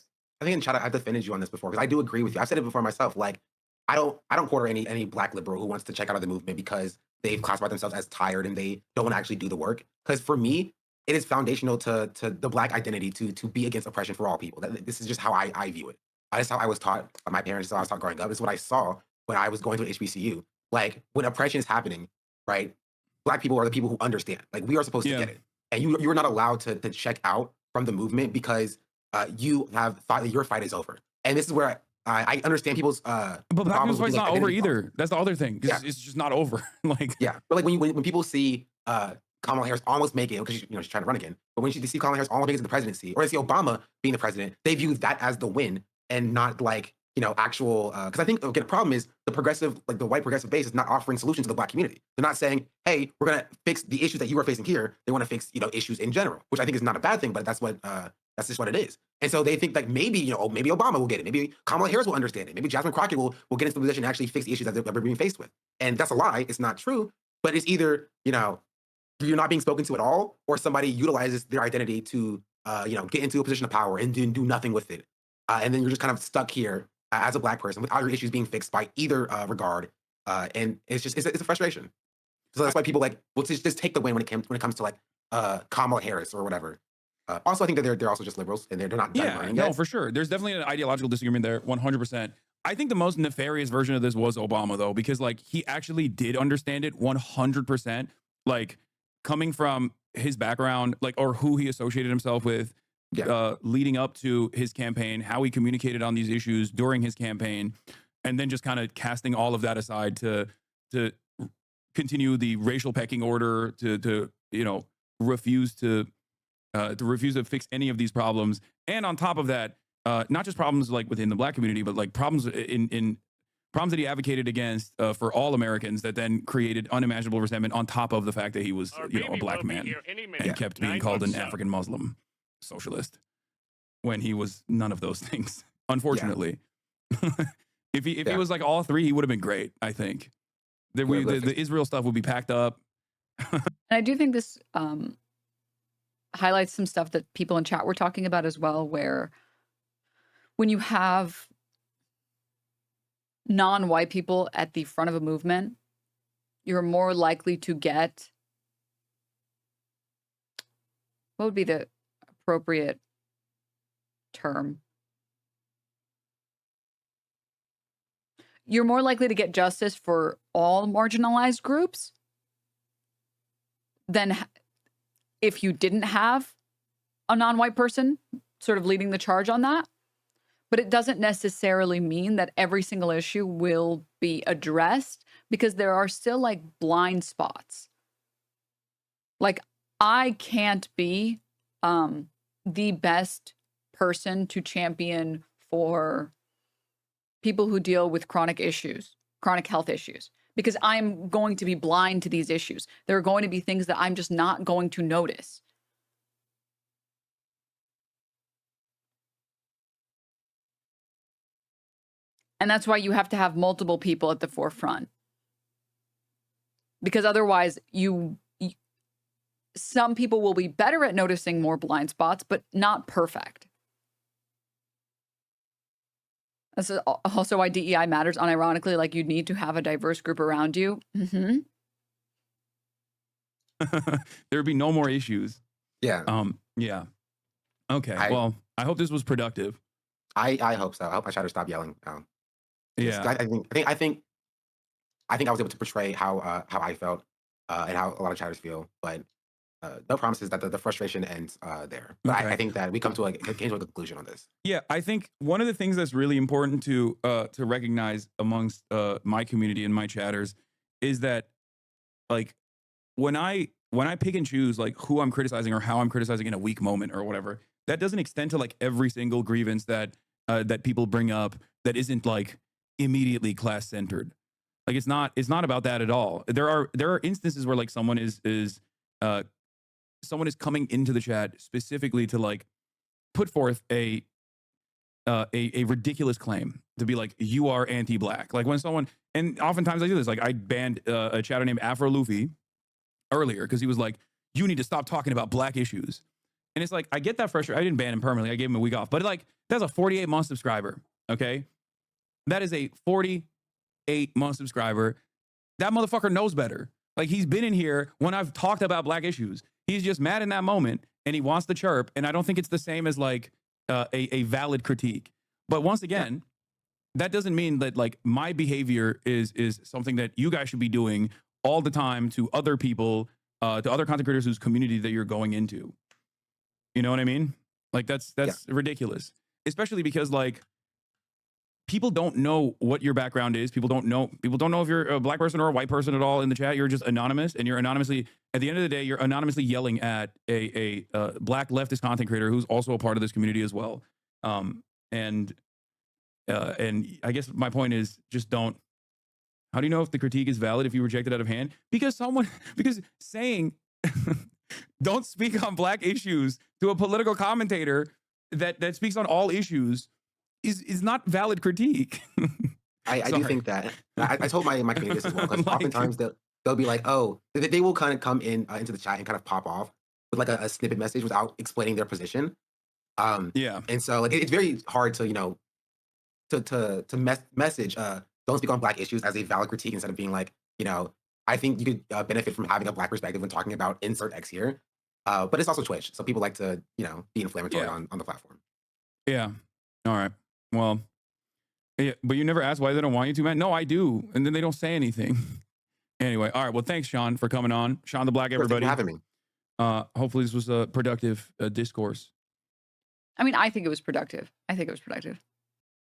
think in chat I've defended you on this before because I do agree with you. I've said it before myself. Like, I don't quarter any Black liberal who wants to check out of the movement because they've classified themselves as tired and they don't want to actually do the work. Because for me, it is foundational to the Black identity to be against oppression for all people. This is just how I view it. That's how I was taught by my parents. This is how I was taught growing up. This is what I saw when I was going to HBCU. Like, when oppression is happening, right? Black people are the people who understand. Like, we are supposed to get it, and you're not allowed to check out from the movement because you have thought that your fight is over. And this is where I understand people's but Black people's fight's not over either. That's the other thing. Yeah. It's just not over. Like, yeah, but like when people see Kamala Harris almost make it, because she's trying to run again, but when they see Kamala Harris almost make it to the presidency, or they see Obama being the president, they view that as the win and not like actual. Because I think again, the problem is the white progressive base is not offering solutions to the Black community. They're not saying, hey, we're gonna fix the issues that you are facing here. They want to fix issues in general, which I think is not a bad thing, but that's just what it is. And so they think like maybe maybe Obama will get it, maybe Kamala Harris will understand it, maybe Jasmine Crockett will get into the position and actually fix the issues that they're being faced with. And that's a lie. It's not true. But it's either you're not being spoken to at all, or somebody utilizes their identity to get into a position of power and do nothing with it, and then you're just kind of stuck here as a Black person without your issues being fixed by either regard. And it's a frustration. So that's why people will just take the win when it comes to like Kamala Harris or whatever. Also, I think that they're also just liberals and they're not done learning yet. For sure. There's definitely an ideological disagreement there, 100%. I think the most nefarious version of this was Obama, though, because like he actually did understand it 100%. Like, coming from his background, like, or who he associated himself with, leading up to his campaign, how he communicated on these issues during his campaign, and then just kind of casting all of that aside to continue the racial pecking order, to refuse to fix any of these problems. And on top of that, not just problems like within the Black community, but like problems in problems that he advocated against for all Americans that then created unimaginable resentment on top of the fact that he was a Black man and kept being called an African Muslim socialist. when he was none of those things, unfortunately. If he was like all three, he would have been great, I think. The Israel stuff would be packed up. And I do think this highlights some stuff that people in chat were talking about as well, where when you have non-white people at the front of a movement, you're more likely to get, what would be the appropriate term? You're more likely to get justice for all marginalized groups than if you didn't have a non-white person sort of leading the charge on that. But it doesn't necessarily mean that every single issue will be addressed, because there are still like blind spots. Like, I can't be the best person to champion for people who deal with chronic issues, chronic health issues, because I'm going to be blind to these issues. There are going to be things that I'm just not going to notice. And that's why you have to have multiple people at the forefront. Because otherwise, some people will be better at noticing more blind spots, but not perfect. That's also why DEI matters, unironically. Like, you need to have a diverse group around you. Mm-hmm. There would be no more issues. Yeah. Yeah. Okay. Well, I hope this was productive. I hope so. I hope I try to stop yelling. Yeah. I think I was able to portray how I felt and how a lot of chatters feel, but no promises that the frustration ends there. But Okay. I think that we came to a conclusion on this. Yeah, I think one of the things that's really important to recognize amongst my community and my chatters is that, like, when I pick and choose like who I'm criticizing or how I'm criticizing in a weak moment or whatever, that doesn't extend to like every single grievance that that people bring up that isn't like immediately class centered. Like, it's not about that at all. There are instances where like someone is coming into the chat specifically to like put forth a ridiculous claim to be like, you are anti-black. Like, when someone, and oftentimes I do this, like I banned a chatter named Afro Luffy earlier because he was like, you need to stop talking about black issues. And it's like, I get that frustration. I didn't ban him permanently. I gave him a week off. But like, that's a 48-month subscriber. Okay. That is a 48-month subscriber. That motherfucker knows better. Like, he's been in here when I've talked about black issues. He's just mad in that moment and he wants to chirp. And I don't think it's the same as like a valid critique. But once again, that doesn't mean that like my behavior is something that you guys should be doing all the time to other people, to other content creators whose community that you're going into. You know what I mean? Like, that's ridiculous. Especially because like, people don't know what your background is. People don't know if you're a black person or a white person at all in the chat. You're just anonymous, and you're anonymously, at the end of the day, you're anonymously yelling at a black leftist content creator who's also a part of this community as well. And I guess my point is, just don't. How do you know if the critique is valid if you reject it out of hand? Because saying don't speak on black issues to a political commentator that speaks on all issues is not valid critique. I do think that. I told my community this as well, because oftentimes they'll be like, oh, they will kind of come in into the chat and kind of pop off with like a snippet message without explaining their position. And so like it's very hard to, you know, to message don't speak on black issues as a valid critique, instead of being like, you know, I think you could benefit from having a black perspective when talking about insert X here. But it's also Twitch, so people like to, you know, be inflammatory on the platform. Yeah. All right. Well, yeah, but you never ask why they don't want you to, man. No, I do. And then they don't say anything. Anyway. All right. Well, thanks, Sean, for coming on. SeanDaBlack, everybody. Thanks for having me. Hopefully this was a productive discourse. I mean, I think it was productive.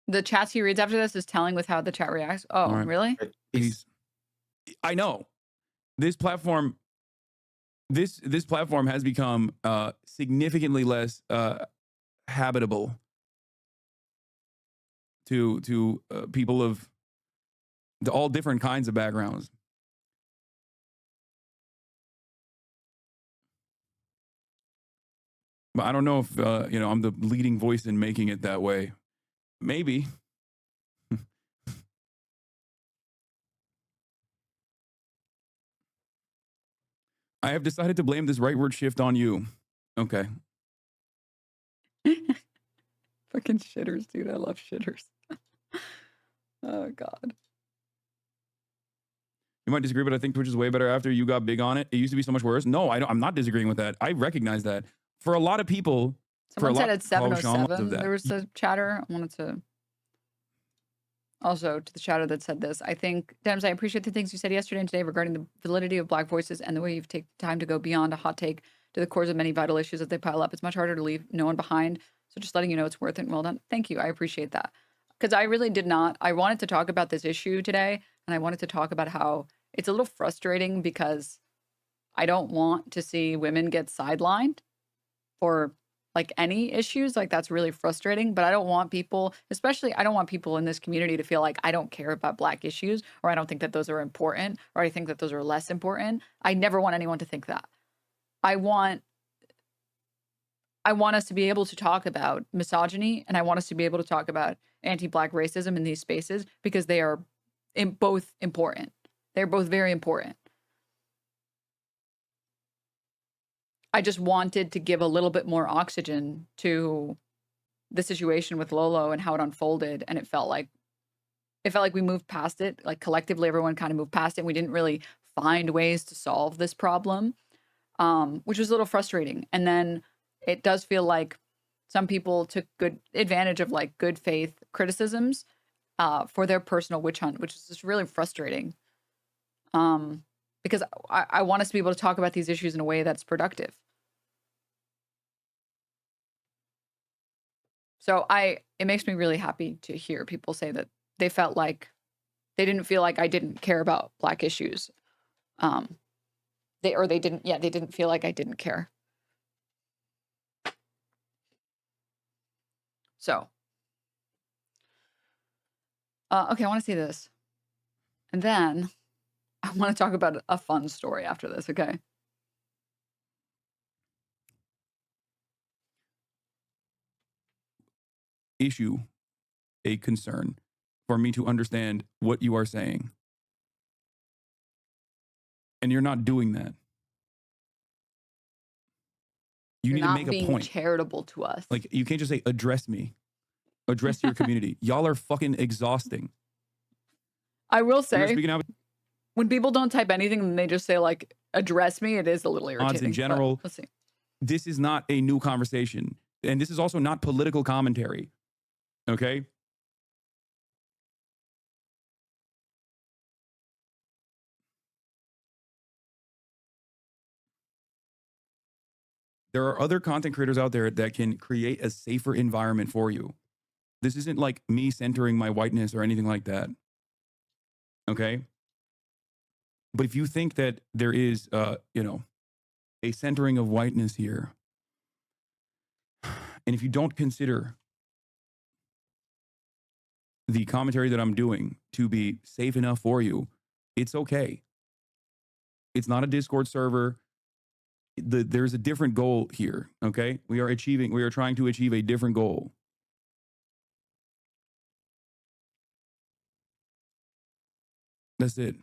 The chats he reads after this is telling with how the chat reacts. Oh, right. Really? I know. This platform has become significantly less habitable to people of all different kinds of backgrounds. But I don't know if, you know, I'm the leading voice in making it that way. Maybe. I have decided to blame this rightward shift on you. Okay. Fucking shitters, dude. I love shitters. Oh, God. You might disagree, but I think Twitch is way better after you got big on it. It used to be so much worse. No, I'm not disagreeing with that. I recognize that. For a lot of people, Someone said it's Oh, Sean, lots 7:07. of that. There was a chatter. I wanted to also to the chatter that said this. I think, Denims, I appreciate the things you said yesterday and today regarding the validity of Black voices and the way you've taken time to go beyond a hot take to the cores of many vital issues as they pile up. It's much harder to leave no one behind. So just letting you know it's worth it and well done. Thank you. I appreciate that. Because I really did not. I wanted to talk about this issue today, and I wanted to talk about how it's a little frustrating because I don't want to see women get sidelined for like any issues. Like that's really frustrating, but I don't want people, especially I don't want people in this community to feel like I don't care about Black issues, or I don't think that those are important, or I think that those are less important. I never want anyone to think that. I want us to be able to talk about misogyny, and I want us to be able to talk about anti-Black racism in these spaces because they are both important. They're both very important. I just wanted to give a little bit more oxygen to the situation with Lolo and how it unfolded, and it felt like we moved past it. Like collectively, everyone kind of moved past it. And we didn't really find ways to solve this problem, which was a little frustrating. And then it does feel like some people took good advantage of like good faith criticisms for their personal witch hunt, which is just really frustrating. Because I want us to be able to talk about these issues in a way that's productive. So it makes me really happy to hear people say that they felt like they didn't feel like I didn't care about Black issues. They didn't feel like I didn't care. So, okay, I want to see this. And then I want to talk about a fun story after this, okay? Issue a concern for me to understand what you are saying. And you're not doing that. You need to make a point. Not being charitable to us. Like, you can't just say, address me. Address your community. Y'all are fucking exhausting. I will You're say, speaking out when people don't type anything and they just say, like, address me, it is a little irritating. odds in general. Let's see. This is not a new conversation. And this is also not political commentary. Okay? There are other content creators out there that can create a safer environment for you. This isn't like me centering my whiteness or anything like that. Okay? But if you think that there is, you know, a centering of whiteness here, and if you don't consider the commentary that I'm doing to be safe enough for you, it's okay. It's not a Discord server. There's a different goal here, okay? We are trying to achieve a different goal. That's it.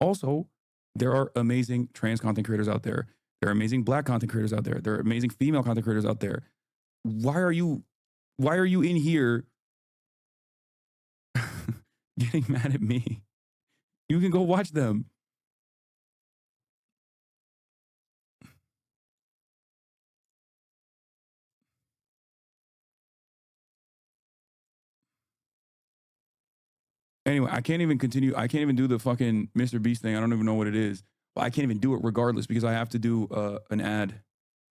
Also, there are amazing trans content creators out there. There are amazing Black content creators out there. There are amazing female content creators out there. Why are you in here getting mad at me? You can go watch them. Anyway, I can't even continue. I can't even do the fucking Mr. Beast thing. I don't even know what it is. But I can't even do it regardless because I have to do an ad.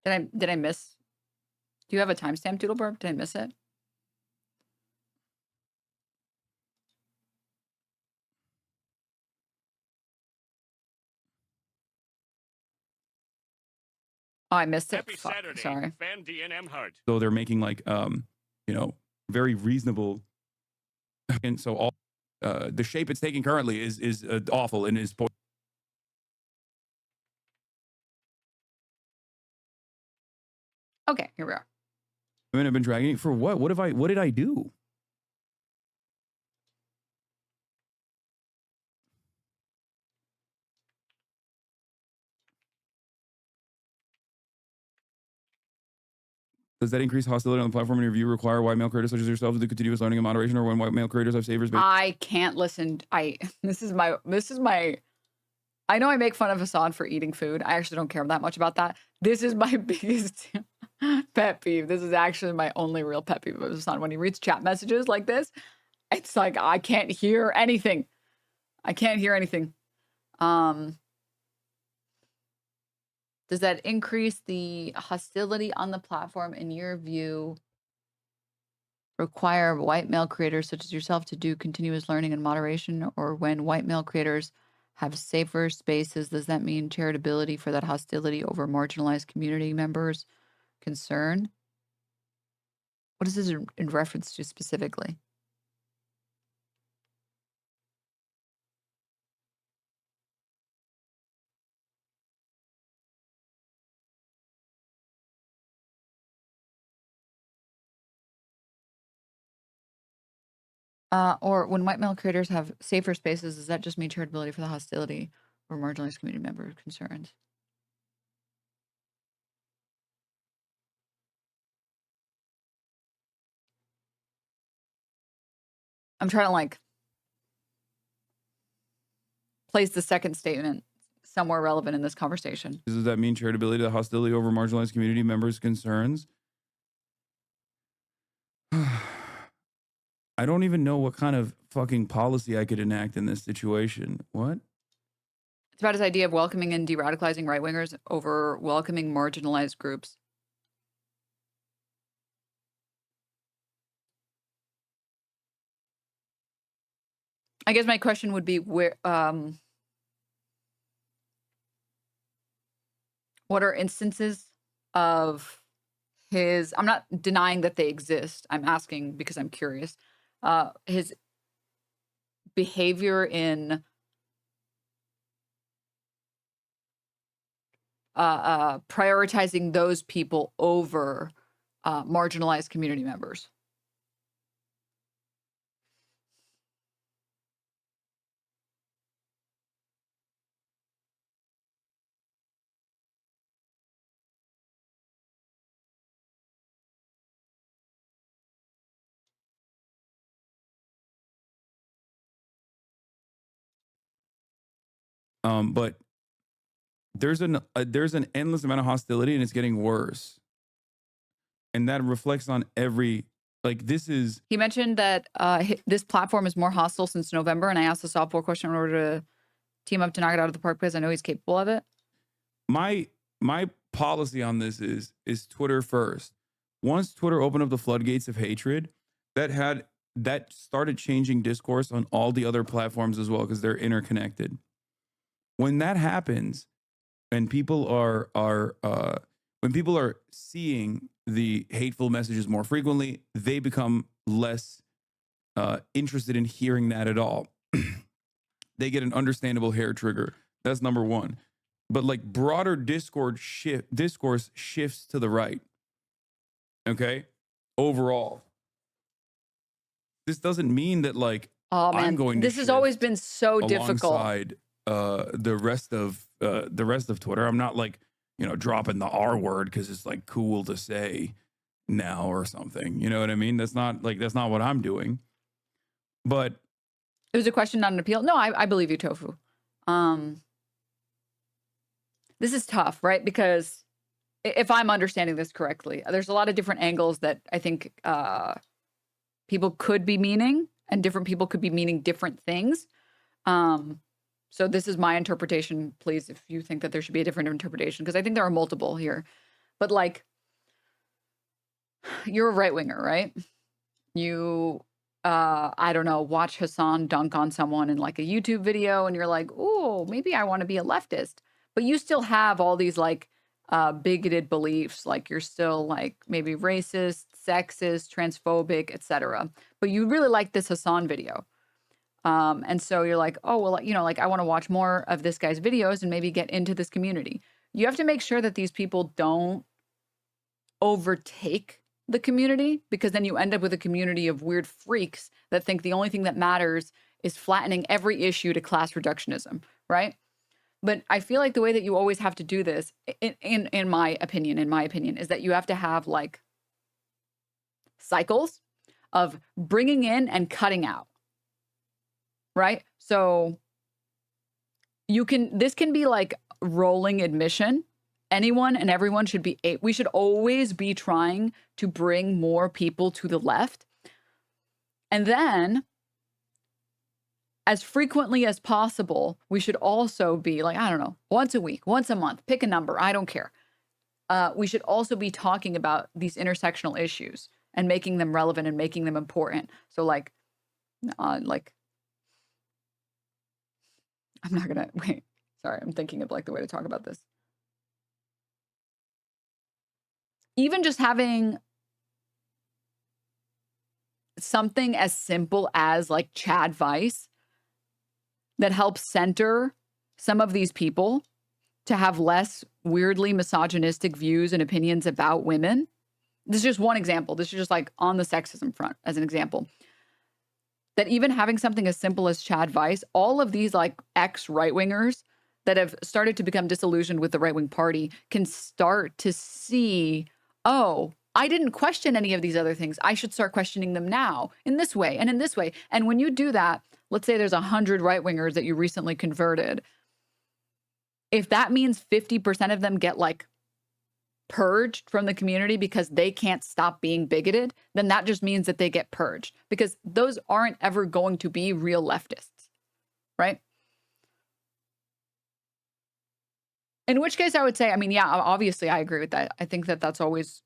Did I miss? Do you have a timestamp, Doodlebirb? Did I miss it? Oh, I missed it. Happy Fuck, Saturday, sorry. Fan DNM Heart. So they're making like, you know, very reasonable. And so all the shape it's taking currently is awful and is Okay, here we are. I mean, I've been dragging it for what? What did I do? Does that increase hostility on the platform in your view require white male creators such as yourself to do continuous learning and moderation, or when white male creators have safer space? I can't listen. This is my I know I make fun of Hassan for eating food. I actually don't care that much about that. This is my biggest pet peeve. This is actually my only real pet peeve of Hassan. When he reads chat messages like this, it's like I can't hear anything. I can't hear anything. Does that increase the hostility on the platform in your view? Require white male creators such as yourself to do continuous learning and moderation, or when white male creators have safer spaces, does that mean charitability for that hostility over marginalized community members' concern? What is this in reference to specifically? Or when white male creators have safer spaces, does that just mean charitability for the hostility or marginalized community member concerns? I'm trying to like place the second statement somewhere relevant in this conversation. Does that mean charitability to hostility over marginalized community members' concerns? I don't even know what kind of fucking policy I could enact in this situation. What? It's about his idea of welcoming and de-radicalizing right-wingers over welcoming marginalized groups. I guess my question would be where what are instances of his, I'm not denying that they exist. I'm asking because I'm curious. His behavior in prioritizing those people over marginalized community members. But there's an endless amount of hostility, and it's getting worse. And that reflects on every, like, this is. He mentioned that this platform is more hostile since November, and I asked the softball question in order to team up to knock it out of the park because I know he's capable of it. My policy on this is Twitter first. Once Twitter opened up the floodgates of hatred, that started changing discourse on all the other platforms as well, because they're interconnected. When that happens, and people are seeing the hateful messages more frequently, they become less interested in hearing that at all. They get an understandable hair trigger. That's number one. But like broader discourse shifts to the right. Okay? Overall. This doesn't mean that like I'm going to this has always been so difficult. Alongside the rest of Twitter. I'm not like, dropping the R word because it's like cool to say now or something. You know what I mean? That's not what I'm doing. But it was a question, not an appeal. No, I believe you, Tofu. This is tough, right? Because if I'm understanding this correctly, there's a lot of different angles that I think people could be meaning, and different people could be meaning different things. So this is my interpretation. Please, if you think that there should be a different interpretation, because I think there are multiple here. But like, you're a right winger, right? You, I don't know, watch Hassan dunk on someone in like a YouTube video, and you're like, oh, maybe I want to be a leftist. But you still have all these like bigoted beliefs, like you're still like maybe racist, sexist, transphobic, etc. But you really like this Hassan video. And so you're like, oh, well, like I want to watch more of this guy's videos and maybe get into this community. You have to make sure that these people don't overtake the community, because then you end up with a community of weird freaks that think the only thing that matters is flattening every issue to class reductionism, right? But I feel like the way that you always have to do this, in my opinion, is that you have to have like cycles of bringing in and cutting out, right? So this can be like rolling admission. Anyone and everyone should be, we should always be trying to bring more people to the left. And then as frequently as possible, we should also be like, I don't know, once a week, once a month, pick a number, I don't care. We should also be talking about these intersectional issues and making them relevant and making them important. So like, I'm not gonna, wait, sorry, I'm thinking of like the way to talk about this. Even just having something as simple as like Chad Vice that helps center some of these people to have less weirdly misogynistic views and opinions about women. This is just one example. This is just like on the sexism front as an example. That even having something as simple as Chad Vice, all of these like ex-right-wingers that have started to become disillusioned with the right-wing party can start to see, oh, I didn't question any of these other things. I should start questioning them now in this way and in this way. And when you do that, let's say there's 100 right-wingers that you recently converted. If that means 50% of them get like purged from the community because they can't stop being bigoted, then that just means that they get purged, because those aren't ever going to be real leftists, right? In which case I would say, I mean, yeah, obviously I agree with that. I think that that's always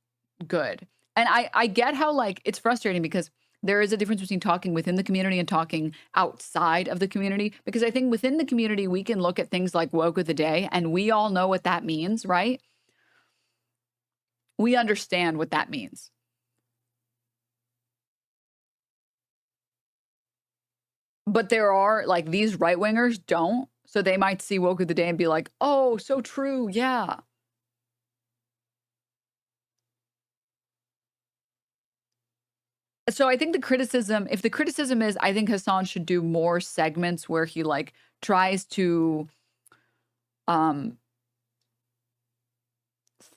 good. And I get how like it's frustrating, because there is a difference between talking within the community and talking outside of the community, because I think within the community, we can look at things like woke of the day and we all know what that means, right? We understand what that means. But there are like these right wingers don't. So they might see woke of the day and be like, oh, so true. Yeah. So I think the criticism, if the criticism is, I think Hasan should do more segments where he like tries to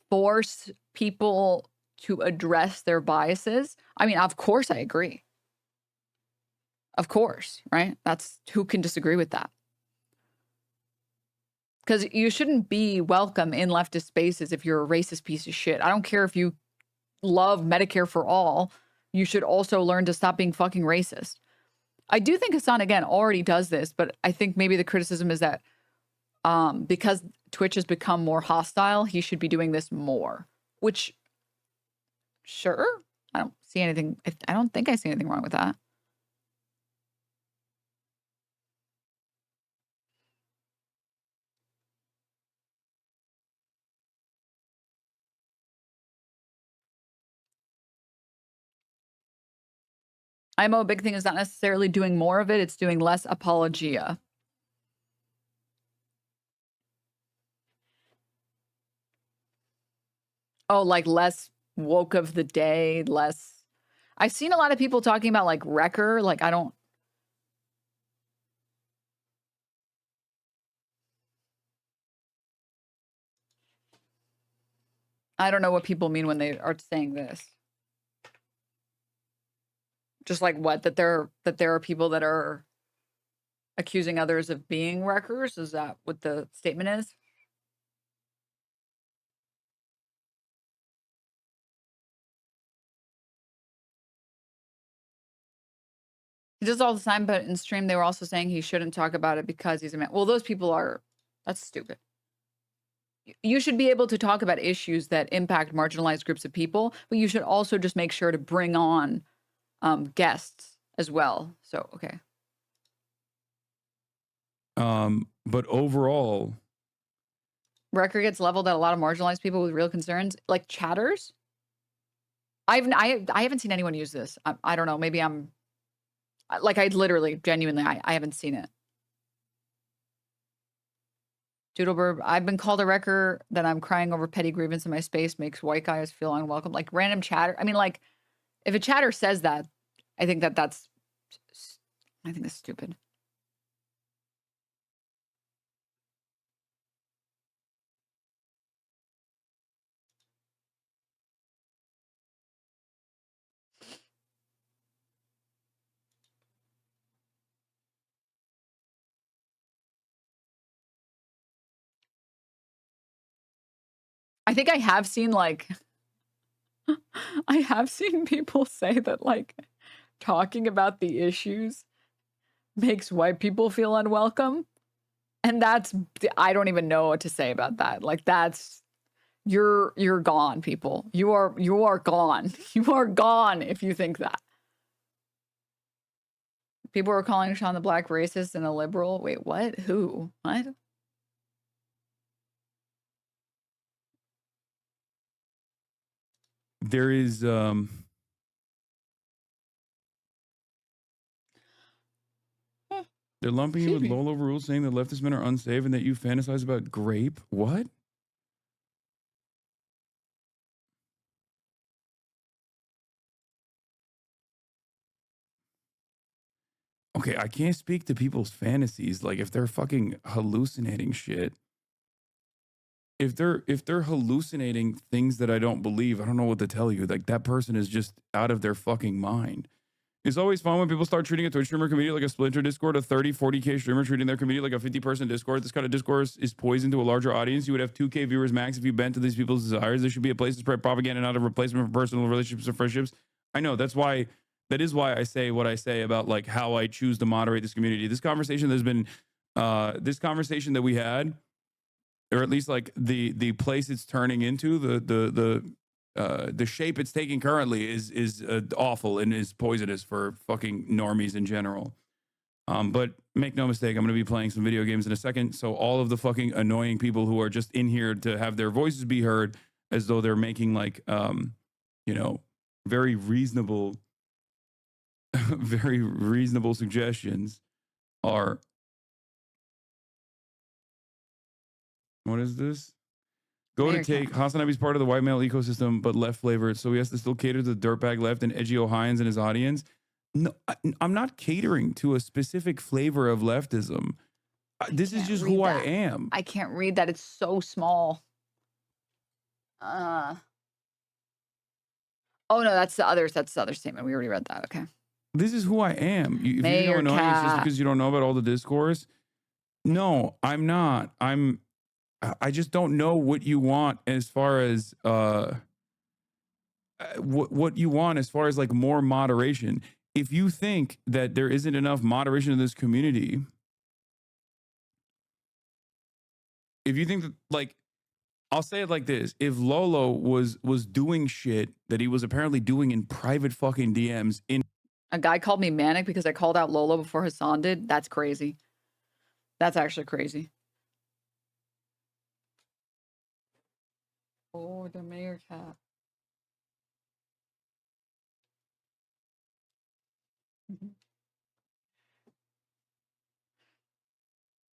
force people to address their biases. I mean, of course I agree. Of course, right? That's, who can disagree with that? Because you shouldn't be welcome in leftist spaces if you're a racist piece of shit. I don't care if you love Medicare for all. You should also learn to stop being fucking racist. I do think Hasan, again, already does this, but I think maybe the criticism is that because Twitch has become more hostile, he should be doing this more, which, sure, I don't see anything. I don't think I see anything wrong with that. I know a big thing is not necessarily doing more of it. It's doing less apologia. Oh, like less woke of the day, less. I've seen a lot of people talking about like Wrecker. Like, I don't. I don't know what people mean when they are saying this. Just like what? That there are people that are accusing others of being wreckers? Is that what the statement is? He does all the time, but in stream they were also saying he shouldn't talk about it because he's a man. Well, those people are, that's stupid. You should be able to talk about issues that impact marginalized groups of people, but you should also just make sure to bring on guests as well. So, okay. But overall, Wrecker gets leveled at a lot of marginalized people with real concerns, like chatters. I haven't seen anyone use this. I don't know. Maybe I'm like, I literally, genuinely, I haven't seen it. Doodlebirb, I've been called a wrecker, that I'm crying over petty grievance in my space makes white guys feel unwelcome. Like random chatter. I mean, like, if a chatter says that, I think that's stupid. I think I have seen like I have seen people say that like talking about the issues makes white people feel unwelcome. And that's I don't even know what to say about that. Like that's you're gone, people. You are gone. You are gone if you think that. People are calling SeanDaBlack racist and a liberal. Wait, what? Who? What? There is they're lumping you with Lolo rules, saying that leftist men are unsafe and that you fantasize about grape. What? Okay, I can't speak to people's fantasies. Like if they're fucking hallucinating shit. If they're hallucinating things that I don't believe, I don't know what to tell you. Like that person is just out of their fucking mind. It's always fun when people start treating a Twitch streamer community like a splinter Discord, a 30, 40K streamer treating their community like a 50-person Discord. This kind of discourse is poison to a larger audience. You would have 2K viewers max if you bent to these people's desires. There should be a place to spread propaganda, not a replacement for personal relationships or friendships. I know that is why I say what I say about like how I choose to moderate this community. This conversation that we had, or at least like the place it's turning into, the shape it's taking currently is awful and is poisonous for fucking normies in general. But make no mistake, I'm going to be playing some video games in a second. So all of the fucking annoying people who are just in here to have their voices be heard, as though they're making like, very reasonable, very reasonable suggestions, are. What is this? Go to take Hasanabi's part of the white male ecosystem, but left flavored. So he has to still cater to the dirtbag left and edgy Ohioans and his audience. No, I'm not catering to a specific flavor of leftism. This is just who I am. I can't read that. It's so small. Oh no, that's the other statement. We already read that. Okay. This is who I am. If you think I'm annoying, it's just because you don't know about all the discourse. No, I'm not. I just don't know what you want as far as what you want as far as like more moderation. If you think that there isn't enough moderation in this community, if you think that, like, I'll say it like this: if Lolo was doing shit that he was apparently doing in private fucking DMs, a guy called me manic because I called out Lolo before Hassan did. That's crazy. That's actually crazy. Oh, the mayor cat.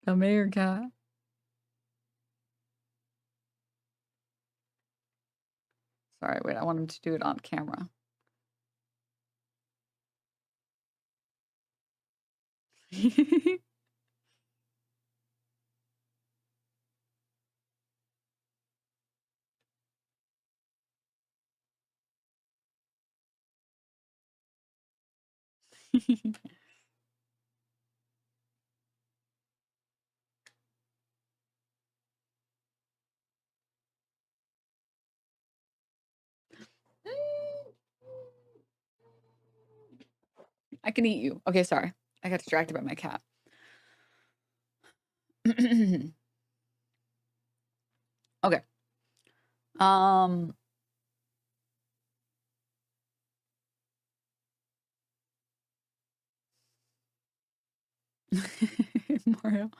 The mayor cat. Sorry, wait, I want him to do it on camera. I can eat you. Okay, sorry. I got distracted by my cat. Okay. Mario.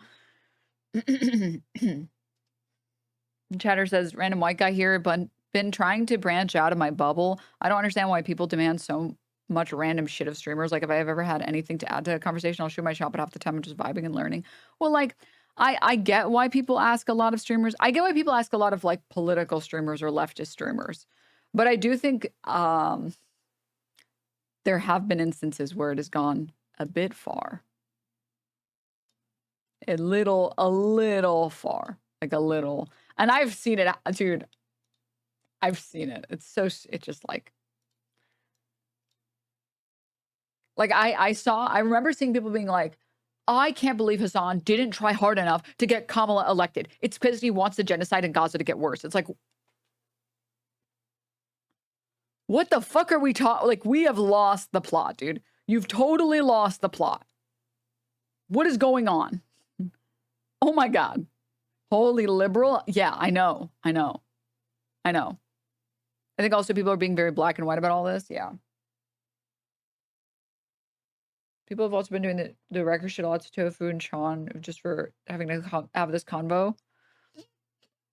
Chatter says, random white guy here, but been trying to branch out of my bubble. I don't understand why people demand so much random shit of streamers. Like, if I have ever had anything to add to a conversation, I'll shoot my shot, but half the time I'm just vibing and learning. Well, like, I get why people ask a lot of streamers. I get why people ask a lot of like political streamers or leftist streamers. But I do think there have been instances where it has gone a bit far. A little far. Like a little. And I've seen it, dude. I've seen it. It's just like I remember seeing people being like, I can't believe Hassan didn't try hard enough to get Kamala elected. It's because he wants the genocide in Gaza to get worse. It's like, what the fuck are we talking? Like, we have lost the plot, dude. You've totally lost the plot. What is going on? Oh my God. Holy liberal. Yeah, I know. I think also people are being very black and white about all this. Yeah. People have also been doing the record shit a lot to Tofu and Sean just for having to have this convo.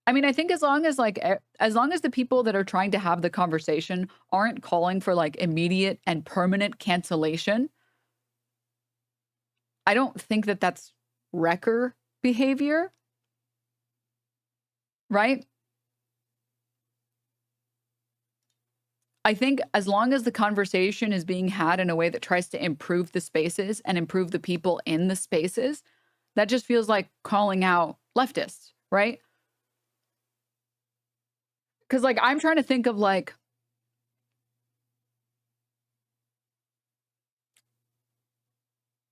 I mean, I think as long as the people that are trying to have the conversation aren't calling for like immediate and permanent cancellation, I don't think that that's wrecker behavior, right? I think as long as the conversation is being had in a way that tries to improve the spaces and improve the people in the spaces, that just feels like calling out leftists, right? Because like I'm trying to think of like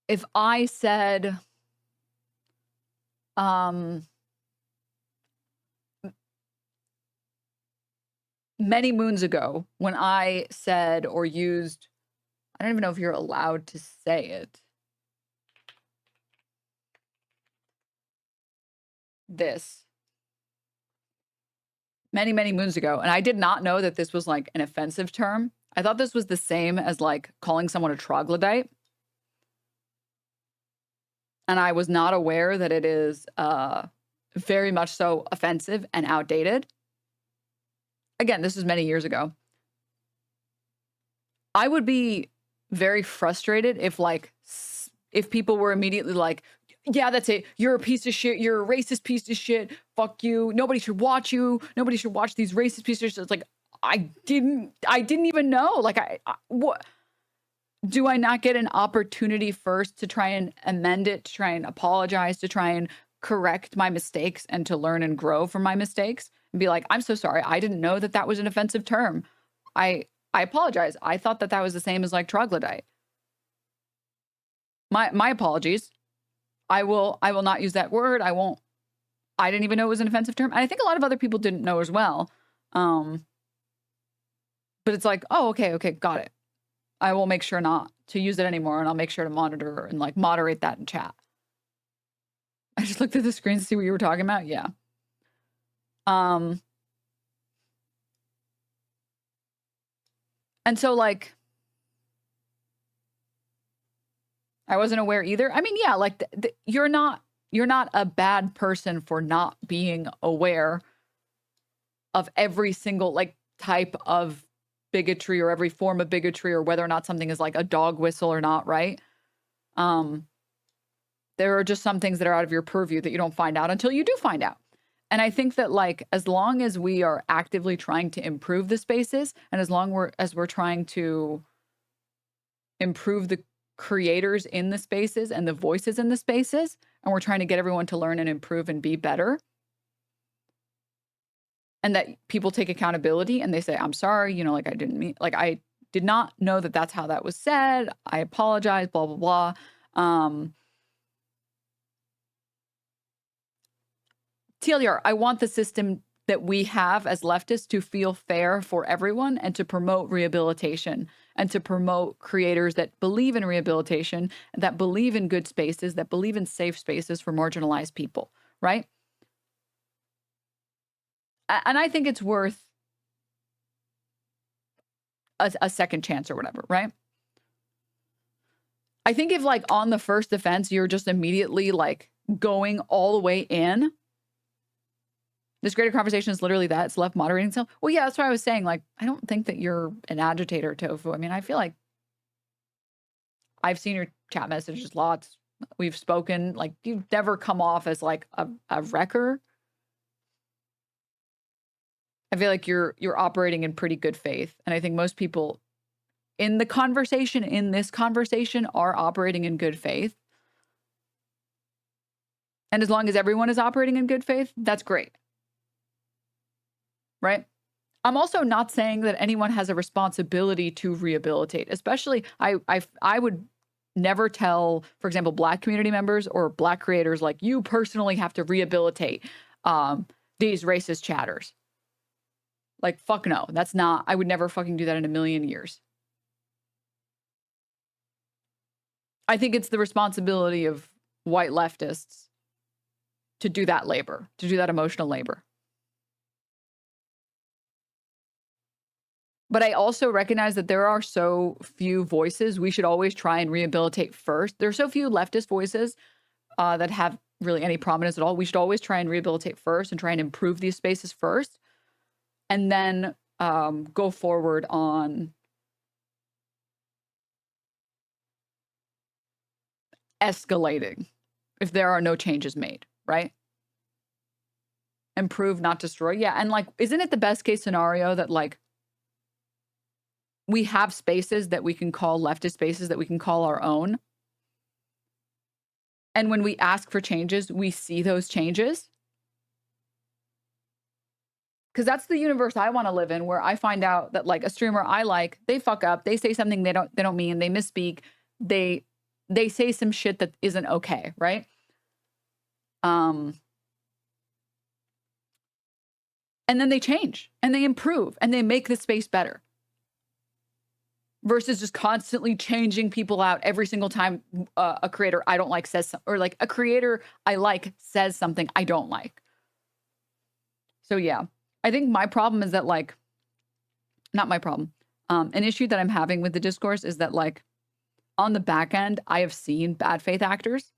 if I said many moons ago when I said or used, I don't even know if you're allowed to say it, this many moons ago, and I did not know that this was like an offensive term. I thought this was the same as like calling someone a troglodyte, and I was not aware that it is very much so offensive and outdated. Again, this is many years ago. I would be very frustrated if people were immediately like, yeah, that's it. You're a piece of shit. You're a racist piece of shit. Fuck you. Nobody should watch you. Nobody should watch these racist pieces of shit. It's like, I didn't even know. Like, what? Do I not get an opportunity first to try and amend it, to try and apologize, to try and correct my mistakes and to learn and grow from my mistakes? And be like, I'm so sorry. I didn't know that that was an offensive term. I apologize. I thought that that was the same as like troglodyte. My apologies. I will not use that word. I didn't even know it was an offensive term. And I think a lot of other people didn't know as well. But it's like, oh, okay, got it. I will make sure not to use it anymore, and I'll make sure to monitor and like moderate that in chat. I just looked at the screen to see what you were talking about. Yeah. And so like, I wasn't aware either. I mean, yeah, like you're not a bad person for not being aware of every single like type of bigotry or every form of bigotry or whether or not something is like a dog whistle or not, right? There are just some things that are out of your purview that you don't find out until you do find out. And I think that like, as long as we are actively trying to improve the spaces and as long as we're trying to improve the creators in the spaces and the voices in the spaces, and we're trying to get everyone to learn and improve and be better, and that people take accountability and they say, I'm sorry, you know, like I didn't mean, like I did not know that that's how that was said. I apologize, blah, blah, blah. TLDR, I want the system that we have as leftists to feel fair for everyone and to promote rehabilitation and to promote creators that believe in rehabilitation, that believe in good spaces, that believe in safe spaces for marginalized people, right? And I think it's worth a second chance or whatever, right? I think if like on the first offense, you're just immediately like going all the way in, this greater conversation is literally that. It's left moderating itself. Well, yeah, that's why I was saying, like, I don't think that you're an agitator, Tofu. I mean, I feel like I've seen your chat messages lots we've spoken, like you've never come off as like a wrecker. I feel like you're operating in pretty good faith. And I think most people in this conversation are operating in good faith. And as long as everyone is operating in good faith, that's great. Right? I'm also not saying that anyone has a responsibility to rehabilitate, especially I would never tell, for example, Black community members or Black creators, like, you personally have to rehabilitate these racist chatters. Like, fuck no, that's not, I would never fucking do that in a million years. I think it's the responsibility of white leftists to do that labor, to do that emotional labor. But I also recognize that there are so few voices. We should always try and rehabilitate first. There are so few leftist voices that have really any prominence at all. We should always try and rehabilitate first and try and improve these spaces first. And then go forward on escalating if there are no changes made, right? Improve, not destroy. Yeah, and like, isn't it the best case scenario that like we have spaces that we can call leftist spaces that we can call our own? And when we ask for changes, we see those changes? Because that's the universe I want to live in, where I find out that like a streamer I like, they fuck up, they say something they don't mean, they misspeak, they say some shit that isn't okay, right? And then they change and they improve and they make the space better. Versus just constantly changing people out every single time a creator I don't like says something, or like a creator I like says something I don't like. So yeah, I think my problem is that like, not my problem. An issue that I'm having with the discourse is that like on the back end, I have seen bad faith actors.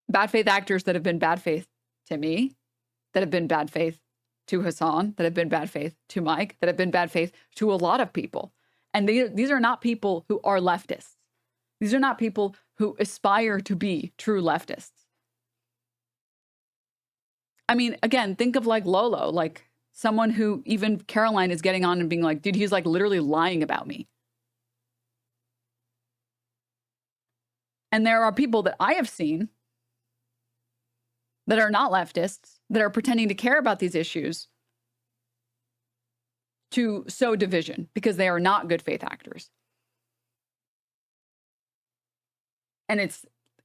Bad faith actors that have been bad faith to me, that have been bad faith to Hassan, that have been bad faith to Mike, that have been bad faith to a lot of people. And these are not people who are leftists. These are not people who aspire to be true leftists. I mean, again, think of like Lolo, like someone who even Caroline is getting on and being like, dude, he's like literally lying about me. And there are people that I have seen that are not leftists, that are pretending to care about these issues to sow division because they are not good faith actors. And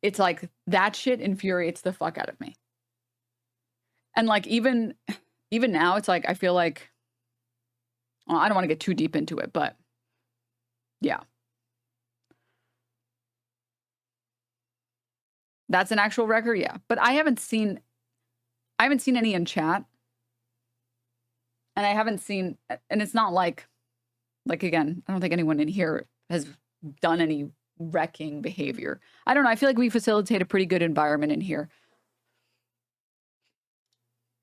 it's like that shit infuriates the fuck out of me. And like even now, it's like I feel like, well, I don't want to get too deep into it, but yeah. That's an actual record, yeah. But I haven't seen any in chat. And I haven't seen, and it's not like again, I don't think anyone in here has done any wrecking behavior. I don't know. I feel like we facilitate a pretty good environment in here.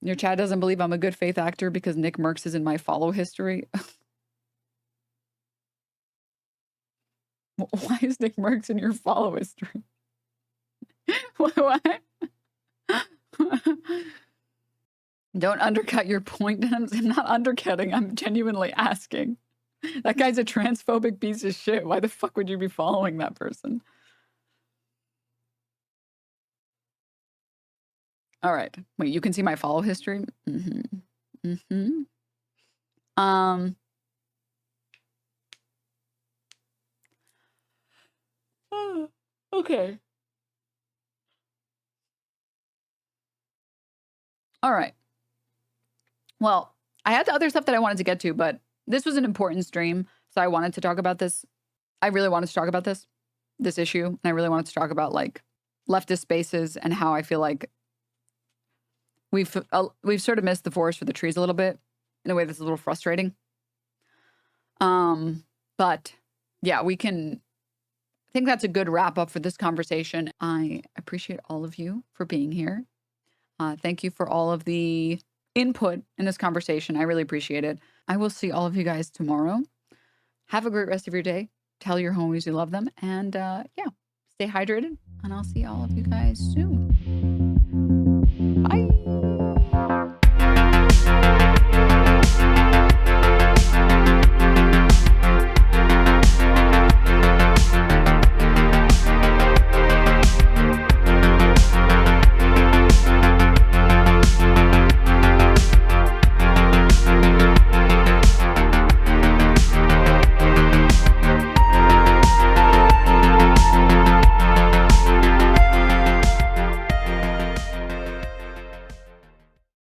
Your chat doesn't believe I'm a good faith actor because Nick Merckx is in my follow history. Why is Nick Merckx in your follow history? What? Don't undercut your point, Denims. I'm not undercutting. I'm genuinely asking. That guy's a transphobic piece of shit. Why the fuck would you be following that person? All right. Wait, you can see my follow history? Mm-hmm. Mm-hmm. Okay. All right. Well, I had the other stuff that I wanted to get to, but this was an important stream, so I wanted to talk about this. I really wanted to talk about this issue, and I really wanted to talk about like leftist spaces and how I feel like we've sort of missed the forest for the trees a little bit in a way that's a little frustrating. But yeah, I think that's a good wrap up for this conversation. I appreciate all of you for being here. Thank you for all of the input in this conversation. I really appreciate it. I will see all of you guys tomorrow. Have a great rest of your day. Tell your homies you love them. And yeah, stay hydrated. And I'll see all of you guys soon.